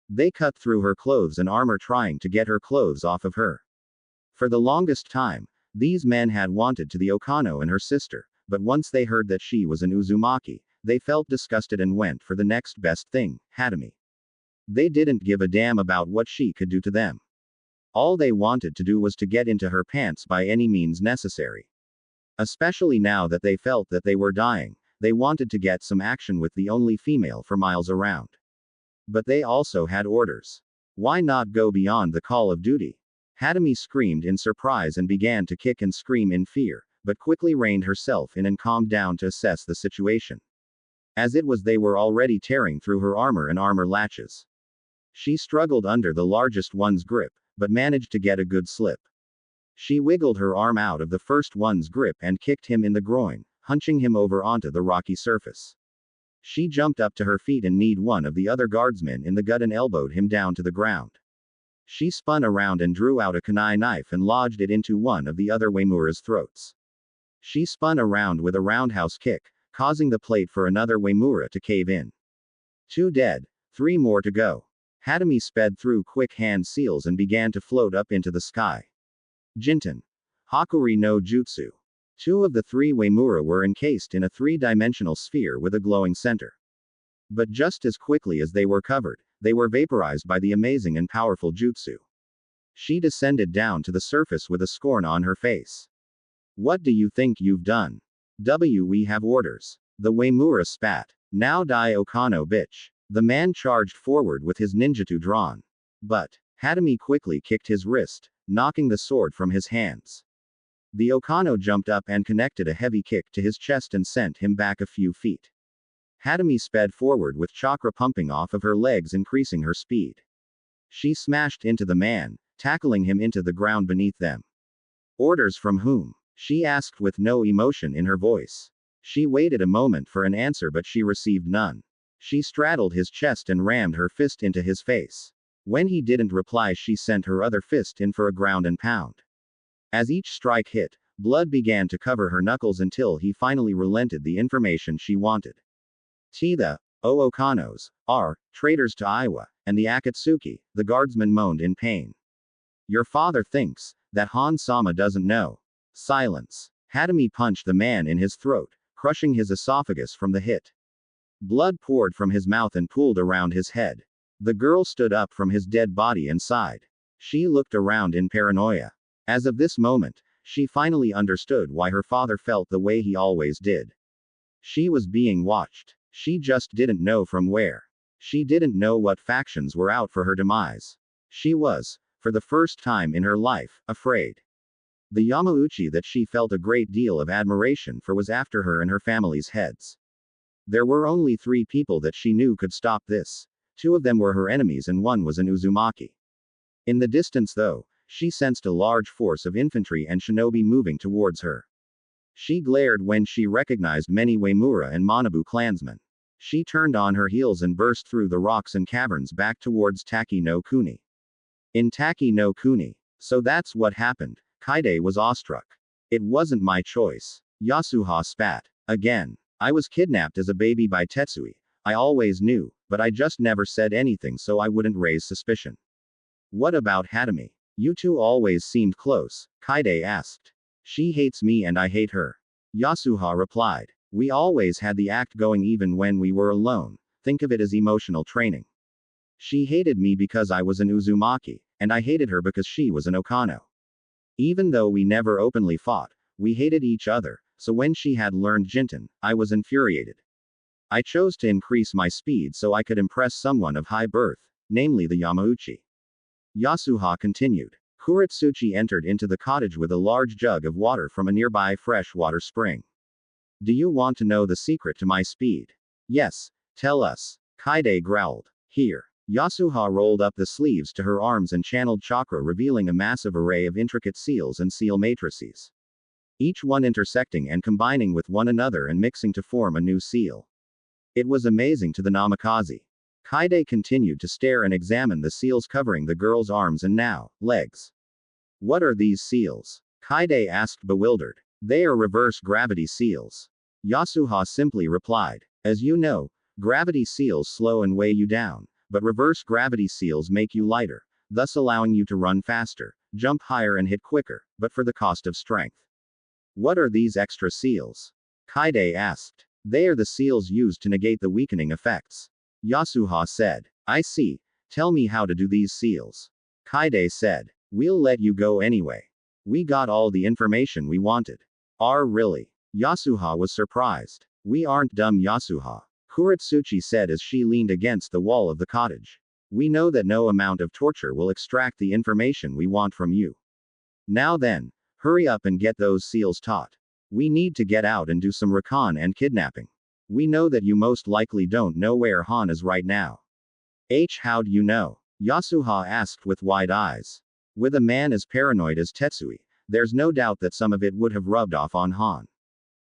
They cut through her clothes and armor trying to get her clothes off of her. For the longest time, these men had wanted to the Okano and her sister, but once they heard that she was an Uzumaki, they felt disgusted and went for the next best thing, Hatami. They didn't give a damn about what she could do to them. All they wanted to do was to get into her pants by any means necessary. Especially now that they felt that they were dying, they wanted to get some action with the only female for miles around. But they also had orders. Why not go beyond the call of duty? Hatami screamed in surprise and began to kick and scream in fear, but quickly reined herself in and calmed down to assess the situation. As it was, they were already tearing through her armor and armor latches. She struggled under the largest one's grip, but managed to get a good slip. She wiggled her arm out of the first one's grip and kicked him in the groin, hunching him over onto the rocky surface. She jumped up to her feet and kneed one of the other guardsmen in the gut and elbowed him down to the ground. She spun around and drew out a kunai knife and lodged it into one of the other Uemura's throats. She spun around with a roundhouse kick, causing the plate for another Uemura to cave in. 2 dead, 3 more to go. Hatami sped through quick hand seals and began to float up into the sky. Jinten. Hakuri no Jutsu. 2 of the 3 Uemura were encased in a 3-dimensional sphere with a glowing center. But just as quickly as they were covered, they were vaporized by the amazing and powerful jutsu. She descended down to the surface with a scorn on her face. What do you think you've done? We have orders. The Uemura spat. Now die Okano bitch. The man charged forward with his ninjutsu drawn. But Hatami quickly kicked his wrist, knocking the sword from his hands. The Okano jumped up and connected a heavy kick to his chest and sent him back a few feet. Hatami sped forward with chakra pumping off of her legs, increasing her speed. She smashed into the man, tackling him into the ground beneath them. Orders from whom? She asked with no emotion in her voice. She waited a moment for an answer, but she received none. She straddled his chest and rammed her fist into his face. When he didn't reply, she sent her other fist in for a ground and pound. As each strike hit, blood began to cover her knuckles until he finally relented the information she wanted. The Okanos are traitors to Aiwa, and the Akatsuki, the guardsman moaned in pain. Your father thinks that Han-sama doesn't know. Silence. Hatami punched the man in his throat, crushing his esophagus from the hit. Blood poured from his mouth and pooled around his head. The girl stood up from his dead body and sighed. She looked around in paranoia. As of this moment, she finally understood why her father felt the way he always did. She was being watched. She just didn't know from where. She didn't know what factions were out for her demise. She was, for the first time in her life, afraid. The Yamauchi that she felt a great deal of admiration for was after her and her family's heads. There were only 3 people that she knew could stop this. 2 of them were her enemies and 1 was an Uzumaki. In the distance though, she sensed a large force of infantry and shinobi moving towards her. She glared when she recognized many Uemura and Manabu clansmen. She turned on her heels and burst through the rocks and caverns back towards Taki no Kuni. In Taki no Kuni. So that's what happened. Kaide was awestruck. It wasn't my choice. Yasuha spat. Again. I was kidnapped as a baby by Tetsui. I always knew, but I just never said anything so I wouldn't raise suspicion. What about Hatami? You two always seemed close, Kaide asked. She hates me and I hate her. Yasuha replied. We always had the act going even when we were alone. Think of it as emotional training. She hated me because I was an Uzumaki, and I hated her because she was an Okano. Even though we never openly fought, we hated each other, so when she had learned Jinten, I was infuriated. I chose to increase my speed so I could impress someone of high birth, namely the Yamauchi. Yasuha continued. Kurotsuchi entered into the cottage with a large jug of water from a nearby freshwater spring. Do you want to know the secret to my speed? Yes, tell us. Kaide growled. Here. Yasuha rolled up the sleeves to her arms and channeled chakra, revealing a massive array of intricate seals and seal matrices. Each one intersecting and combining with one another and mixing to form a new seal. It was amazing to the Namikaze. Kaide continued to stare and examine the seals covering the girl's arms and now, legs. What are these seals? Kaide asked, bewildered. They are reverse gravity seals. Yasuha simply replied. As you know, gravity seals slow and weigh you down, but reverse gravity seals make you lighter, thus allowing you to run faster, jump higher and hit quicker, but for the cost of strength. What are these extra seals? Kaide asked. They are the seals used to negate the weakening effects. Yasuha said. I see. Tell me how to do these seals. Kaide said. We'll let you go anyway. We got all the information we wanted. Really? Yasuha was surprised. We aren't dumb, Yasuha. Kurotsuchi said as she leaned against the wall of the cottage. We know that no amount of torture will extract the information we want from you. Now then, hurry up and get those seals taught. We need to get out and do some recon and kidnapping. We know that you most likely don't know where Han is right now. How'd you know? Yasuha asked with wide eyes. With a man as paranoid as Tetsui, there's no doubt that some of it would have rubbed off on Han.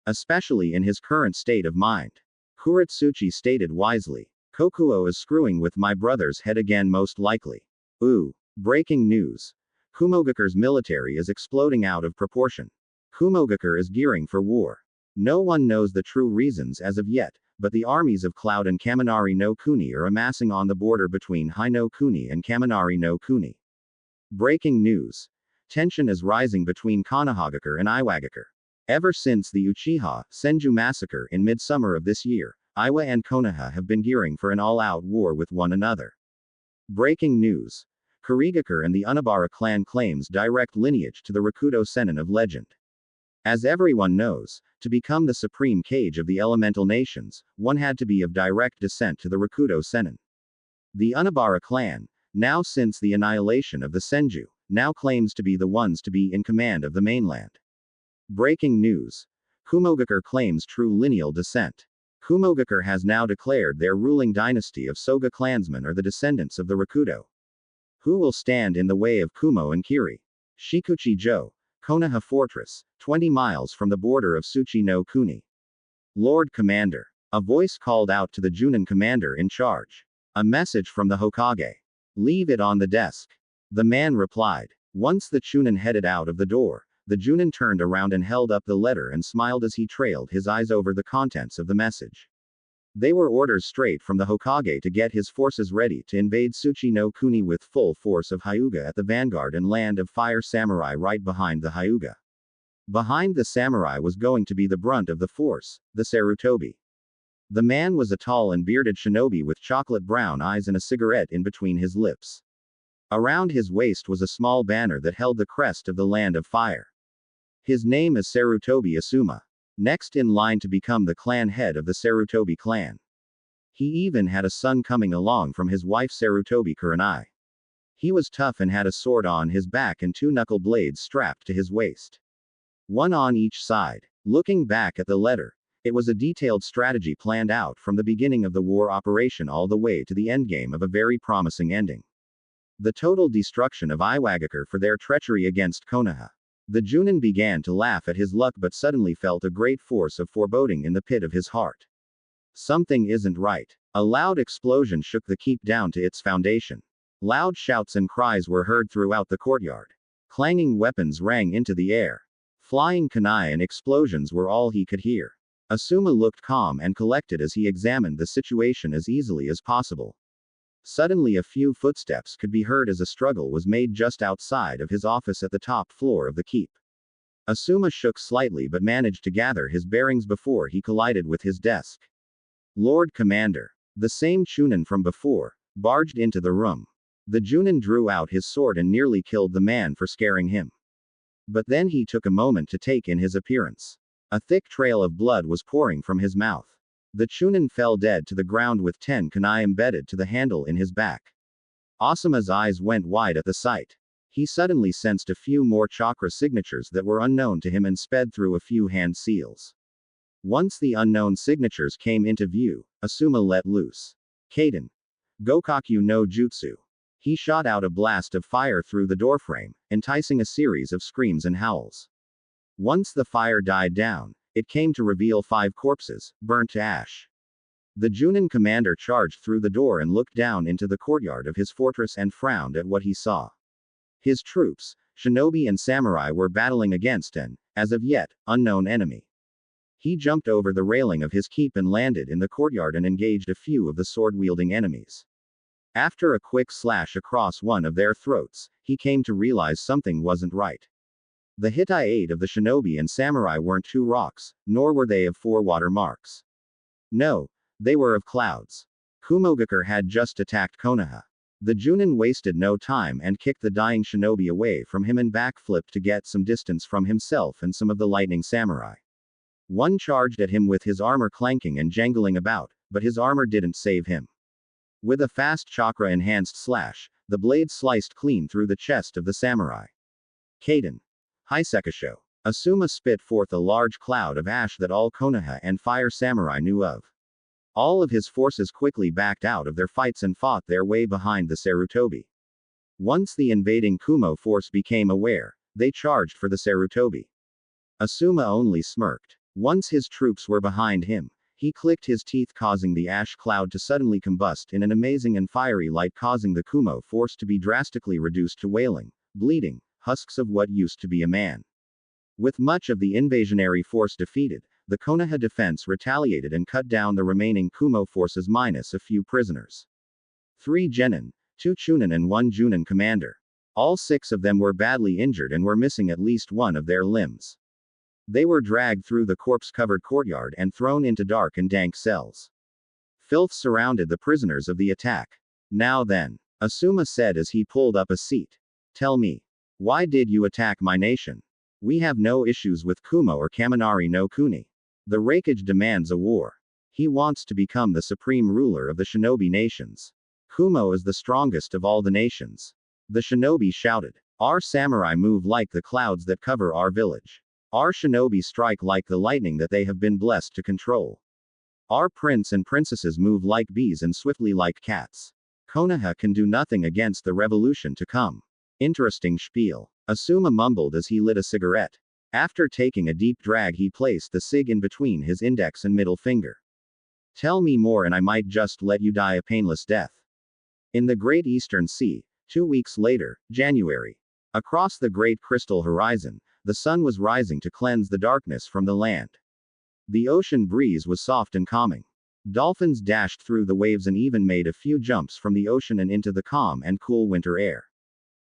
Especially in his current state of mind. Kurotsuchi stated wisely. Kokuo is screwing with my brother's head again, most likely. Ooh. Breaking news. Kumogakure's military is exploding out of proportion. Kumogakure is gearing for war. No one knows the true reasons as of yet, but the armies of Cloud and Kaminari no Kuni are amassing on the border between Hai no Kuni and Kaminari no Kuni. Breaking news. Tension is rising between Konohagakure and Iwagakure. Ever since the Uchiha Senju massacre in midsummer of this year, Iwa and Konoha have been gearing for an all-out war with one another. Breaking news. Kurigakure and the Unabara clan claims direct lineage to the Rakudo Sennin of legend. As everyone knows, to become the supreme kage of the elemental nations, one had to be of direct descent to the Rakudo Sennin. The Unabara clan, now since the annihilation of the Senju, now claims to be the ones to be in command of the mainland. Breaking news. Kumogakure claims true lineal descent. Kumogakure has now declared their ruling dynasty of Soga clansmen are the descendants of the Rakudo. Who will stand in the way of Kumo and Kiri? Shikuchi-jo, Konoha Fortress, 20 miles from the border of Tsuchi no Kuni. Lord Commander. A voice called out to the Junin commander in charge. A message from the Hokage. Leave it on the desk. The man replied. Once the Chunin headed out of the door, the Junin turned around and held up the letter and smiled as he trailed his eyes over the contents of the message. They were orders straight from the Hokage to get his forces ready to invade Tsuchi no Kuni with full force of Hyuga at the vanguard and land of fire samurai right behind the Hyuga. Behind the samurai was going to be the brunt of the force, the Sarutobi. The man was a tall and bearded shinobi with chocolate brown eyes and a cigarette in between his lips. Around his waist was a small banner that held the crest of the Land of Fire. His name is Sarutobi Asuma. Next in line to become the clan head of the Sarutobi clan. He even had a son coming along from his wife Sarutobi Kurenai. He was tough and had a sword on his back and 2 knuckle blades strapped to his waist. One on each side. Looking back at the letter, it was a detailed strategy planned out from the beginning of the war operation all the way to the endgame of a very promising ending. The total destruction of Iwagakure for their treachery against Konoha. The Junin began to laugh at his luck but suddenly felt a great force of foreboding in the pit of his heart. Something isn't right. A loud explosion shook the keep down to its foundation. Loud shouts and cries were heard throughout the courtyard. Clanging weapons rang into the air. Flying kunai and explosions were all he could hear. Asuma looked calm and collected as he examined the situation as easily as possible. Suddenly a few footsteps could be heard as a struggle was made just outside of his office at the top floor of the keep. Asuma shook slightly but managed to gather his bearings before he collided with his desk. Lord Commander. The same Chunin from before, barged into the room. The Junin drew out his sword and nearly killed the man for scaring him. But then he took a moment to take in his appearance. A thick trail of blood was pouring from his mouth. The Chunin fell dead to the ground with 10 kunai embedded to the handle in his back. Asuma's eyes went wide at the sight. He suddenly sensed a few more chakra signatures that were unknown to him and sped through a few hand seals. Once the unknown signatures came into view, Asuma let loose. Kaden. Gokaku no Jutsu. He shot out a blast of fire through the doorframe, enticing a series of screams and howls. Once the fire died down, it came to reveal 5 corpses, burnt to ash. The Junin commander charged through the door and looked down into the courtyard of his fortress and frowned at what he saw. His troops, shinobi and samurai, were battling against an, as of yet, unknown enemy. He jumped over the railing of his keep and landed in the courtyard and engaged a few of the sword-wielding enemies. After a quick slash across one of their throats, he came to realize something wasn't right. The Hittite of the shinobi and samurai weren't 2 rocks, nor were they of 4 water marks. No, they were of clouds. Kumogakure had just attacked Konoha. The Junin wasted no time and kicked the dying shinobi away from him and backflipped to get some distance from himself and some of the lightning samurai. One charged at him with his armor clanking and jangling about, but his armor didn't save him. With a fast chakra-enhanced slash, the blade sliced clean through the chest of the samurai. Kaden. Hisekasho. Asuma spit forth a large cloud of ash that all Konoha and fire samurai knew of. All of his forces quickly backed out of their fights and fought their way behind the Sarutobi. Once the invading Kumo force became aware, they charged for the Sarutobi. Asuma only smirked. Once his troops were behind him, he clicked his teeth, causing the ash cloud to suddenly combust in an amazing and fiery light, causing the Kumo force to be drastically reduced to wailing, bleeding husks of what used to be a man. With much of the invasionary force defeated, the Konoha defense retaliated and cut down the remaining Kumo forces minus a few prisoners. 3 genin, 2 chunin and 1 junin commander. All 6 of them were badly injured and were missing at least one of their limbs. They were dragged through the corpse-covered courtyard and thrown into dark and dank cells. Filth surrounded the prisoners of the attack. Now then, Asuma said as he pulled up a seat. Tell me. Why did you attack my nation? We have no issues with Kumo or Kaminari no Kuni. The Raikage demands a war. He wants to become the supreme ruler of the shinobi nations. Kumo is the strongest of all the nations. The shinobi shouted. Our samurai move like the clouds that cover our village. Our shinobi strike like the lightning that they have been blessed to control. Our prince and princesses move like bees and swiftly like cats. Konoha can do nothing against the revolution to come. Interesting spiel. Asuma mumbled as he lit a cigarette. After taking a deep drag, he placed the cig in between his index and middle finger. Tell me more and I might just let you die a painless death. In the Great Eastern Sea, 2 weeks later, January. Across the great crystal horizon, the sun was rising to cleanse the darkness from the land. The ocean breeze was soft and calming. Dolphins dashed through the waves and even made a few jumps from the ocean and into the calm and cool winter air.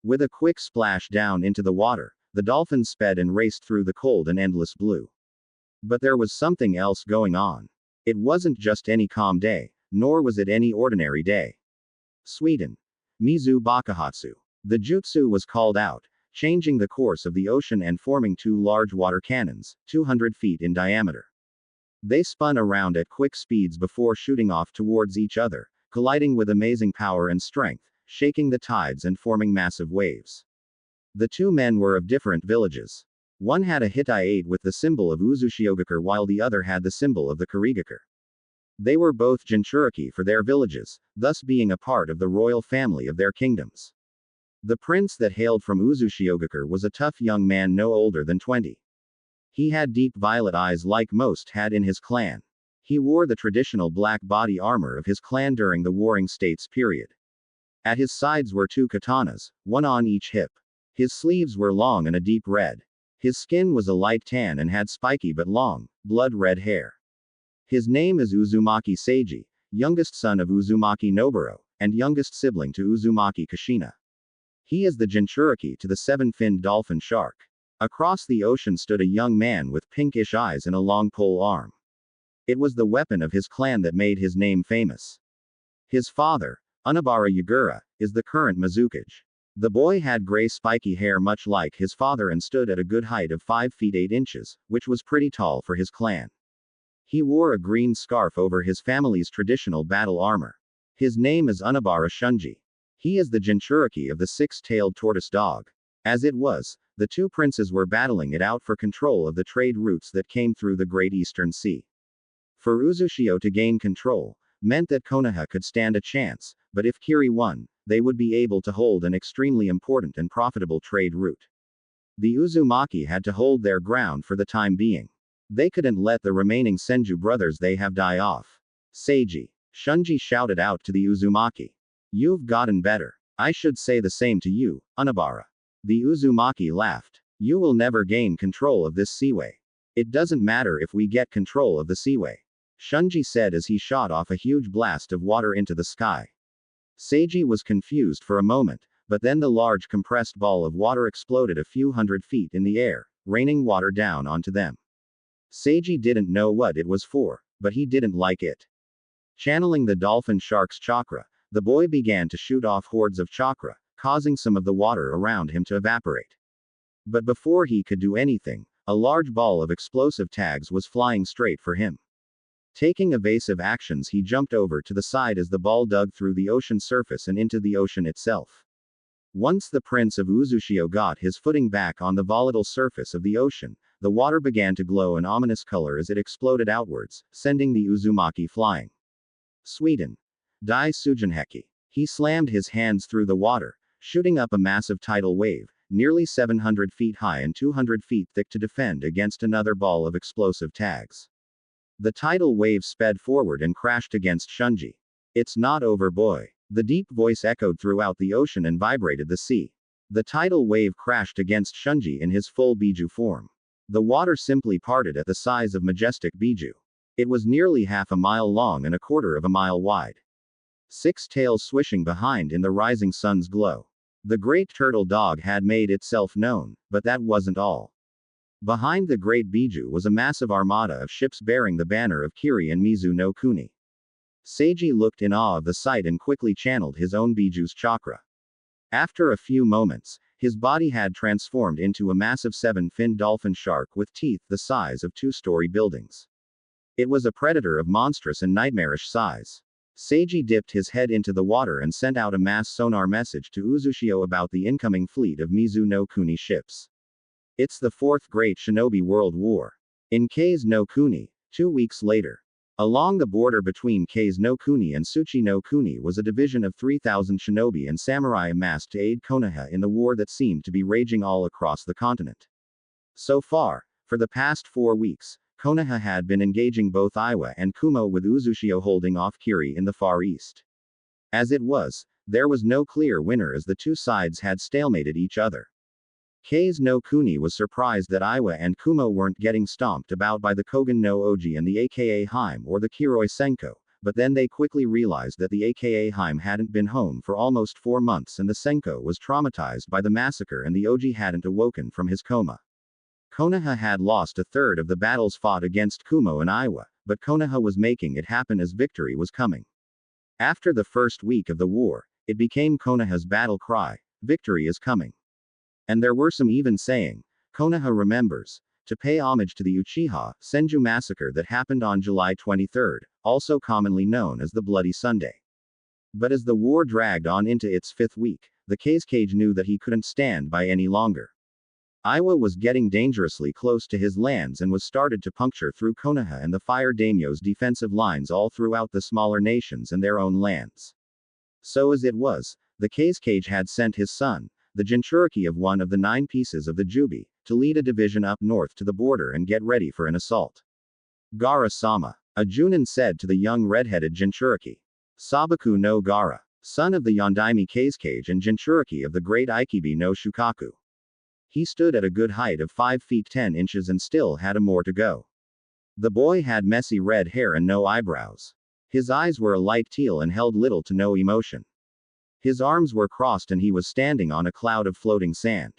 With a quick splash down into the water, the dolphins sped and raced through the cold and endless blue. But there was something else going on. It wasn't just any calm day, nor was it any ordinary day. Sweden. Mizu Bakuhatsu. The jutsu was called out, changing the course of the ocean and forming 2 large water cannons, 200 feet in diameter. They spun around at quick speeds before shooting off towards each other, colliding with amazing power and strength, shaking the tides and forming massive waves. The 2 men were of different villages. One had a Hittite with the symbol of Uzushiogakure while the other had the symbol of the Kurigakure. They were both Jinchūriki for their villages, thus being a part of the royal family of their kingdoms. The prince that hailed from Uzushiogakure was a tough young man no older than 20. He had deep violet eyes like most had in his clan. He wore the traditional black body armor of his clan during the Warring States period. At his sides were 2 katanas, one on each hip. His sleeves were long and a deep red. His skin was a light tan and had spiky but long, blood-red hair. His name is Uzumaki Seiji, youngest son of Uzumaki Noburo, and youngest sibling to Uzumaki Kushina. He is the Jinchūriki to the 7-finned dolphin shark. Across the ocean stood a young man with pinkish eyes and a long pole arm. It was the weapon of his clan that made his name famous. His father, Unabara Yagura, is the current Mizukage. The boy had gray spiky hair much like his father and stood at a good height of 5 feet 8 inches, which was pretty tall for his clan. He wore a green scarf over his family's traditional battle armor. His name is Unabara Shunji. He is the Jinchūriki of the six-tailed tortoise dog. As it was, the two princes were battling it out for control of the trade routes that came through the Great Eastern Sea. For Uzushio to gain control, meant that Konoha could stand a chance, but if Kiri won, they would be able to hold an extremely important and profitable trade route. The Uzumaki had to hold their ground for the time being. They couldn't let the remaining Senju brothers they have die off. Seiji. Shunji shouted out to the Uzumaki. You've gotten better. I should say the same to you, Unabara. The Uzumaki laughed. You will never gain control of this seaway. It doesn't matter if we get control of the seaway. Shunji said as he shot off a huge blast of water into the sky. Seiji was confused for a moment, but then the large compressed ball of water exploded a few hundred feet in the air, raining water down onto them. Seiji didn't know what it was for, but he didn't like it. Channeling the dolphin shark's chakra, the boy began to shoot off hordes of chakra, causing some of the water around him to evaporate. But before he could do anything, a large ball of explosive tags was flying straight for him. Taking evasive actions, he jumped over to the side as the ball dug through the ocean surface and into the ocean itself. Once the Prince of Uzushio got his footing back on the volatile surface of the ocean, the water began to glow an ominous color as it exploded outwards, sending the Uzumaki flying. Sweden. Dai Sujinheki. He slammed his hands through the water, shooting up a massive tidal wave, nearly 700 feet high and 200 feet thick to defend against another ball of explosive tags. The tidal wave sped forward and crashed against Shunji. It's not over, boy. The deep voice echoed throughout the ocean and vibrated the sea. The tidal wave crashed against Shunji in his full Biju form. The water simply parted at the size of majestic Biju. It was nearly half a mile long and a quarter of a mile wide. Six tails swishing behind in the rising sun's glow. The great turtle dog had made itself known, but that wasn't all. Behind the great Biju was a massive armada of ships bearing the banner of Kiri and Mizu no Kuni. Seiji looked in awe of the sight and quickly channeled his own Biju's chakra. After a few moments, his body had transformed into a massive seven-finned dolphin shark with teeth the size of two-story buildings. It was a predator of monstrous and nightmarish size. Seiji dipped his head into the water and sent out a mass sonar message to Uzushio about the incoming fleet of Mizu no Kuni ships. It's the Fourth Great Shinobi World War. In Kase no Kuni, 2 weeks later. Along the border between Kase no Kuni and Tsuchi no Kuni was a division of 3,000 shinobi and samurai amassed to aid Konoha in the war that seemed to be raging all across the continent. So far, for the past 4 weeks, Konoha had been engaging both Iwa and Kumo, with Uzushio holding off Kiri in the Far East. As it was, there was no clear winner as the two sides had stalemated each other. Kase no Kuni was surprised that Iwa and Kumo weren't getting stomped about by the Kogen no Oji and the aka Haim or the Kiroi Senko, but then they quickly realized that the aka Haim hadn't been home for almost 4 months and the Senko was traumatized by the massacre and the Oji hadn't awoken from his coma. Konoha had lost a third of the battles fought against Kumo and Iwa, but Konoha was making it happen as victory was coming. After the first week of the war, it became Konoha's battle cry, "Victory is coming." And there were some even saying, "Konoha remembers," to pay homage to the Uchiha Senju massacre that happened on July 23, also commonly known as the Bloody Sunday. But as the war dragged on into its 5th week, the Kazekage knew that he couldn't stand by any longer. Iwa was getting dangerously close to his lands and was started to puncture through Konoha and the Fire Daimyo's defensive lines all throughout the smaller nations and their own lands. So as it was, the Kazekage had sent his son, the Jinchūriki of one of the 9 pieces of the Jubi, to lead a division up north to the border and get ready for an assault. Gara-sama, a Junin said to the young red-headed Jinchūriki. Sabaku no Gara, son of the Yondaime Kazekage and Jinchūriki of the great Ikibi no Shukaku. He stood at a good height of 5 feet 10 inches and still had a more to go. The boy had messy red hair and no eyebrows. His eyes were a light teal and held little to no emotion. His arms were crossed and he was standing on a cloud of floating sand.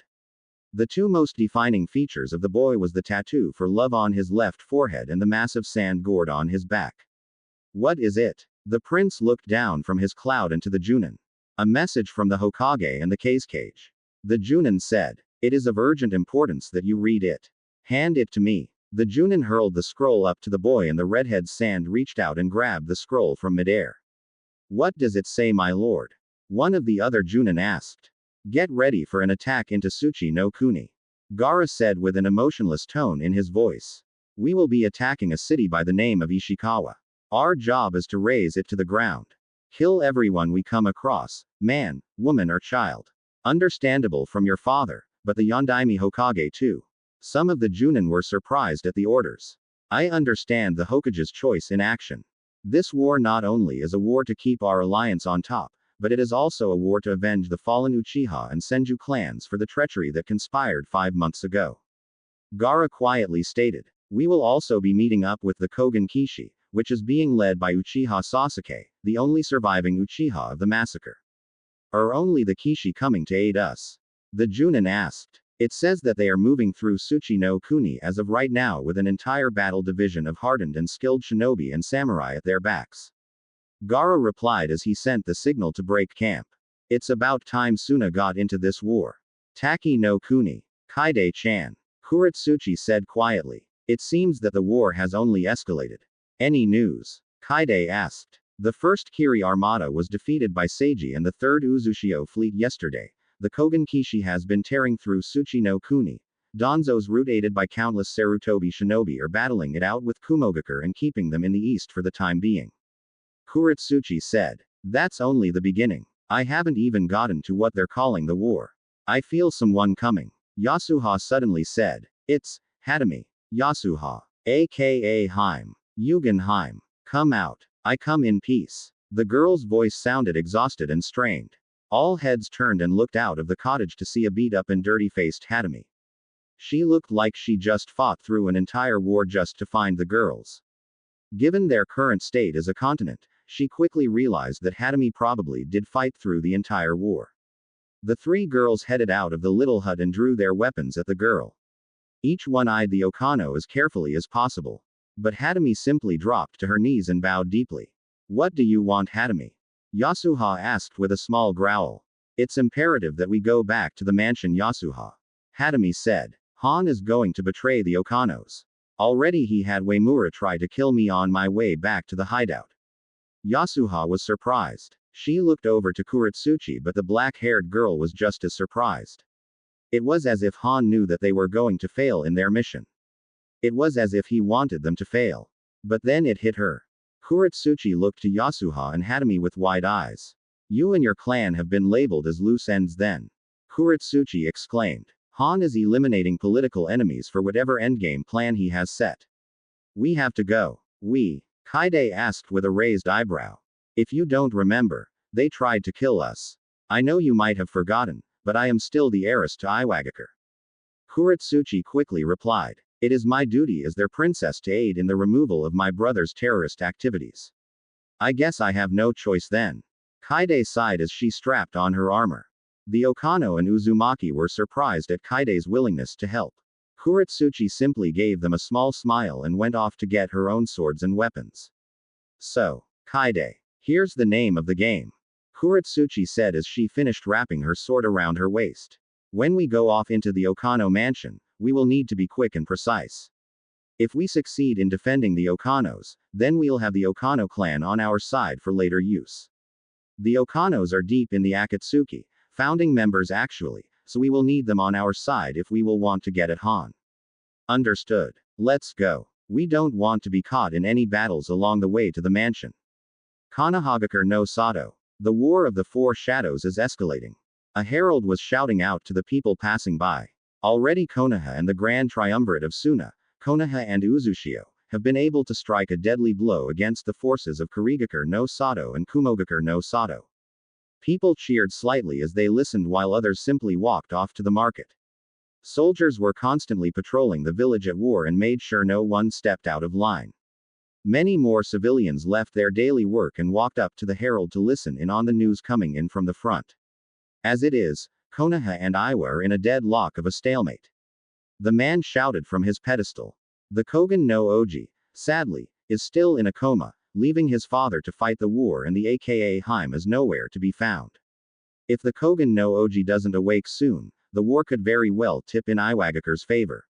The two most defining features of the boy was the tattoo for love on his left forehead and the massive sand gourd on his back. What is it? The prince looked down from his cloud into the Junin. A message from the Hokage and the Kazekage. The Junin said, "It is of urgent importance that you read it. Hand it to me." The Junin hurled the scroll up to the boy and the redhead's sand reached out and grabbed the scroll from midair. "What does it say, my lord?" One of the other Junin asked. Get ready for an attack into Tsuchi no Kuni. Gaara said with an emotionless tone in his voice. We will be attacking a city by the name of Ishikawa. Our job is to raze it to the ground. Kill everyone we come across, man, woman or child. Understandable from your father, but the Yondaime Hokage too. Some of the Junin were surprised at the orders. I understand the Hokage's choice in action. This war not only is a war to keep our alliance on top, but it is also a war to avenge the fallen Uchiha and Senju clans for the treachery that conspired 5 months ago. Gaara quietly stated. We will also be meeting up with the Kogen Kishi, which is being led by Uchiha Sasuke, the only surviving Uchiha of the massacre. Are only the Kishi coming to aid us? The Junin asked. It says that they are moving through Tsuchi no Kuni as of right now with an entire battle division of hardened and skilled shinobi and samurai at their backs. Gaara replied as he sent the signal to break camp. It's about time Suna got into this war. Taki no Kuni. Kaide-chan. Kurotsuchi said quietly. It seems that the war has only escalated. Any news? Kaide asked. The first Kiri armada was defeated by Seiji and the third Uzushio fleet yesterday. The Kogen Kishi has been tearing through Tsuchi no Kuni. Danzo's route aided by countless Sarutobi shinobi are battling it out with Kumogakure and keeping them in the east for the time being. Kurotsuchi said. That's only the beginning. I haven't even gotten to what they're calling the war. I feel someone coming. Yasuha suddenly said. It's Hatami. Yasuha. AKA Heim. Yugen Heim. Come out. I come in peace. The girl's voice sounded exhausted and strained. All heads turned and looked out of the cottage to see a beat-up and dirty-faced Hatami. She looked like she just fought through an entire war just to find the girls. Given their current state as a continent, she quickly realized that Hatami probably did fight through the entire war. The three girls headed out of the little hut and drew their weapons at the girl. Each one eyed the Okano as carefully as possible. But Hatami simply dropped to her knees and bowed deeply. What do you want, Hatami? Yasuha asked with a small growl. It's imperative that we go back to the mansion, Yasuha. Hatami said. Han is going to betray the Okanos. Already he had Uemura try to kill me on my way back to the hideout. Yasuha was surprised. She looked over to Kurotsuchi, but the black-haired girl was just as surprised. It was as if Han knew that they were going to fail in their mission. It was as if he wanted them to fail. But then it hit her. Kurotsuchi looked to Yasuha and Hatami with wide eyes. You and your clan have been labeled as loose ends then. Kurotsuchi exclaimed. Han is eliminating political enemies for whatever endgame plan he has set. We have to go. We? Kaide asked with a raised eyebrow. If you don't remember, they tried to kill us. I know you might have forgotten, but I am still the heiress to Iwagakure. Kurotsuchi quickly replied. It is my duty as their princess to aid in the removal of my brother's terrorist activities. I guess I have no choice then. Kaide sighed as she strapped on her armor. The Okano and Uzumaki were surprised at Kaide's willingness to help. Kurotsuchi simply gave them a small smile and went off to get her own swords and weapons. So, Kaide, here's the name of the game. Kurotsuchi said as she finished wrapping her sword around her waist. When we go off into the Okano mansion, we will need to be quick and precise. If we succeed in defending the Okanos, then we'll have the Okano clan on our side for later use. The Okanos are deep in the Akatsuki, founding members actually, so we will need them on our side if we will want to get at Han. Understood. Let's go. We don't want to be caught in any battles along the way to the mansion. Konohagakure no Sato. The War of the Four Shadows is escalating. A herald was shouting out to the people passing by. Already Konoha and the Grand Triumvirate of Suna, Konoha and Uzushio, have been able to strike a deadly blow against the forces of Kurigakure no Sato and Kumogakure no Sato. People cheered slightly as they listened while others simply walked off to the market. Soldiers were constantly patrolling the village at war and made sure no one stepped out of line. Many more civilians left their daily work and walked up to the herald to listen in on the news coming in from the front. As it is, Konoha and Iwa are in a deadlock of a stalemate. The man shouted from his pedestal. The Kogen no Oji, sadly, is still in a coma, leaving his father to fight the war, and the aka Heim is nowhere to be found. If the Kogen no Oji doesn't awake soon, the war could very well tip in Iwagakure's favor.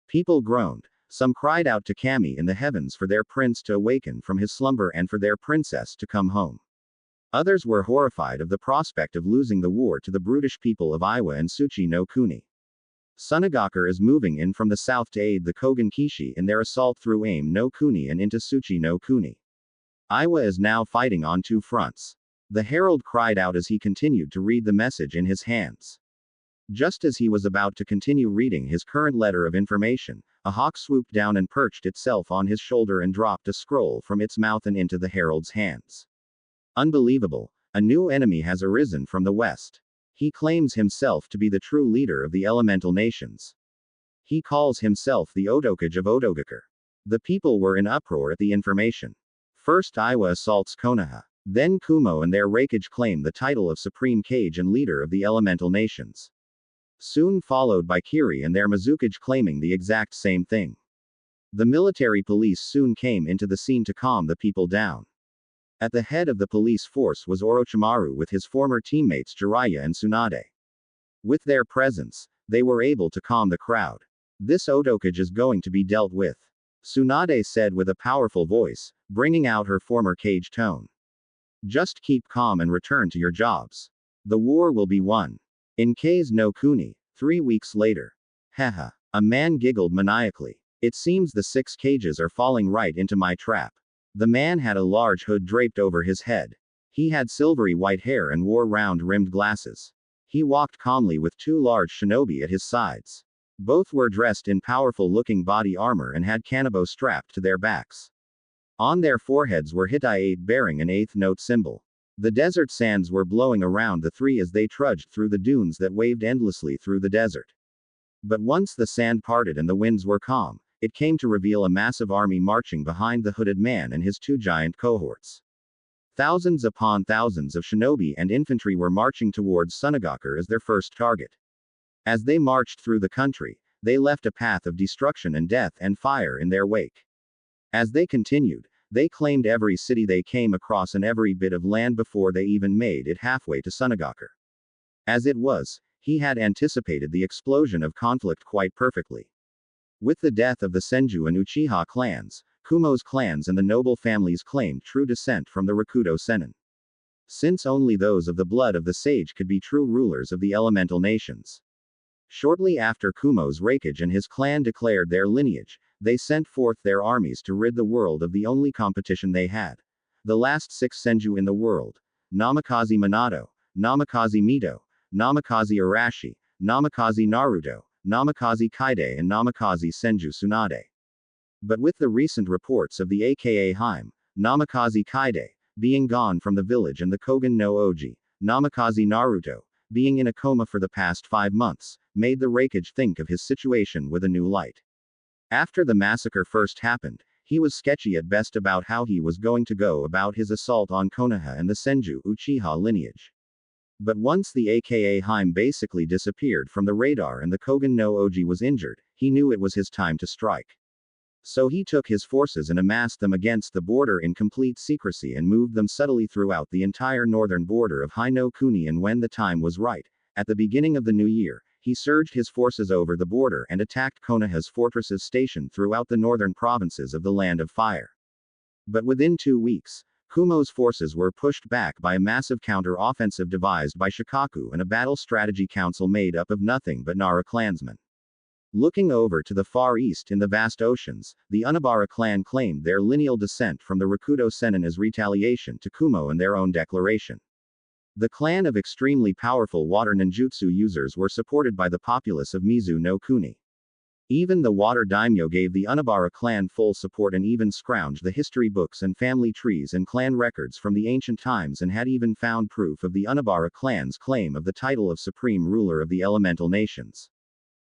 People groaned. Some cried out to Kami in the heavens for their prince to awaken from his slumber and for their princess to come home. Others were horrified of the prospect of losing the war to the brutish people of Iwa and Tsuchi no Kuni. Sunagaku is moving in from the south to aid the Kogen Kishi in their assault through Aim no Kuni and into Tsuchi no Kuni. Iwa is now fighting on two fronts. The herald cried out as he continued to read the message in his hands. Just as he was about to continue reading his current letter of information, a hawk swooped down and perched itself on his shoulder and dropped a scroll from its mouth and into the herald's hands. Unbelievable. A new enemy has arisen from the west. He claims himself to be the true leader of the elemental nations. He calls himself the Otokage of Otogakure. The people were in uproar at the information. First Iwa assaults Konoha. Then Kumo and their Raikage claim the title of Supreme Kage and leader of the elemental nations. Soon followed by Kiri and their Mizukage claiming the exact same thing. The military police soon came into the scene to calm the people down. At the head of the police force was Orochimaru with his former teammates Jiraiya and Tsunade. With their presence, they were able to calm the crowd. This Otokage is going to be dealt with, Tsunade said with a powerful voice, bringing out her former Kage tone. Just keep calm and return to your jobs. The war will be won. In Kase no Kuni, 3 weeks later. Haha. A man giggled maniacally. It seems the 6 cages are falling right into my trap. The man had a large hood draped over his head. He had silvery white hair and wore round-rimmed glasses. He walked calmly with 2 large shinobi at his sides. Both were dressed in powerful-looking body armor and had kanabo strapped to their backs. On their foreheads were Hitai 8 bearing an 8th note symbol. The desert sands were blowing around the 3 as they trudged through the dunes that waved endlessly through the desert. But once the sand parted and the winds were calm, it came to reveal a massive army marching behind the hooded man and his 2 giant cohorts. Thousands upon thousands of shinobi and infantry were marching towards Sunagaku as their first target. As they marched through the country, they left a path of destruction and death and fire in their wake. As they continued, they claimed every city they came across and every bit of land before they even made it halfway to Sunagaku. As it was, he had anticipated the explosion of conflict quite perfectly. With the death of the Senju and Uchiha clans, Kumo's clans and the noble families claimed true descent from the Rakudo Sennin. Since only those of the blood of the sage could be true rulers of the elemental nations. Shortly after Kumo's Raikage and his clan declared their lineage, they sent forth their armies to rid the world of the only competition they had. The last 6 Senju in the world. Namikaze Minato, Namikaze Mito, Namikaze Arashi, Namikaze Naruto, Namikaze Kaide and Namikaze Senju Tsunade. But with the recent reports of the aka Haim, Namikaze Kaide, being gone from the village and the Kogen no Oji, Namikaze Naruto, being in a coma for the past 5 months, made the Raikage think of his situation with a new light. After the massacre first happened, he was sketchy at best about how he was going to go about his assault on Konoha and the Senju Uchiha lineage. But once the aka Haim basically disappeared from the radar and the Kogen no Oji was injured, he knew it was his time to strike. So he took his forces and amassed them against the border in complete secrecy and moved them subtly throughout the entire northern border of Hai no Kuni, and when the time was right, at the beginning of the new year, he surged his forces over the border and attacked Konoha's fortresses stationed throughout the northern provinces of the Land of Fire. But within 2 weeks, Kumo's forces were pushed back by a massive counter-offensive devised by Shikaku and a battle strategy council made up of nothing but Nara clansmen. Looking over to the far east in the vast oceans, the Unabara clan claimed their lineal descent from the Rakudo Sennin as retaliation to Kumo and their own declaration. The clan of extremely powerful water ninjutsu users were supported by the populace of Mizu no Kuni. Even the water daimyo gave the Unabara clan full support and even scrounged the history books and family trees and clan records from the ancient times and had even found proof of the Unabara clan's claim of the title of supreme ruler of the elemental nations.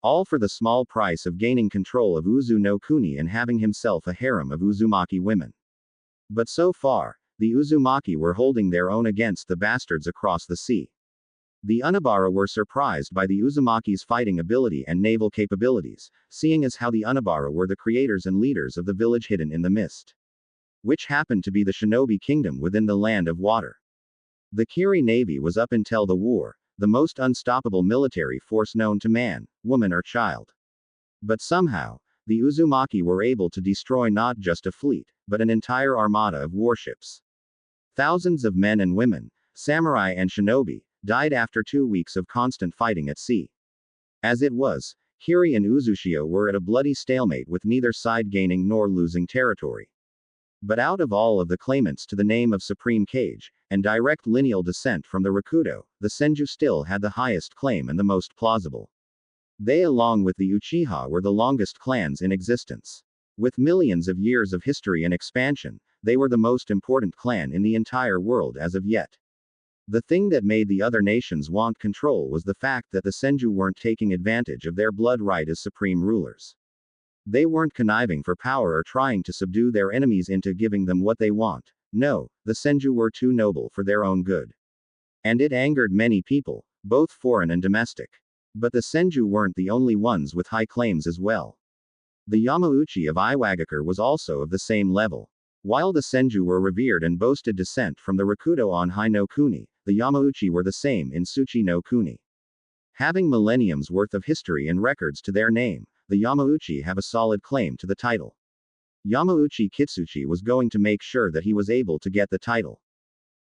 All for the small price of gaining control of Uzu no Kuni and having himself a harem of Uzumaki women. But so far, the Uzumaki were holding their own against the bastards across the sea. The Unabara were surprised by the Uzumaki's fighting ability and naval capabilities, seeing as how the Unabara were the creators and leaders of the village hidden in the mist, which happened to be the shinobi kingdom within the Land of Water. The Kiri Navy was up until the war, the most unstoppable military force known to man, woman or child. But somehow, the Uzumaki were able to destroy not just a fleet, but an entire armada of warships. Thousands of men and women, samurai and shinobi, died after 2 weeks of constant fighting at sea. As it was, Hiri and Uzushio were at a bloody stalemate with neither side gaining nor losing territory. But out of all of the claimants to the name of Supreme Kage, and direct lineal descent from the Rakudo, the Senju still had the highest claim and the most plausible. They, along with the Uchiha, were the longest clans in existence. With millions of years of history and expansion, they were the most important clan in the entire world as of yet. The thing that made the other nations want control was the fact that the Senju weren't taking advantage of their blood right as supreme rulers. They weren't conniving for power or trying to subdue their enemies into giving them what they want. No, the Senju were too noble for their own good. And it angered many people, both foreign and domestic. But the Senju weren't the only ones with high claims as well. The Yamauchi of Iwagakure was also of the same level. While the Senju were revered and boasted descent from the Rakudo on Hai no Kuni, the Yamauchi were the same in Tsuchi no Kuni. Having millenniums worth of history and records to their name, the Yamauchi have a solid claim to the title. Yamauchi Kitsuchi was going to make sure that he was able to get the title.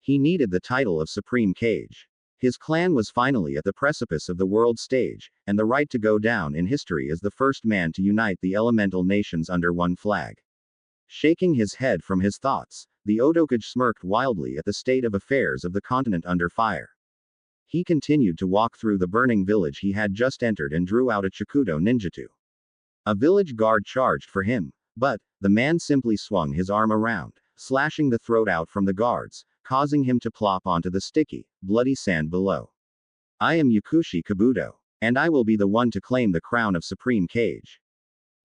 He needed the title of Supreme Kage. His clan was finally at the precipice of the world stage, and the right to go down in history as the first man to unite the elemental nations under one flag. Shaking his head from his thoughts, the Otokage smirked wildly at the state of affairs of the continent under fire. He continued to walk through the burning village he had just entered and drew out a Chikudo ninjutsu. A village guard charged for him, but the man simply swung his arm around, slashing the throat out from the guards, causing him to plop onto the sticky, bloody sand below. I am Yakushi Kabuto, and I will be the one to claim the crown of Supreme Kage.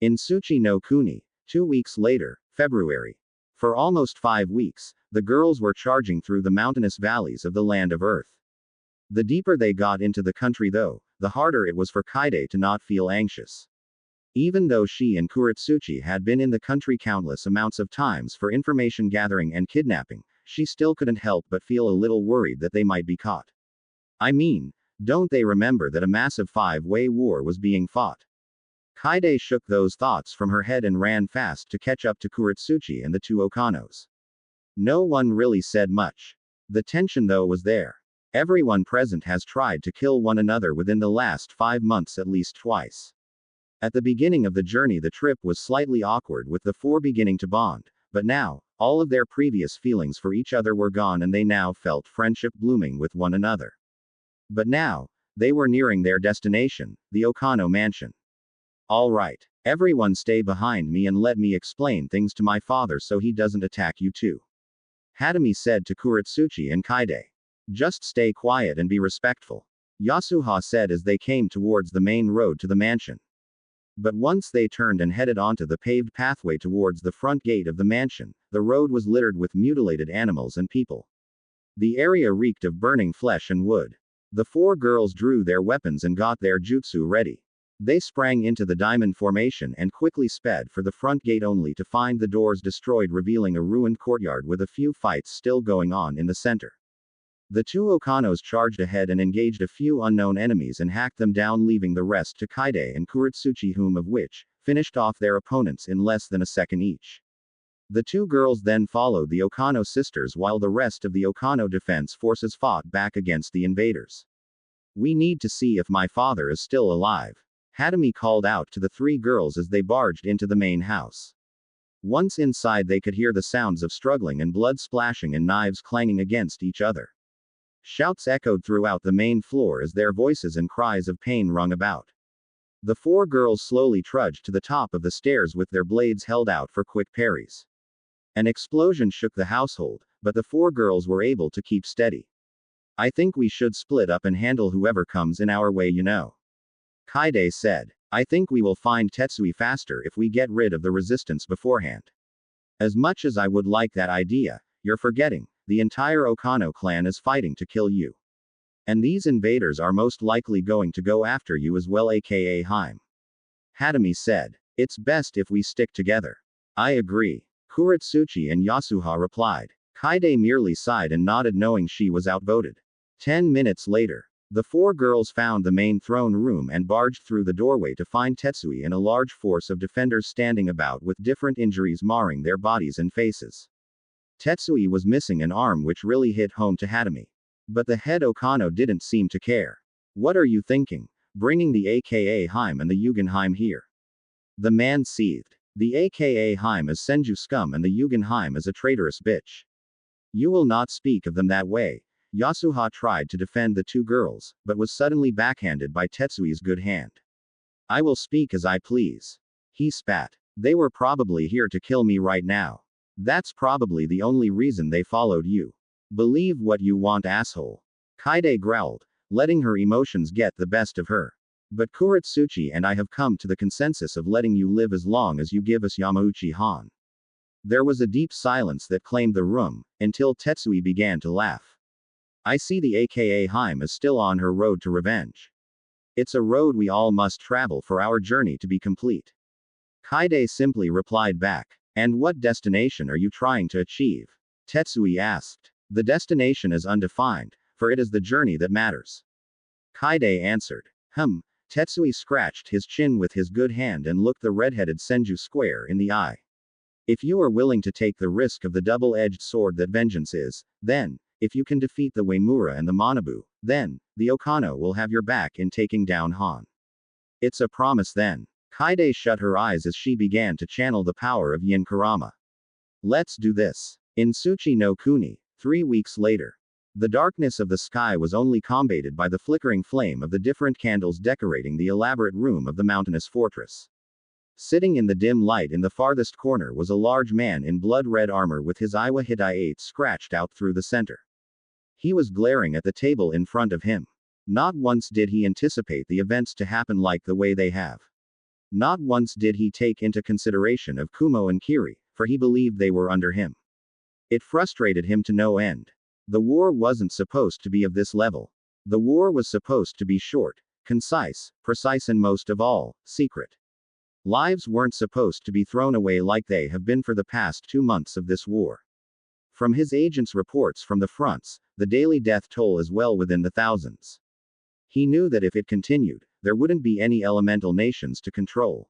In Tsuchi no Kuni, 2 weeks later, February. For almost 5 weeks, the girls were charging through the mountainous valleys of the land of Earth. The deeper they got into the country though, the harder it was for Kaide to not feel anxious. Even though she and Kurotsuchi had been in the country countless amounts of times for information gathering and kidnapping, she still couldn't help but feel a little worried that they might be caught. I mean, don't they remember that a massive 5-way war was being fought? Kaide shook those thoughts from her head and ran fast to catch up to Kurotsuchi and the two Okanos. No one really said much. The tension though was there. Everyone present has tried to kill one another within the last 5 months at least twice. At the beginning of the journey the trip was slightly awkward with the four beginning to bond, but now, all of their previous feelings for each other were gone and they now felt friendship blooming with one another. But now, they were nearing their destination, the Okano mansion. All right, everyone stay behind me and let me explain things to my father so he doesn't attack you too. Hadami said to Kurotsuchi and Kaide. Just stay quiet and be respectful. Yasuha said as they came towards the main road to the mansion. But once they turned and headed onto the paved pathway towards the front gate of the mansion, the road was littered with mutilated animals and people. The area reeked of burning flesh and wood. The four girls drew their weapons and got their jutsu ready. They sprang into the diamond formation and quickly sped for the front gate only to find the doors destroyed, revealing a ruined courtyard with a few fights still going on in the center. The two Okanos charged ahead and engaged a few unknown enemies and hacked them down, leaving the rest to Kaide and Kurotsuchi, whom of which finished off their opponents in less than a second each. The two girls then followed the Okano sisters while the rest of the Okano defense forces fought back against the invaders. We need to see if my father is still alive. Hadami called out to the three girls as they barged into the main house. Once inside they could hear the sounds of struggling and blood splashing and knives clanging against each other. Shouts echoed throughout the main floor as their voices and cries of pain rung about. The four girls slowly trudged to the top of the stairs with their blades held out for quick parries. An explosion shook the household, but the four girls were able to keep steady. I think we should split up and handle whoever comes in our way, you know. Kaide said. I think we will find Tetsui faster if we get rid of the resistance beforehand. As much as I would like that idea, you're forgetting, the entire Okano clan is fighting to kill you. And these invaders are most likely going to go after you as well, aka Haim. Hadami said. It's best if we stick together. I agree. Kurotsuchi and Yasuha replied. Kaide merely sighed and nodded, knowing she was outvoted. 10 minutes later, the four girls found the main throne room and barged through the doorway to find Tetsui and a large force of defenders standing about with different injuries marring their bodies and faces. Tetsui was missing an arm, which really hit home to Hatami. But the head Okano didn't seem to care. What are you thinking? Bringing the aka Heim and the Yugenheim here? The man seethed. The aka Heim is Senju scum and the Yugenheim is a traitorous bitch. You will not speak of them that way. Yasuha tried to defend the two girls, but was suddenly backhanded by Tetsui's good hand. I will speak as I please. He spat. They were probably here to kill me right now. That's probably the only reason they followed you. Believe what you want, asshole. Kaide growled, letting her emotions get the best of her. But Kurotsuchi and I have come to the consensus of letting you live as long as you give us Yamauchi Han. There was a deep silence that claimed the room, until Tetsui began to laugh. I see the aka Heim is still on her road to revenge. It's a road we all must travel for our journey to be complete. Kaide simply replied back. And what destination are you trying to achieve? Tetsui asked. The destination is undefined, for it is the journey that matters. Kaide answered. Tetsui scratched his chin with his good hand and looked the red-headed Senju square in the eye. If you are willing to take the risk of the double-edged sword that vengeance is, then, if you can defeat the Uemura and the Manabu, then, the Okano will have your back in taking down Han. It's a promise then. Kaide shut her eyes as she began to channel the power of Yin Kurama. Let's do this. In Tsuchi no Kuni, 3 weeks later. The darkness of the sky was only combated by the flickering flame of the different candles decorating the elaborate room of the mountainous fortress. Sitting in the dim light in the farthest corner was a large man in blood-red armor with his Iwa Hidai 8 scratched out through the center. He was glaring at the table in front of him. Not once did he anticipate the events to happen like the way they have. Not once did he take into consideration of Kumo and Kiri, for he believed they were under him. It frustrated him to no end. The war wasn't supposed to be of this level. The war was supposed to be short, concise, precise and most of all, secret. Lives weren't supposed to be thrown away like they have been for the past 2 months of this war. From his agent's reports from the fronts, the daily death toll is well within the thousands. He knew that if it continued, there wouldn't be any elemental nations to control.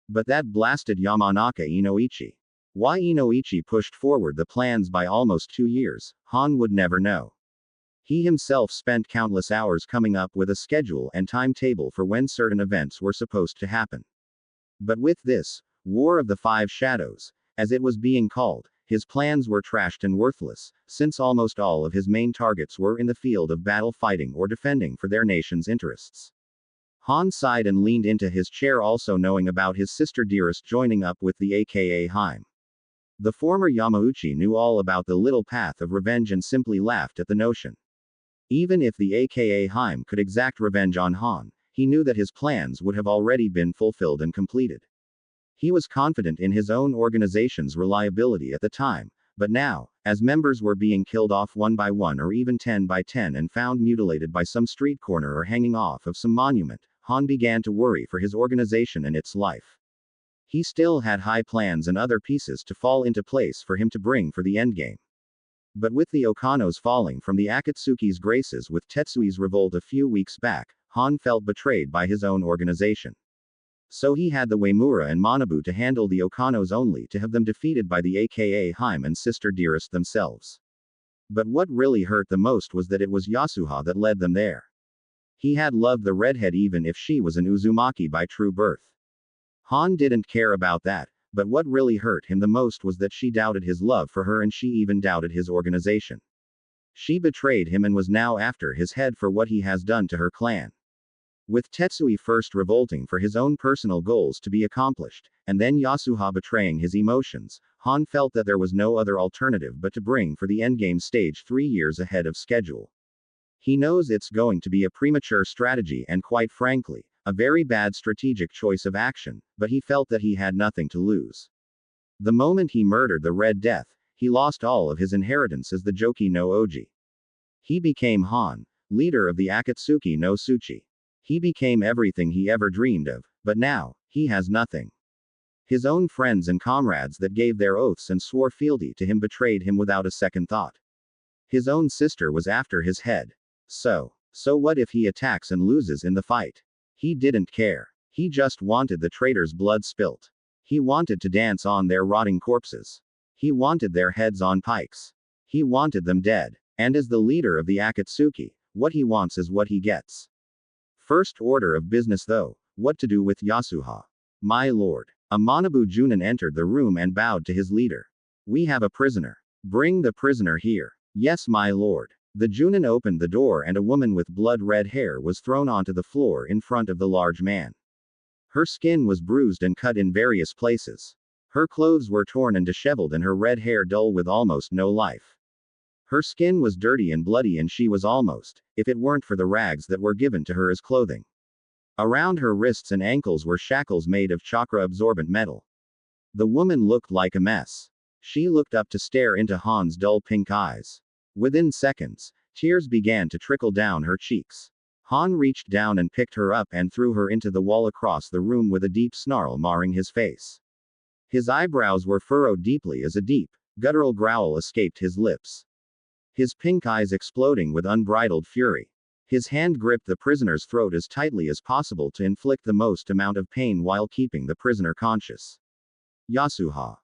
But that blasted Yamanaka Inoichi. Why Inoichi pushed forward the plans by almost 2 years, Han would never know. He himself spent countless hours coming up with a schedule and timetable for when certain events were supposed to happen. But with this, War of the Five Shadows, as it was being called, his plans were trashed and worthless, since almost all of his main targets were in the field of battle fighting or defending for their nation's interests. Han sighed and leaned into his chair, also knowing about his sister Dearest joining up with the aka Heim. The former Yamauchi knew all about the little path of revenge and simply laughed at the notion. Even if the aka Heim could exact revenge on Han, he knew that his plans would have already been fulfilled and completed. He was confident in his own organization's reliability at the time, but now, as members were being killed off 1 by 1 or even 10 by 10 and found mutilated by some street corner or hanging off of some monument, Han began to worry for his organization and its life. He still had high plans and other pieces to fall into place for him to bring for the endgame. But with the Okanos falling from the Akatsuki's graces with Tetsui's revolt a few weeks back, Han felt betrayed by his own organization. So he had the Uemura and Manabu to handle the Okanos, only to have them defeated by the aka Heim and Sister Dearest themselves. But what really hurt the most was that it was Yasuha that led them there. He had loved the redhead even if she was an Uzumaki by true birth. Han didn't care about that, but what really hurt him the most was that she doubted his love for her and she even doubted his organization. She betrayed him and was now after his head for what he has done to her clan. With Tetsui first revolting for his own personal goals to be accomplished, and then Yasuha betraying his emotions, Han felt that there was no other alternative but to bring for the endgame stage 3 years ahead of schedule. He knows it's going to be a premature strategy and quite frankly, a very bad strategic choice of action, but he felt that he had nothing to lose. The moment he murdered the Red Death, he lost all of his inheritance as the Joki no Oji. He became Han, leader of the Akatsuki no Tsuchi. He became everything he ever dreamed of, but now, he has nothing. His own friends and comrades that gave their oaths and swore fealty to him betrayed him without a second thought. His own sister was after his head. So what if he attacks and loses in the fight? He didn't care. He just wanted the traitors' blood spilt. He wanted to dance on their rotting corpses. He wanted their heads on pikes. He wanted them dead. And as the leader of the Akatsuki, what he wants is what he gets. First order of business though, what to do with Yasuha? My lord. A Manabu Junin entered the room and bowed to his leader. We have a prisoner. Bring the prisoner here. Yes, my lord. The Junin opened the door and a woman with blood-red hair was thrown onto the floor in front of the large man. Her skin was bruised and cut in various places. Her clothes were torn and disheveled and her red hair dull with almost no life. Her skin was dirty and bloody and she was almost, if it weren't for the rags that were given to her as clothing. Around her wrists and ankles were shackles made of chakra-absorbent metal. The woman looked like a mess. She looked up to stare into Han's dull pink eyes. Within seconds, tears began to trickle down her cheeks. Han reached down and picked her up and threw her into the wall across the room with a deep snarl marring his face. His eyebrows were furrowed deeply as a deep, guttural growl escaped his lips. His pink eyes exploding with unbridled fury. His hand gripped the prisoner's throat as tightly as possible to inflict the most amount of pain while keeping the prisoner conscious. Yasuha.